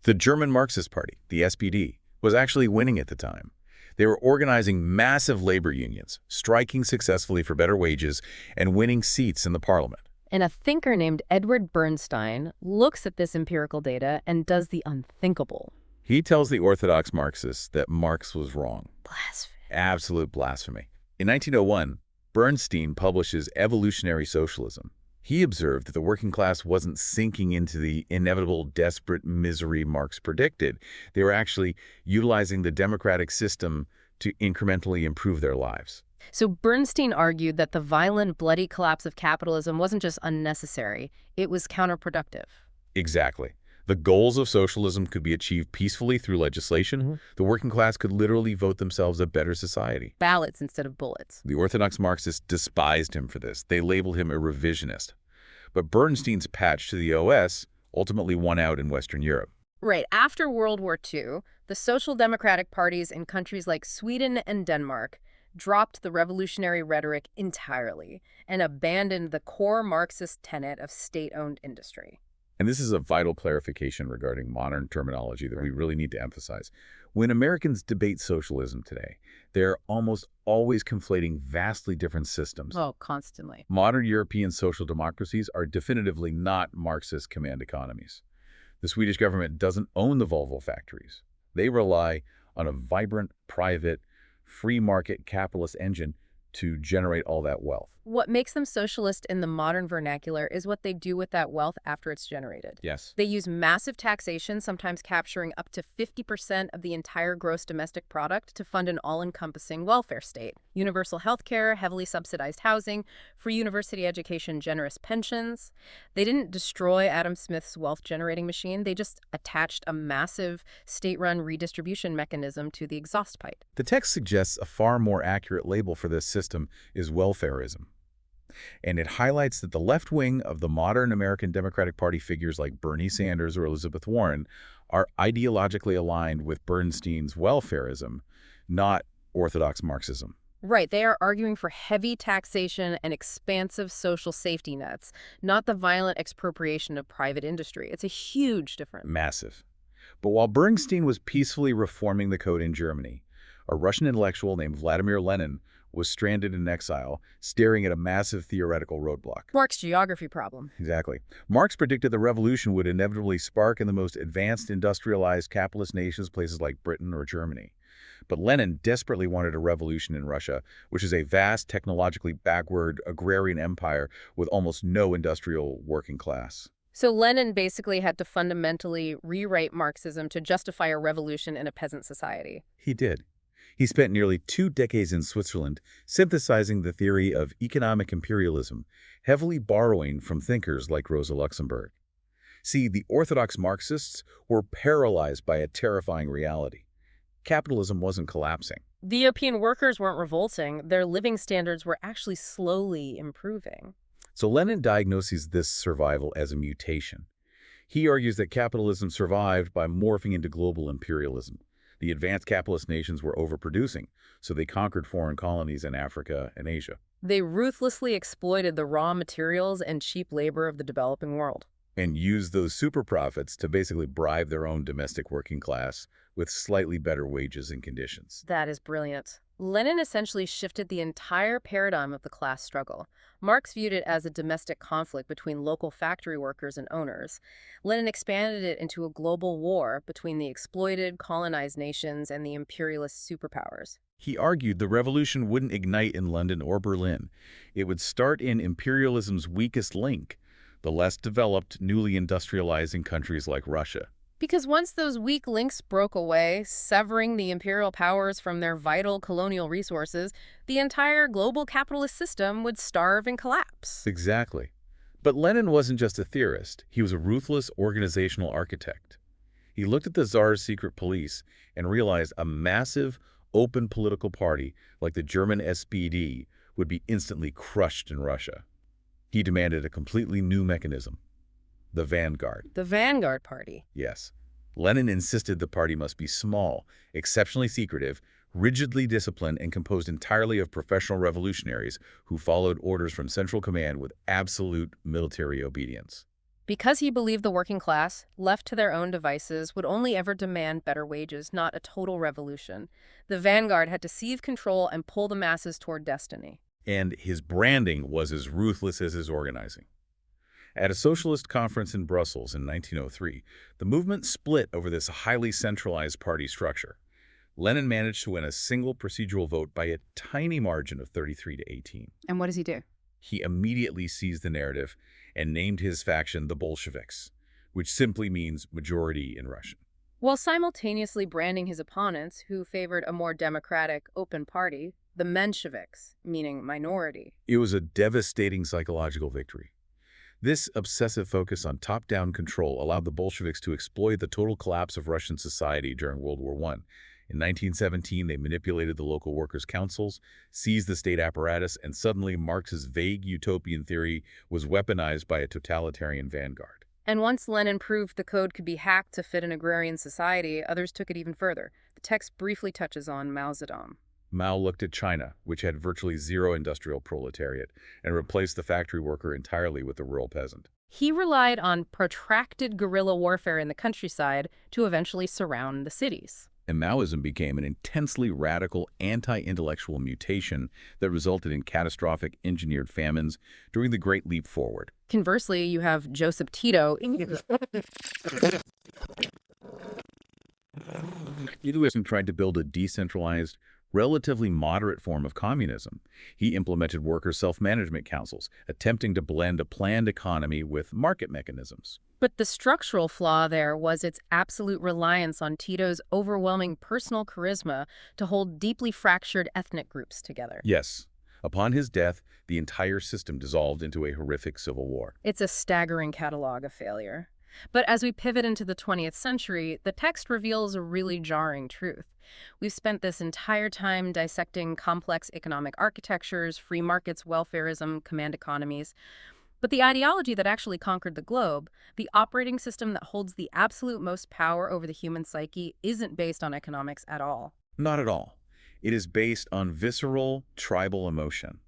The German Marxist Party, the SPD, was actually winning at the time. They were organizing massive labor unions, striking successfully for better wages, and winning seats in the parliament. And a thinker named Edward Bernstein looks at this empirical data and does the unthinkable. He tells the orthodox Marxists that Marx was wrong. Blasphemy. Absolute blasphemy. In 1901, Bernstein publishes Evolutionary Socialism. He observed that the working class wasn't sinking into the inevitable desperate misery Marx predicted. They were actually utilizing the democratic system to incrementally improve their lives. So Bernstein argued that the violent, bloody collapse of capitalism wasn't just unnecessary, it was counterproductive. Exactly. The goals of socialism could be achieved peacefully through legislation. The working class could literally vote themselves a better society. Ballots instead of bullets. The orthodox Marxists despised him for this. They labeled him a revisionist. But Bernstein's patch to the OS ultimately won out in Western Europe. Right. After World War II, the social democratic parties in countries like Sweden and Denmark dropped the revolutionary rhetoric entirely and abandoned the core Marxist tenet of state-owned industry. And this is a vital clarification regarding modern terminology that we really need to emphasize. When Americans debate socialism today, they're almost always conflating vastly different systems. Oh, constantly. Modern European social democracies are definitively not Marxist command economies. The Swedish government doesn't own the Volvo factories. They rely on a vibrant, private, free market capitalist engine to generate all that wealth. What makes them socialist in the modern vernacular is what they do with that wealth after it's generated. Yes. They use massive taxation, sometimes capturing up to 50% of the entire gross domestic product to fund an all-encompassing welfare state. Universal health care, heavily subsidized housing, free university education, generous pensions. They didn't destroy Adam Smith's wealth-generating machine. They just attached a massive state-run redistribution mechanism to the exhaust pipe. The text suggests a far more accurate label for this system is welfarism. And it highlights that the left wing of the modern American Democratic Party figures like Bernie Sanders or Elizabeth Warren are ideologically aligned with Bernstein's welfarism, not orthodox Marxism. Right, they are arguing for heavy taxation and expansive social safety nets, not the violent expropriation of private industry. It's a huge difference. Massive. But while Bernstein was peacefully reforming the code in Germany, a Russian intellectual named Vladimir Lenin was stranded in exile, staring at a massive theoretical roadblock. Marx's geography problem. Exactly. Marx predicted the revolution would inevitably spark in the most advanced industrialized capitalist nations, places like Britain or Germany. But Lenin desperately wanted a revolution in Russia, which is a vast, technologically backward agrarian empire with almost no industrial working class. So Lenin basically had to fundamentally rewrite Marxism to justify a revolution in a peasant society. He did. He spent nearly 2 decades in Switzerland synthesizing the theory of economic imperialism, heavily borrowing from thinkers like Rosa Luxemburg. See, the orthodox Marxists were paralyzed by a terrifying reality. Capitalism wasn't collapsing. The European workers weren't revolting. Their living standards were actually slowly improving. So Lenin diagnoses this survival as a mutation. He argues that capitalism survived by morphing into global imperialism. The advanced capitalist nations were overproducing, so they conquered foreign colonies in Africa and Asia. They ruthlessly exploited the raw materials and cheap labor of the developing world. And used those super profits to basically bribe their own domestic working class with slightly better wages and conditions. That is brilliant. Lenin essentially shifted the entire paradigm of the class struggle. Marx viewed it as a domestic conflict between local factory workers and owners. Lenin expanded it into a global war between the exploited, colonized nations and the imperialist superpowers. He argued the revolution wouldn't ignite in London or Berlin. It would start in imperialism's weakest link, the less developed, newly industrializing countries like Russia. Because once those weak links broke away, severing the imperial powers from their vital colonial resources, the entire global capitalist system would starve and collapse. Exactly. But Lenin wasn't just a theorist. He was a ruthless organizational architect. He looked at the Tsar's secret police and realized a massive, open political party like the German SPD would be instantly crushed in Russia. He demanded a completely new mechanism, the vanguard. The vanguard party. Yes. Lenin insisted the party must be small, exceptionally secretive, rigidly disciplined, and composed entirely of professional revolutionaries who followed orders from central command with absolute military obedience. Because he believed the working class, left to their own devices, would only ever demand better wages, not a total revolution. The vanguard had to seize control and pull the masses toward destiny. And his branding was as ruthless as his organizing. At a socialist conference in Brussels in 1903, the movement split over this highly centralized party structure. Lenin managed to win a single procedural vote by a tiny margin of 33 to 18. And what does he do? He immediately seized the narrative and named his faction the Bolsheviks, which simply means majority in Russian. While simultaneously branding his opponents, who favored a more democratic, open party, the Mensheviks, meaning minority. It was a devastating psychological victory. This obsessive focus on top-down control allowed the Bolsheviks to exploit the total collapse of Russian society during World War I. In 1917, they manipulated the local workers' councils, seized the state apparatus, and suddenly Marx's vague utopian theory was weaponized by a totalitarian vanguard. And once Lenin proved the code could be hacked to fit an agrarian society, others took it even further. The text briefly touches on Mao Zedong. Mao looked at China, which had virtually zero industrial proletariat, and replaced the factory worker entirely with the rural peasant. He relied on protracted guerrilla warfare in the countryside to eventually surround the cities. And Maoism became an intensely radical anti-intellectual mutation that resulted in catastrophic engineered famines during the Great Leap Forward. Conversely, you have Joseph Tito. Idealism tried to build a decentralized, relatively moderate form of communism. He implemented worker self-management councils, attempting to blend a planned economy with market mechanisms. But the structural flaw there was its absolute reliance on Tito's overwhelming personal charisma to hold deeply fractured ethnic groups together. Yes. Upon his death, the entire system dissolved into a horrific civil war. It's a staggering catalog of failure. But as we pivot into the 20th century, the text reveals a really jarring truth. We've spent this entire time dissecting complex economic architectures, free markets, welfarism, command economies. But the ideology that actually conquered the globe, the operating system that holds the absolute most power over the human psyche, isn't based on economics at all. Not at all. It is based on visceral, tribal emotion.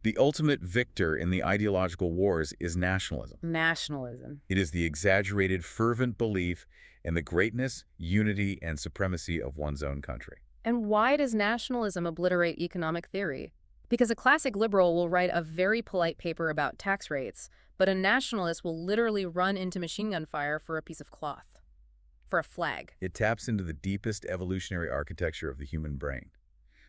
The ultimate victor in the ideological wars is nationalism. Nationalism. It is the exaggerated, fervent belief in the greatness, unity, and supremacy of one's own country. And why does nationalism obliterate economic theory? Because a classic liberal will write a very polite paper about tax rates, but a nationalist will literally run into machine gun fire for a piece of cloth, for a flag. It taps into the deepest evolutionary architecture of the human brain,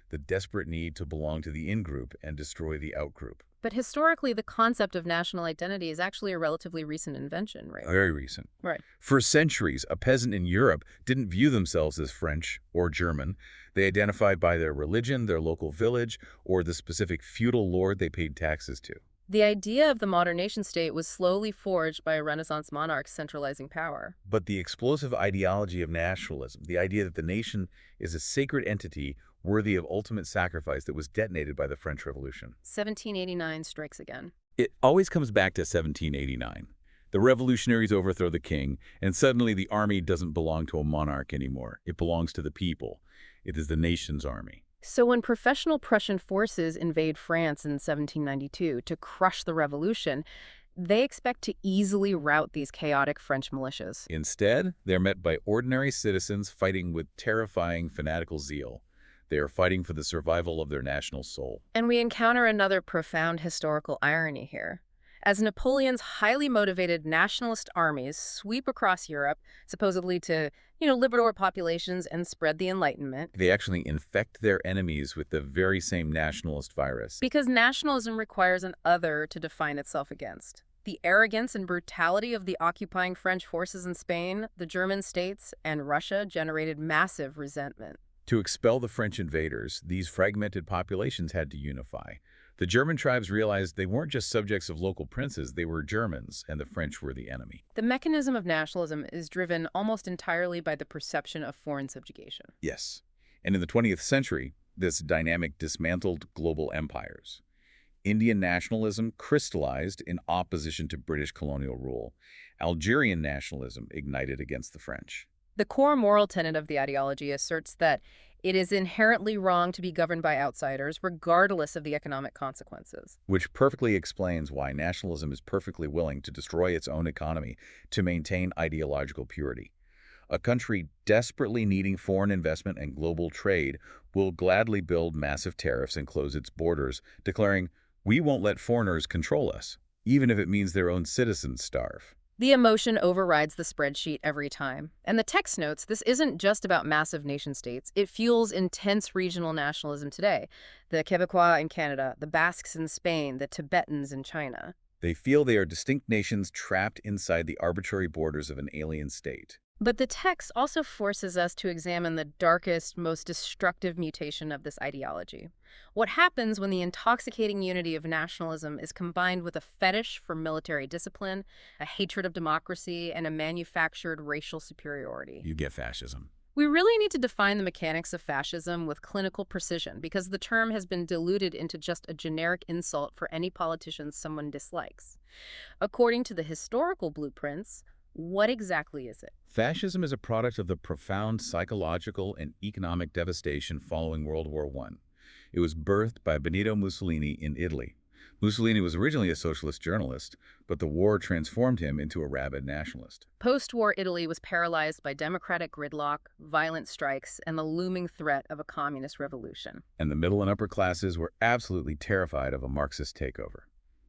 the desperate need to belong to the in-group and destroy the out-group. But historically, the concept of national identity is actually a relatively recent invention, right? Very recent. Right. For centuries, a peasant in Europe didn't view themselves as French or German. They identified by their religion, their local village, or the specific feudal lord they paid taxes to. The idea of the modern nation-state was slowly forged by a Renaissance monarch centralizing power. But the explosive ideology of nationalism, the idea that the nation is a sacred entity worthy of ultimate sacrifice, that was detonated by the French Revolution. 1789 strikes again. It always comes back to 1789. The revolutionaries overthrow the king, and suddenly the army doesn't belong to a monarch anymore. It belongs to the people. It is the nation's army. So when professional Prussian forces invade France in 1792 to crush the revolution, they expect to easily rout these chaotic French militias. Instead, they're met by ordinary citizens fighting with terrifying fanatical zeal. They are fighting for the survival of their national soul. And we encounter another profound historical irony here. As Napoleon's highly motivated nationalist armies sweep across Europe, supposedly to, liberate populations and spread the Enlightenment. They actually infect their enemies with the very same nationalist virus. Because nationalism requires an other to define itself against. The arrogance and brutality of the occupying French forces in Spain, the German states, and Russia generated massive resentment. To expel the French invaders, these fragmented populations had to unify. The German tribes realized they weren't just subjects of local princes, they were Germans, and the French were the enemy. The mechanism of nationalism is driven almost entirely by the perception of foreign subjugation. Yes. And in the 20th century, this dynamic dismantled global empires. Indian nationalism crystallized in opposition to British colonial rule. Algerian nationalism ignited against the French. The core moral tenet of the ideology asserts that it is inherently wrong to be governed by outsiders, regardless of the economic consequences. Which perfectly explains why nationalism is perfectly willing to destroy its own economy to maintain ideological purity. A country desperately needing foreign investment and global trade will gladly build massive tariffs and close its borders, declaring, "We won't let foreigners control us, even if it means their own citizens starve." The emotion overrides the spreadsheet every time. And the text notes this isn't just about massive nation-states. It fuels intense regional nationalism today. The Quebecois in Canada, the Basques in Spain, the Tibetans in China. They feel they are distinct nations trapped inside the arbitrary borders of an alien state. But the text also forces us to examine the darkest, most destructive mutation of this ideology. What happens when the intoxicating unity of nationalism is combined with a fetish for military discipline, a hatred of democracy, and a manufactured racial superiority? You get fascism. We really need to define the mechanics of fascism with clinical precision because the term has been diluted into just a generic insult for any politician someone dislikes. According to the historical blueprints, what exactly is it? Fascism is a product of the profound psychological and economic devastation following World War I. It was birthed by Benito Mussolini in Italy. Mussolini was originally a socialist journalist, but the war transformed him into a rabid nationalist. Post-war Italy was paralyzed by democratic gridlock, violent strikes, and the looming threat of a communist revolution. And the middle and upper classes were absolutely terrified of a Marxist takeover.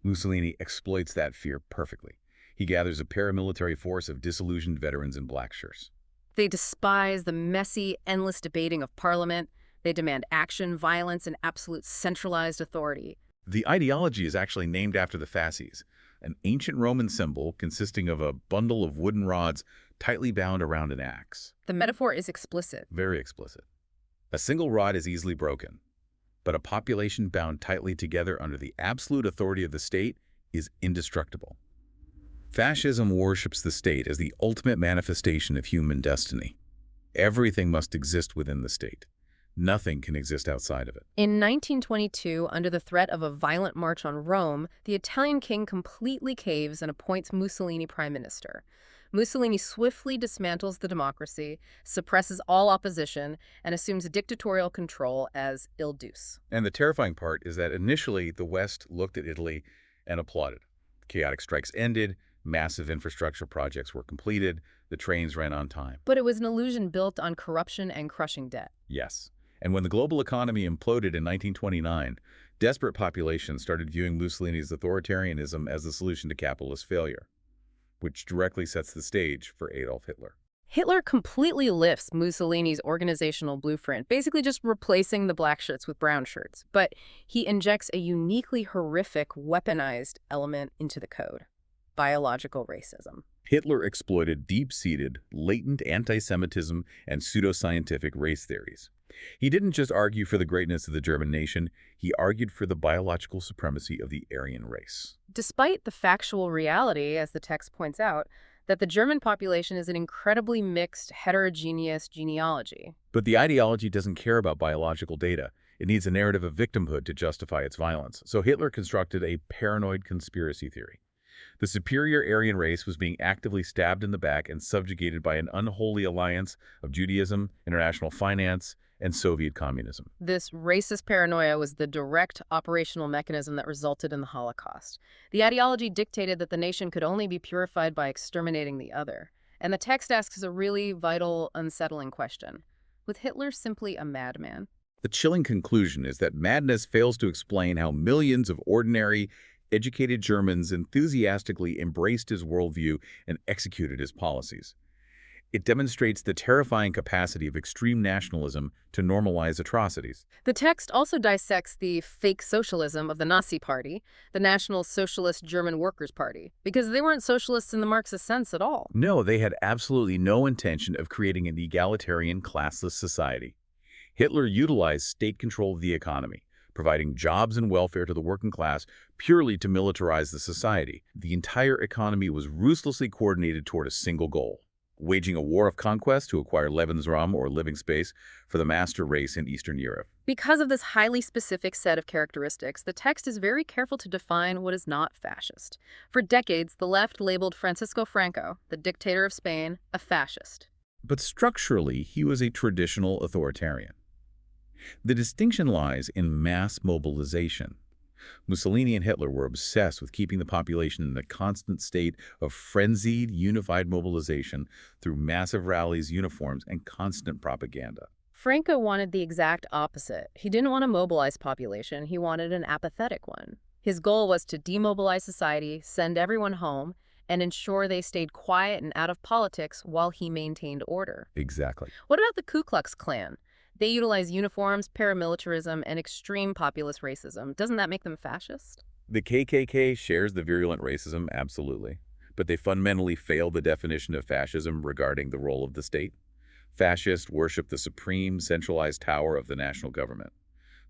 Mussolini exploits that fear perfectly. He gathers a paramilitary force of disillusioned veterans in black shirts. They despise the messy, endless debating of parliament. They demand action, violence, and absolute centralized authority. The ideology is actually named after the fasces, an ancient Roman symbol consisting of a bundle of wooden rods tightly bound around an axe. The metaphor is explicit. Very explicit. A single rod is easily broken, but a population bound tightly together under the absolute authority of the state is indestructible. Fascism worships the state as the ultimate manifestation of human destiny. Everything must exist within the state. Nothing can exist outside of it. In 1922, under the threat of a violent march on Rome, the Italian king completely caves and appoints Mussolini prime minister. Mussolini swiftly dismantles the democracy, suppresses all opposition, and assumes dictatorial control as il duce. And the terrifying part is that initially the West looked at Italy and applauded. Chaotic strikes ended, massive infrastructure projects were completed, the trains ran on time. But it was an illusion built on corruption and crushing debt. Yes. And when the global economy imploded in 1929, desperate populations started viewing Mussolini's authoritarianism as the solution to capitalist failure, which directly sets the stage for Adolf Hitler. Hitler completely lifts Mussolini's organizational blueprint, basically just replacing the black shirts with brown shirts. But he injects a uniquely horrific, weaponized element into the code: biological racism. Hitler exploited deep-seated, latent anti-Semitism and pseudoscientific race theories. He didn't just argue for the greatness of the German nation, he argued for the biological supremacy of the Aryan race. Despite the factual reality, as the text points out, that the German population is an incredibly mixed, heterogeneous genealogy. But the ideology doesn't care about biological data. It needs a narrative of victimhood to justify its violence. So Hitler constructed a paranoid conspiracy theory. The superior Aryan race was being actively stabbed in the back and subjugated by an unholy alliance of Judaism, international finance, and Soviet communism. This racist paranoia was the direct operational mechanism that resulted in the Holocaust. The ideology dictated that the nation could only be purified by exterminating the other. And the text asks a really vital, unsettling question. Was Hitler simply a madman? The chilling conclusion is that madness fails to explain how millions of ordinary, educated Germans enthusiastically embraced his worldview and executed his policies. It demonstrates the terrifying capacity of extreme nationalism to normalize atrocities. The text also dissects the fake socialism of the Nazi Party, the National Socialist German Workers' Party, because they weren't socialists in the Marxist sense at all. No, they had absolutely no intention of creating an egalitarian, classless society. Hitler utilized state control of the economy, providing jobs and welfare to the working class purely to militarize the society. The entire economy was ruthlessly coordinated toward a single goal: waging a war of conquest to acquire Lebensraum, or living space, for the master race in Eastern Europe. Because of this highly specific set of characteristics, the text is very careful to define what is not fascist. For decades, the left labeled Francisco Franco, the dictator of Spain, a fascist. But structurally, he was a traditional authoritarian. The distinction lies in mass mobilization. Mussolini and Hitler were obsessed with keeping the population in a constant state of frenzied, unified mobilization through massive rallies, uniforms, and constant propaganda. Franco wanted the exact opposite. He didn't want a mobilized population, he wanted an apathetic one. His goal was to demobilize society, send everyone home, and ensure they stayed quiet and out of politics while he maintained order. Exactly. What about the Ku Klux Klan? They utilize uniforms, paramilitarism, and extreme populist racism. Doesn't that make them fascist? The KKK shares the virulent racism, absolutely. But they fundamentally fail the definition of fascism regarding the role of the state. Fascists worship the supreme, centralized tower of the national government.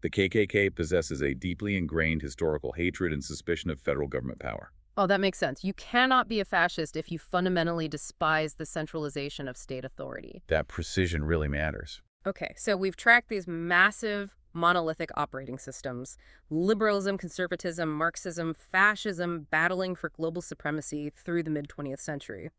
The KKK possesses a deeply ingrained historical hatred and suspicion of federal government power. Oh, that makes sense. You cannot be a fascist if you fundamentally despise the centralization of state authority. That precision really matters. Okay, so we've tracked these massive monolithic operating systems: liberalism, conservatism, Marxism, fascism, battling for global supremacy through the mid-20th century.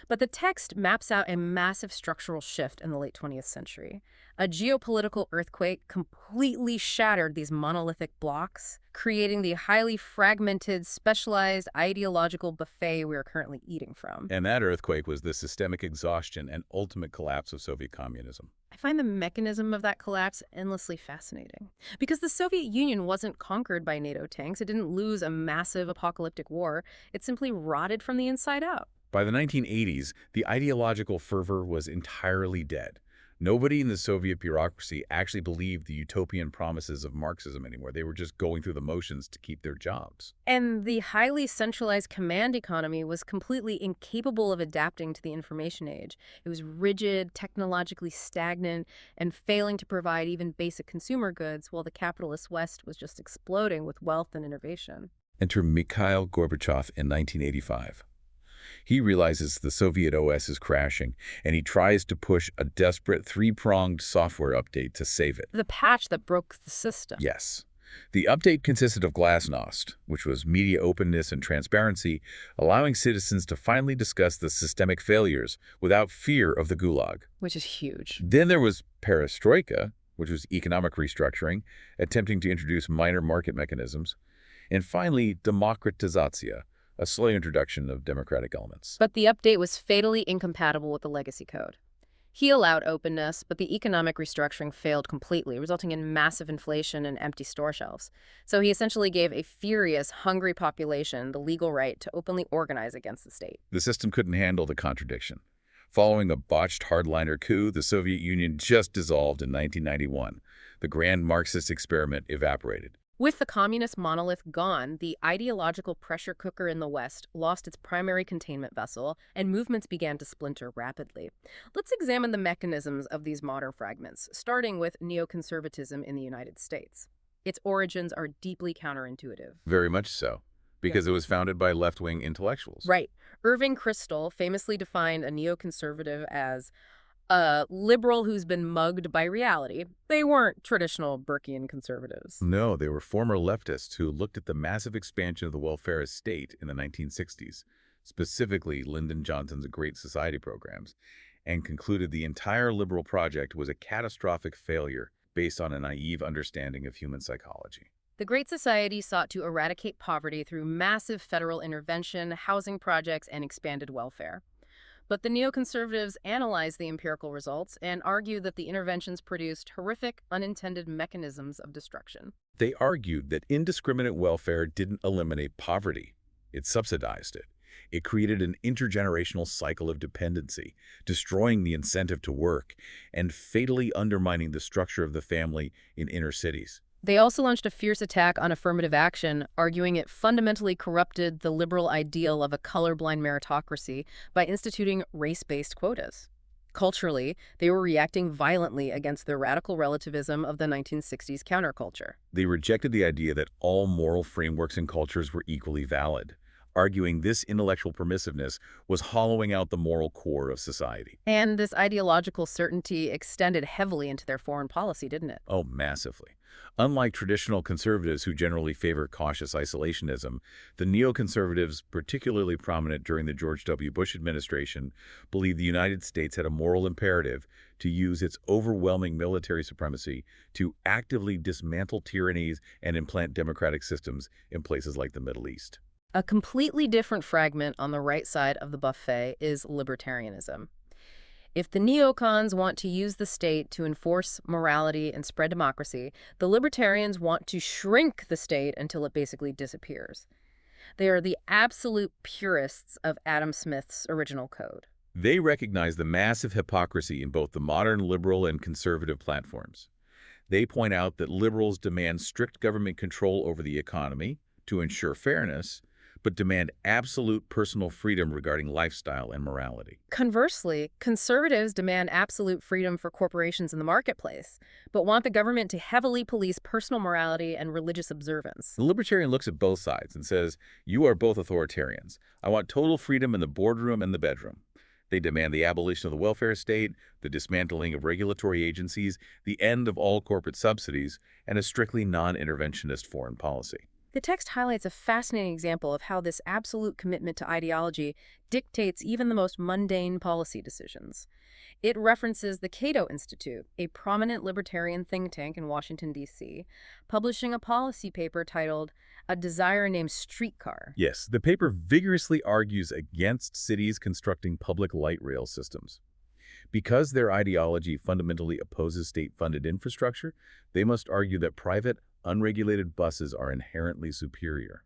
But the text maps out a massive structural shift in the late 20th century. A geopolitical earthquake completely shattered these monolithic blocks, creating the highly fragmented, specialized ideological buffet we are currently eating from. And that earthquake was the systemic exhaustion and ultimate collapse of Soviet communism. I find the mechanism of that collapse endlessly fascinating. Because the Soviet Union wasn't conquered by NATO tanks, it didn't lose a massive apocalyptic war, it simply rotted from the inside out. By the 1980s, the ideological fervor was entirely dead. Nobody in the Soviet bureaucracy actually believed the utopian promises of Marxism anymore. They were just going through the motions to keep their jobs. And the highly centralized command economy was completely incapable of adapting to the information age. It was rigid, technologically stagnant, and failing to provide even basic consumer goods, while the capitalist West was just exploding with wealth and innovation. Enter Mikhail Gorbachev in 1985. He realizes the Soviet OS is crashing, and he tries to push a desperate three-pronged software update to save it. The patch that broke the system. Yes. The update consisted of Glasnost, which was media openness and transparency, allowing citizens to finally discuss the systemic failures without fear of the Gulag. Which is huge. Then there was Perestroika, which was economic restructuring, attempting to introduce minor market mechanisms. And finally, Demokratizatsiya, a slow introduction of democratic elements. But the update was fatally incompatible with the legacy code. He allowed openness, but the economic restructuring failed completely, resulting in massive inflation and empty store shelves. So he essentially gave a furious, hungry population the legal right to openly organize against the state. The system couldn't handle the contradiction. Following a botched hardliner coup, the Soviet Union just dissolved in 1991. The grand Marxist experiment evaporated. With the communist monolith gone, the ideological pressure cooker in the West lost its primary containment vessel, and movements began to splinter rapidly. Let's examine the mechanisms of these modern fragments, starting with neoconservatism in the United States. Its origins are deeply counterintuitive. Very much so, because it was founded by left-wing intellectuals. Right. Irving Kristol famously defined a neoconservative as a liberal who's been mugged by reality. They weren't traditional Burkean conservatives. No, they were former leftists who looked at the massive expansion of the welfare state in the 1960s, specifically Lyndon Johnson's Great Society programs, and concluded the entire liberal project was a catastrophic failure based on a naive understanding of human psychology. The Great Society sought to eradicate poverty through massive federal intervention, housing projects, and expanded welfare. But the neoconservatives analyzed the empirical results and argued that the interventions produced horrific, unintended mechanisms of destruction. They argued that indiscriminate welfare didn't eliminate poverty. It subsidized it. It created an intergenerational cycle of dependency, destroying the incentive to work and fatally undermining the structure of the family in inner cities. They also launched a fierce attack on affirmative action, arguing it fundamentally corrupted the liberal ideal of a colorblind meritocracy by instituting race-based quotas. Culturally, they were reacting violently against the radical relativism of the 1960s counterculture. They rejected the idea that all moral frameworks and cultures were equally valid, arguing this intellectual permissiveness was hollowing out the moral core of society. And this ideological certainty extended heavily into their foreign policy, didn't it? Oh, massively. Unlike traditional conservatives who generally favor cautious isolationism, the neoconservatives, particularly prominent during the George W. Bush administration, believed the United States had a moral imperative to use its overwhelming military supremacy to actively dismantle tyrannies and implant democratic systems in places like the Middle East. A completely different fragment on the right side of the buffet is libertarianism. If the neocons want to use the state to enforce morality and spread democracy, the libertarians want to shrink the state until it basically disappears. They are the absolute purists of Adam Smith's original code. They recognize the massive hypocrisy in both the modern liberal and conservative platforms. They point out that liberals demand strict government control over the economy to ensure fairness, but demand absolute personal freedom regarding lifestyle and morality. Conversely, conservatives demand absolute freedom for corporations in the marketplace, but want the government to heavily police personal morality and religious observance. The libertarian looks at both sides and says, you are both authoritarians. I want total freedom in the boardroom and the bedroom. They demand the abolition of the welfare state, the dismantling of regulatory agencies, the end of all corporate subsidies, and a strictly non-interventionist foreign policy. The text highlights a fascinating example of how this absolute commitment to ideology dictates even the most mundane policy decisions. It references the Cato Institute, a prominent libertarian think tank in Washington, D.C., publishing a policy paper titled A Desire Named Streetcar. Yes, the paper vigorously argues against cities constructing public light rail systems. Because their ideology fundamentally opposes state-funded infrastructure, they must argue that private, unregulated buses are inherently superior.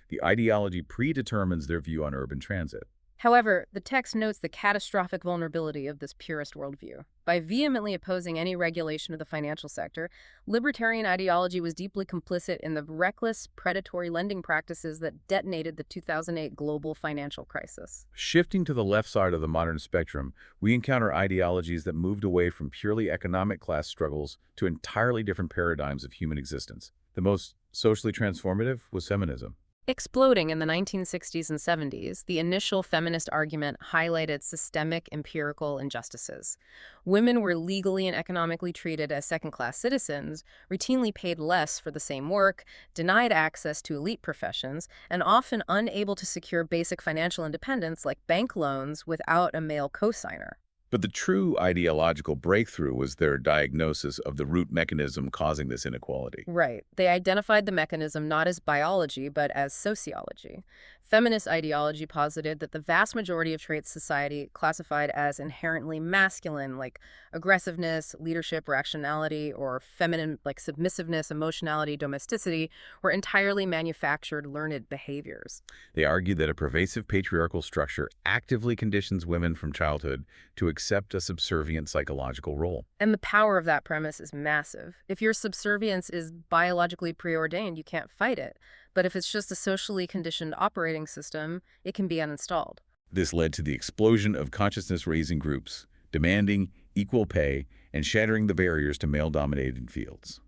The ideology predetermines their view on urban transit. However, the text notes the catastrophic vulnerability of this purist worldview. By vehemently opposing any regulation of the financial sector, libertarian ideology was deeply complicit in the reckless, predatory lending practices that detonated the 2008 global financial crisis. Shifting to the left side of the modern spectrum, we encounter ideologies that moved away from purely economic class struggles to entirely different paradigms of human existence. The most socially transformative was feminism. Exploding in the 1960s and 70s, the initial feminist argument highlighted systemic empirical injustices. Women were legally and economically treated as second-class citizens, routinely paid less for the same work, denied access to elite professions, and often unable to secure basic financial independence like bank loans without a male cosigner. But the true ideological breakthrough was their diagnosis of the root mechanism causing this inequality. Right. They identified the mechanism not as biology, but as sociology. Feminist ideology posited that the vast majority of traits society classified as inherently masculine, like aggressiveness, leadership, rationality, or feminine, like submissiveness, emotionality, domesticity, were entirely manufactured, learned behaviors. They argued that a pervasive patriarchal structure actively conditions women from childhood to accept a subservient psychological role. And the power of that premise is massive. If your subservience is biologically preordained, you can't fight it. But if it's just a socially conditioned operating system, it can be uninstalled. This led to the explosion of consciousness-raising groups, demanding equal pay and shattering the barriers to male-dominated fields.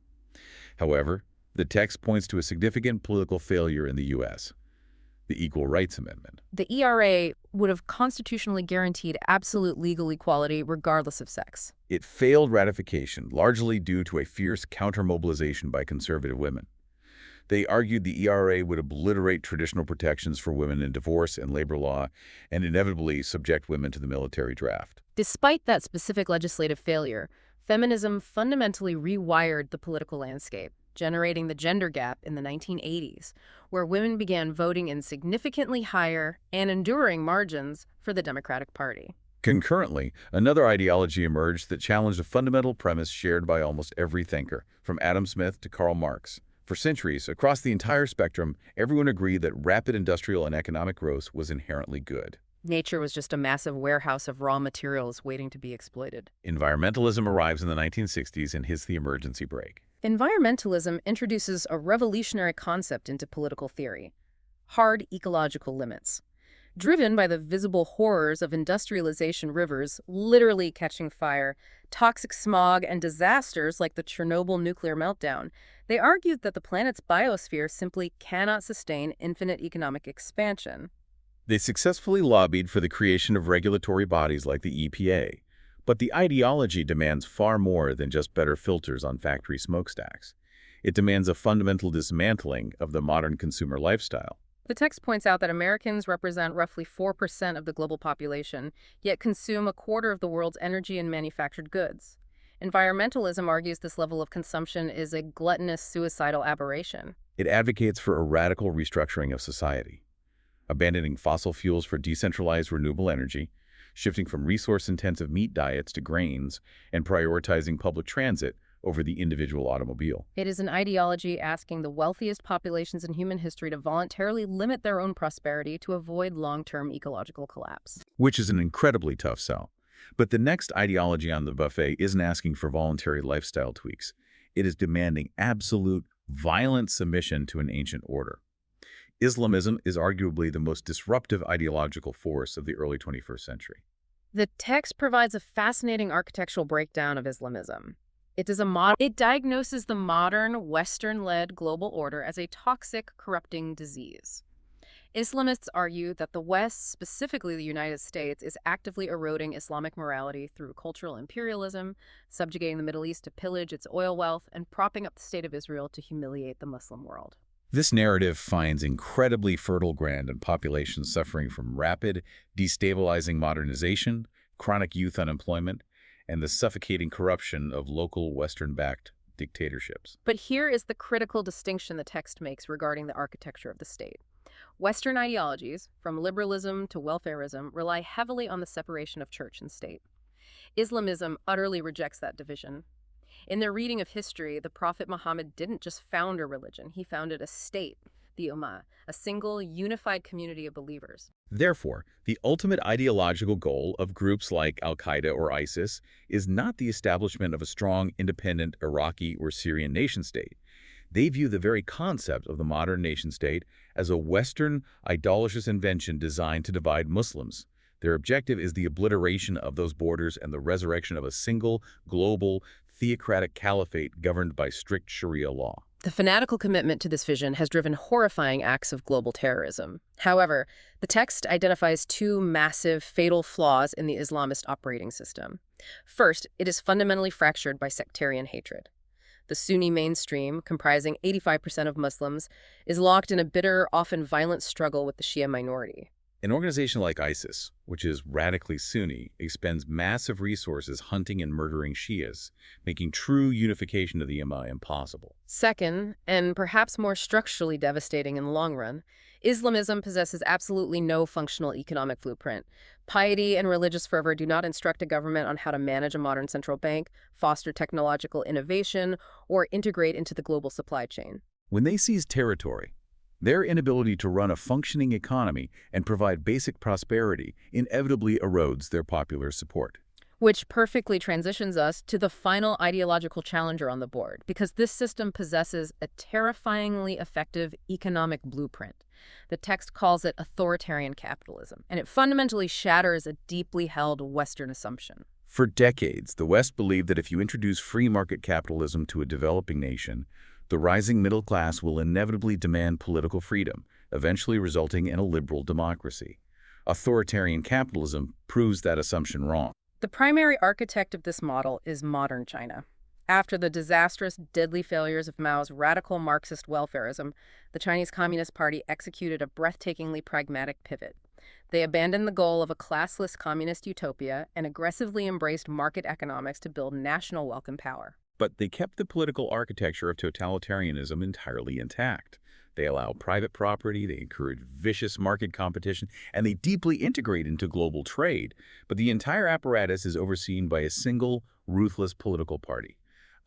However, the text points to a significant political failure in the U.S., the Equal Rights Amendment. The ERA would have constitutionally guaranteed absolute legal equality regardless of sex. It failed ratification, largely due to a fierce counter-mobilization by conservative women. They argued the ERA would obliterate traditional protections for women in divorce and labor law and inevitably subject women to the military draft. Despite that specific legislative failure, feminism fundamentally rewired the political landscape, generating the gender gap in the 1980s, where women began voting in significantly higher and enduring margins for the Democratic Party. Concurrently, another ideology emerged that challenged a fundamental premise shared by almost every thinker, from Adam Smith to Karl Marx. For centuries, across the entire spectrum, everyone agreed that rapid industrial and economic growth was inherently good. Nature was just a massive warehouse of raw materials waiting to be exploited. Environmentalism arrives in the 1960s and hits the emergency brake. Environmentalism introduces a revolutionary concept into political theory: hard ecological limits. driven by the visible horrors of industrialization, rivers literally catching fire, toxic smog, and disasters like the Chernobyl nuclear meltdown. They argued that the planet's biosphere simply cannot sustain infinite economic expansion. They successfully lobbied for the creation of regulatory bodies like the EPA. But the ideology demands far more than just better filters on factory smokestacks. It demands a fundamental dismantling of the modern consumer lifestyle. The text points out that Americans represent roughly 4% of the global population, yet consume a quarter of the world's energy and manufactured goods. Environmentalism argues this level of consumption is a gluttonous, suicidal aberration. It advocates for a radical restructuring of society, abandoning fossil fuels for decentralized renewable energy, shifting from resource-intensive meat diets to grains, and prioritizing public transit over the individual automobile. It is an ideology asking the wealthiest populations in human history to voluntarily limit their own prosperity to avoid long-term ecological collapse. Which is an incredibly tough sell. But the next ideology on the buffet isn't asking for voluntary lifestyle tweaks. It is demanding absolute, violent submission to an ancient order. Islamism is arguably the most disruptive ideological force of the early 21st century. The text provides a fascinating architectural breakdown of Islamism. It diagnoses the modern, Western-led global order as a toxic, corrupting disease. Islamists argue that the West, specifically the United States, is actively eroding Islamic morality through cultural imperialism, subjugating the Middle East to pillage its oil wealth, and propping up the State of Israel to humiliate the Muslim world. This narrative finds incredibly fertile ground in populations suffering from rapid, destabilizing modernization, chronic youth unemployment, and the suffocating corruption of local Western-backed dictatorships. But here is the critical distinction the text makes regarding the architecture of the state. Western ideologies, from liberalism to welfarism, rely heavily on the separation of church and state. Islamism utterly rejects that division. In their reading of history, the Prophet Muhammad didn't just found a religion, he founded a state, the Ummah, a single, unified community of believers. Therefore, the ultimate ideological goal of groups like Al-Qaeda or ISIS is not the establishment of a strong, independent Iraqi or Syrian nation-state. They view the very concept of the modern nation-state as a Western, idolatrous invention designed to divide Muslims. Their objective is the obliteration of those borders and the resurrection of a single, global, theocratic caliphate governed by strict Sharia law. The fanatical commitment to this vision has driven horrifying acts of global terrorism. However, the text identifies two massive, fatal flaws in the Islamist operating system. First, it is fundamentally fractured by sectarian hatred. The Sunni mainstream, comprising 85% of Muslims, is locked in a bitter, often violent struggle with the Shia minority. An organization like ISIS, which is radically Sunni, expends massive resources hunting and murdering Shias, making true unification of the Ummah impossible. Second, and perhaps more structurally devastating in the long run, Islamism possesses absolutely no functional economic blueprint. Piety and religious fervor do not instruct a government on how to manage a modern central bank, foster technological innovation, or integrate into the global supply chain. When they seize territory, their inability to run a functioning economy and provide basic prosperity inevitably erodes their popular support. Which perfectly transitions us to the final ideological challenger on the board, because this system possesses a terrifyingly effective economic blueprint. The text calls it authoritarian capitalism, and it fundamentally shatters a deeply held Western assumption. For decades, the West believed that if you introduce free market capitalism to a developing nation, the rising middle class will inevitably demand political freedom, eventually resulting in a liberal democracy. Authoritarian capitalism proves that assumption wrong. The primary architect of this model is modern China. After the disastrous, deadly failures of Mao's radical Marxist welfarism, the Chinese Communist Party executed a breathtakingly pragmatic pivot. They abandoned the goal of a classless communist utopia and aggressively embraced market economics to build national wealth and power. But they kept the political architecture of totalitarianism entirely intact. They allow private property, they encourage vicious market competition, and they deeply integrate into global trade. But the entire apparatus is overseen by a single, ruthless political party.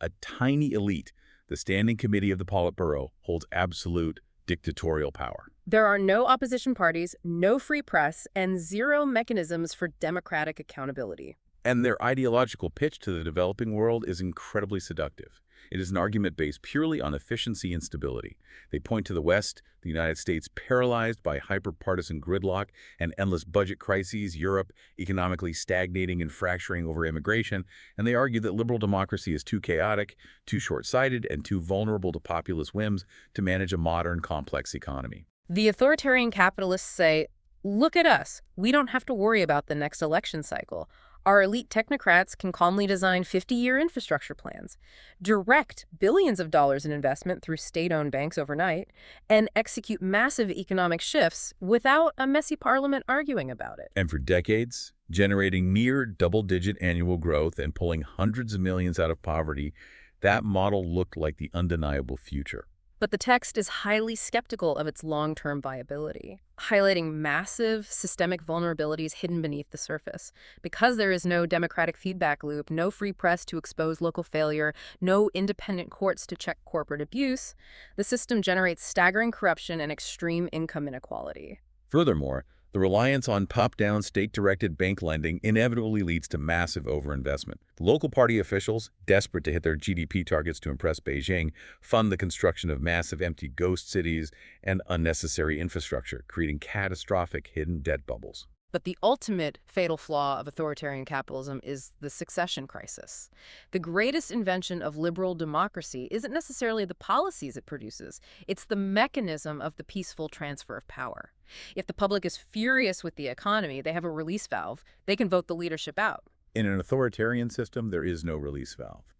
A tiny elite, the Standing Committee of the Politburo, holds absolute dictatorial power. There are no opposition parties, no free press, and zero mechanisms for democratic accountability. And their ideological pitch to the developing world is incredibly seductive. It is an argument based purely on efficiency and stability. They point to the West, the United States paralyzed by hyper-partisan gridlock and endless budget crises, Europe economically stagnating and fracturing over immigration, and they argue that liberal democracy is too chaotic, too short-sighted, and too vulnerable to populist whims to manage a modern, complex economy. The authoritarian capitalists say, look at us. We don't have to worry about the next election cycle. Our elite technocrats can calmly design 50-year infrastructure plans, direct billions of dollars in investment through state-owned banks overnight, and execute massive economic shifts without a messy parliament arguing about it. And for decades, generating near double-digit annual growth and pulling hundreds of millions out of poverty, that model looked like the undeniable future. But the text is highly skeptical of its long-term viability, highlighting massive systemic vulnerabilities hidden beneath the surface. Because there is no democratic feedback loop, no free press to expose local failure, no independent courts to check corporate abuse, the system generates staggering corruption and extreme income inequality. Furthermore, the reliance on top-down state-directed bank lending inevitably leads to massive overinvestment. Local party officials, desperate to hit their GDP targets to impress Beijing, fund the construction of massive empty ghost cities and unnecessary infrastructure, creating catastrophic hidden debt bubbles. But the ultimate fatal flaw of authoritarian capitalism is the succession crisis. The greatest invention of liberal democracy isn't necessarily the policies it produces. It's the mechanism of the peaceful transfer of power. If the public is furious with the economy, they have a release valve. They can vote the leadership out. In an authoritarian system, there is no release valve.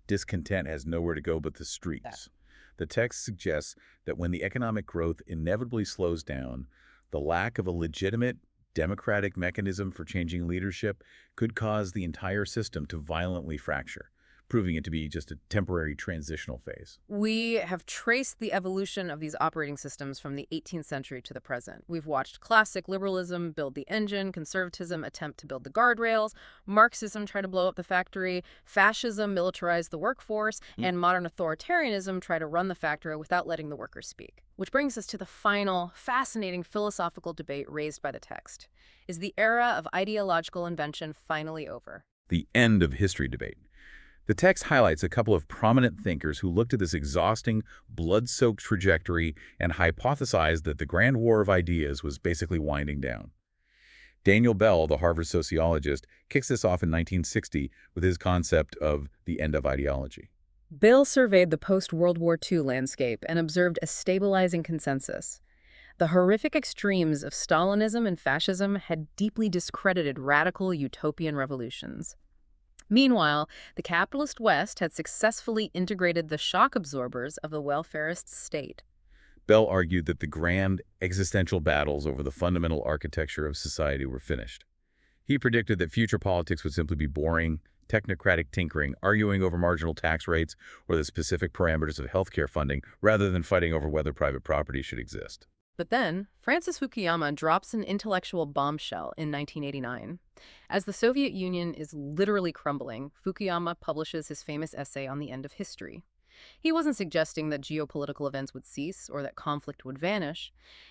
Discontent has nowhere to go but the streets. The text suggests that when the economic growth inevitably slows down, the lack of a legitimate democratic mechanism for changing leadership could cause the entire system to violently fracture, proving it to be just a temporary transitional phase. We have traced the evolution of these operating systems from the 18th century to the present. We've watched classic liberalism build the engine, conservatism attempt to build the guardrails, Marxism try to blow up the factory, fascism militarize the workforce, and modern authoritarianism try to run the factory without letting the workers speak. Which brings us to the final, fascinating philosophical debate raised by the text. Is the era of ideological invention finally over? The end of history debate. The text highlights a couple of prominent thinkers who looked at this exhausting, blood-soaked trajectory and hypothesized that the Grand War of Ideas was basically winding down. Daniel Bell, the Harvard sociologist, kicks this off in 1960 with his concept of the end of ideology. Bill surveyed the post-World War II landscape and observed a stabilizing consensus. The horrific extremes of Stalinism and fascism had deeply discredited radical utopian revolutions. Meanwhile, the capitalist West had successfully integrated the shock absorbers of the welfarist state. Bell argued that the grand existential battles over the fundamental architecture of society were finished. He predicted that future politics would simply be boring, technocratic tinkering, arguing over marginal tax rates or the specific parameters of healthcare funding, rather than fighting over whether private property should exist. But then, Francis Fukuyama drops an intellectual bombshell in 1989. As the Soviet Union is literally crumbling, Fukuyama publishes his famous essay on the end of history. He wasn't suggesting that geopolitical events would cease or that conflict would vanish.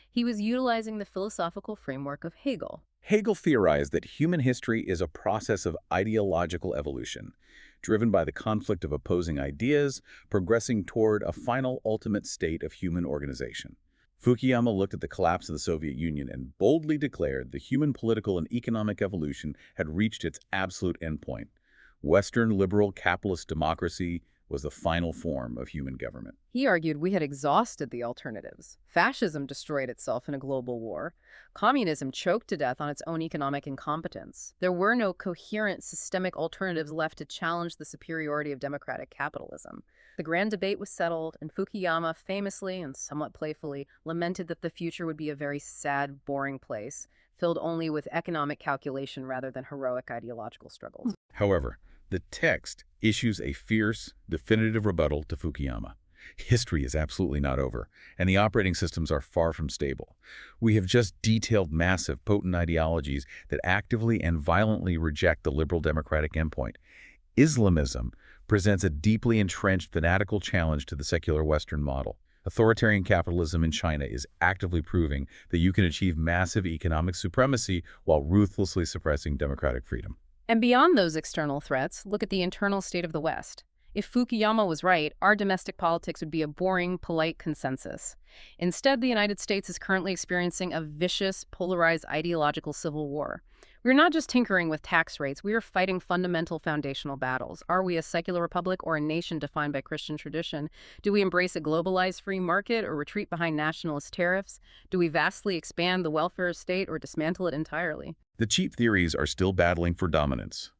He was utilizing the philosophical framework of Hegel. Hegel theorized that human history is a process of ideological evolution, driven by the conflict of opposing ideas, progressing toward a final ultimate state of human organization. Fukuyama looked at the collapse of the Soviet Union and boldly declared the human political and economic evolution had reached its absolute endpoint. Western liberal capitalist democracy was the final form of human government. He argued we had exhausted the alternatives. Fascism destroyed itself in a global war. Communism choked to death on its own economic incompetence. There were no coherent systemic alternatives left to challenge the superiority of democratic capitalism. The grand debate was settled, and Fukuyama famously and somewhat playfully lamented that the future would be a very sad, boring place, filled only with economic calculation rather than heroic ideological struggles. However, the text issues a fierce, definitive rebuttal to Fukuyama. History is absolutely not over, and the operating systems are far from stable. We have just detailed massive, potent ideologies that actively and violently reject the liberal democratic endpoint. Islamism presents a deeply entrenched fanatical challenge to the secular Western model. Authoritarian capitalism in China is actively proving that you can achieve massive economic supremacy while ruthlessly suppressing democratic freedom. And beyond those external threats, look at the internal state of the West. If Fukuyama was right, our domestic politics would be a boring, polite consensus. Instead, the United States is currently experiencing a vicious, polarized ideological civil war. We're not just tinkering with tax rates, we are fighting fundamental foundational battles. Are we a secular republic or a nation defined by Christian tradition? Do we embrace a globalized free market or retreat behind nationalist tariffs? Do we vastly expand the welfare state or dismantle it entirely? The cheap theories are still battling for dominance.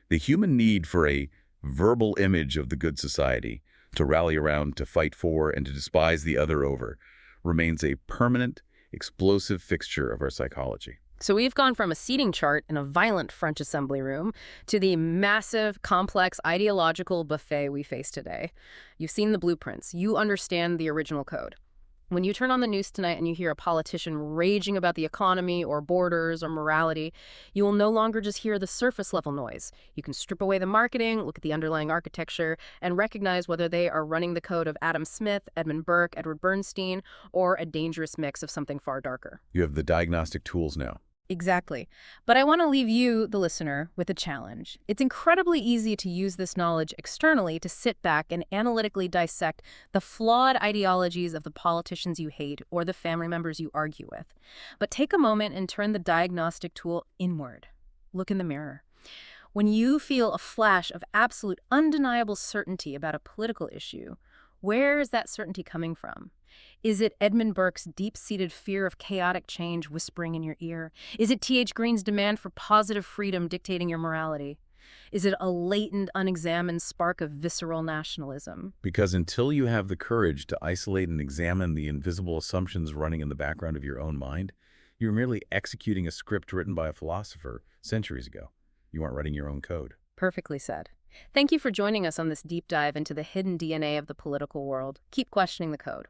The human need for a verbal image of the good society, to rally around, to fight for, and to despise the other over, remains a permanent, explosive fixture of our psychology. So we've gone from a seating chart in a violent French assembly room to the massive, complex ideological buffet we face today. You've seen the blueprints. You understand the original code. When you turn on the news tonight and you hear a politician raging about the economy or borders or morality, you will no longer just hear the surface level noise. You can strip away the marketing, look at the underlying architecture, and recognize whether they are running the code of Adam Smith, Edmund Burke, Edward Bernstein, or a dangerous mix of something far darker. You have the diagnostic tools now. Exactly. But I want to leave you, the listener, with a challenge. It's incredibly easy to use this knowledge externally to sit back and analytically dissect the flawed ideologies of the politicians you hate or the family members you argue with. But take a moment and turn the diagnostic tool inward. Look in the mirror. When you feel a flash of absolute undeniable certainty about a political issue, where is that certainty coming from? Is it Edmund Burke's deep-seated fear of chaotic change whispering in your ear? Is it T.H. Green's demand for positive freedom dictating your morality? Is it a latent, unexamined spark of visceral nationalism? Because until you have the courage to isolate and examine the invisible assumptions running in the background of your own mind, you're merely executing a script written by a philosopher centuries ago. You aren't writing your own code. Perfectly said. Thank you for joining us on this deep dive into the hidden DNA of the political world. Keep questioning the code.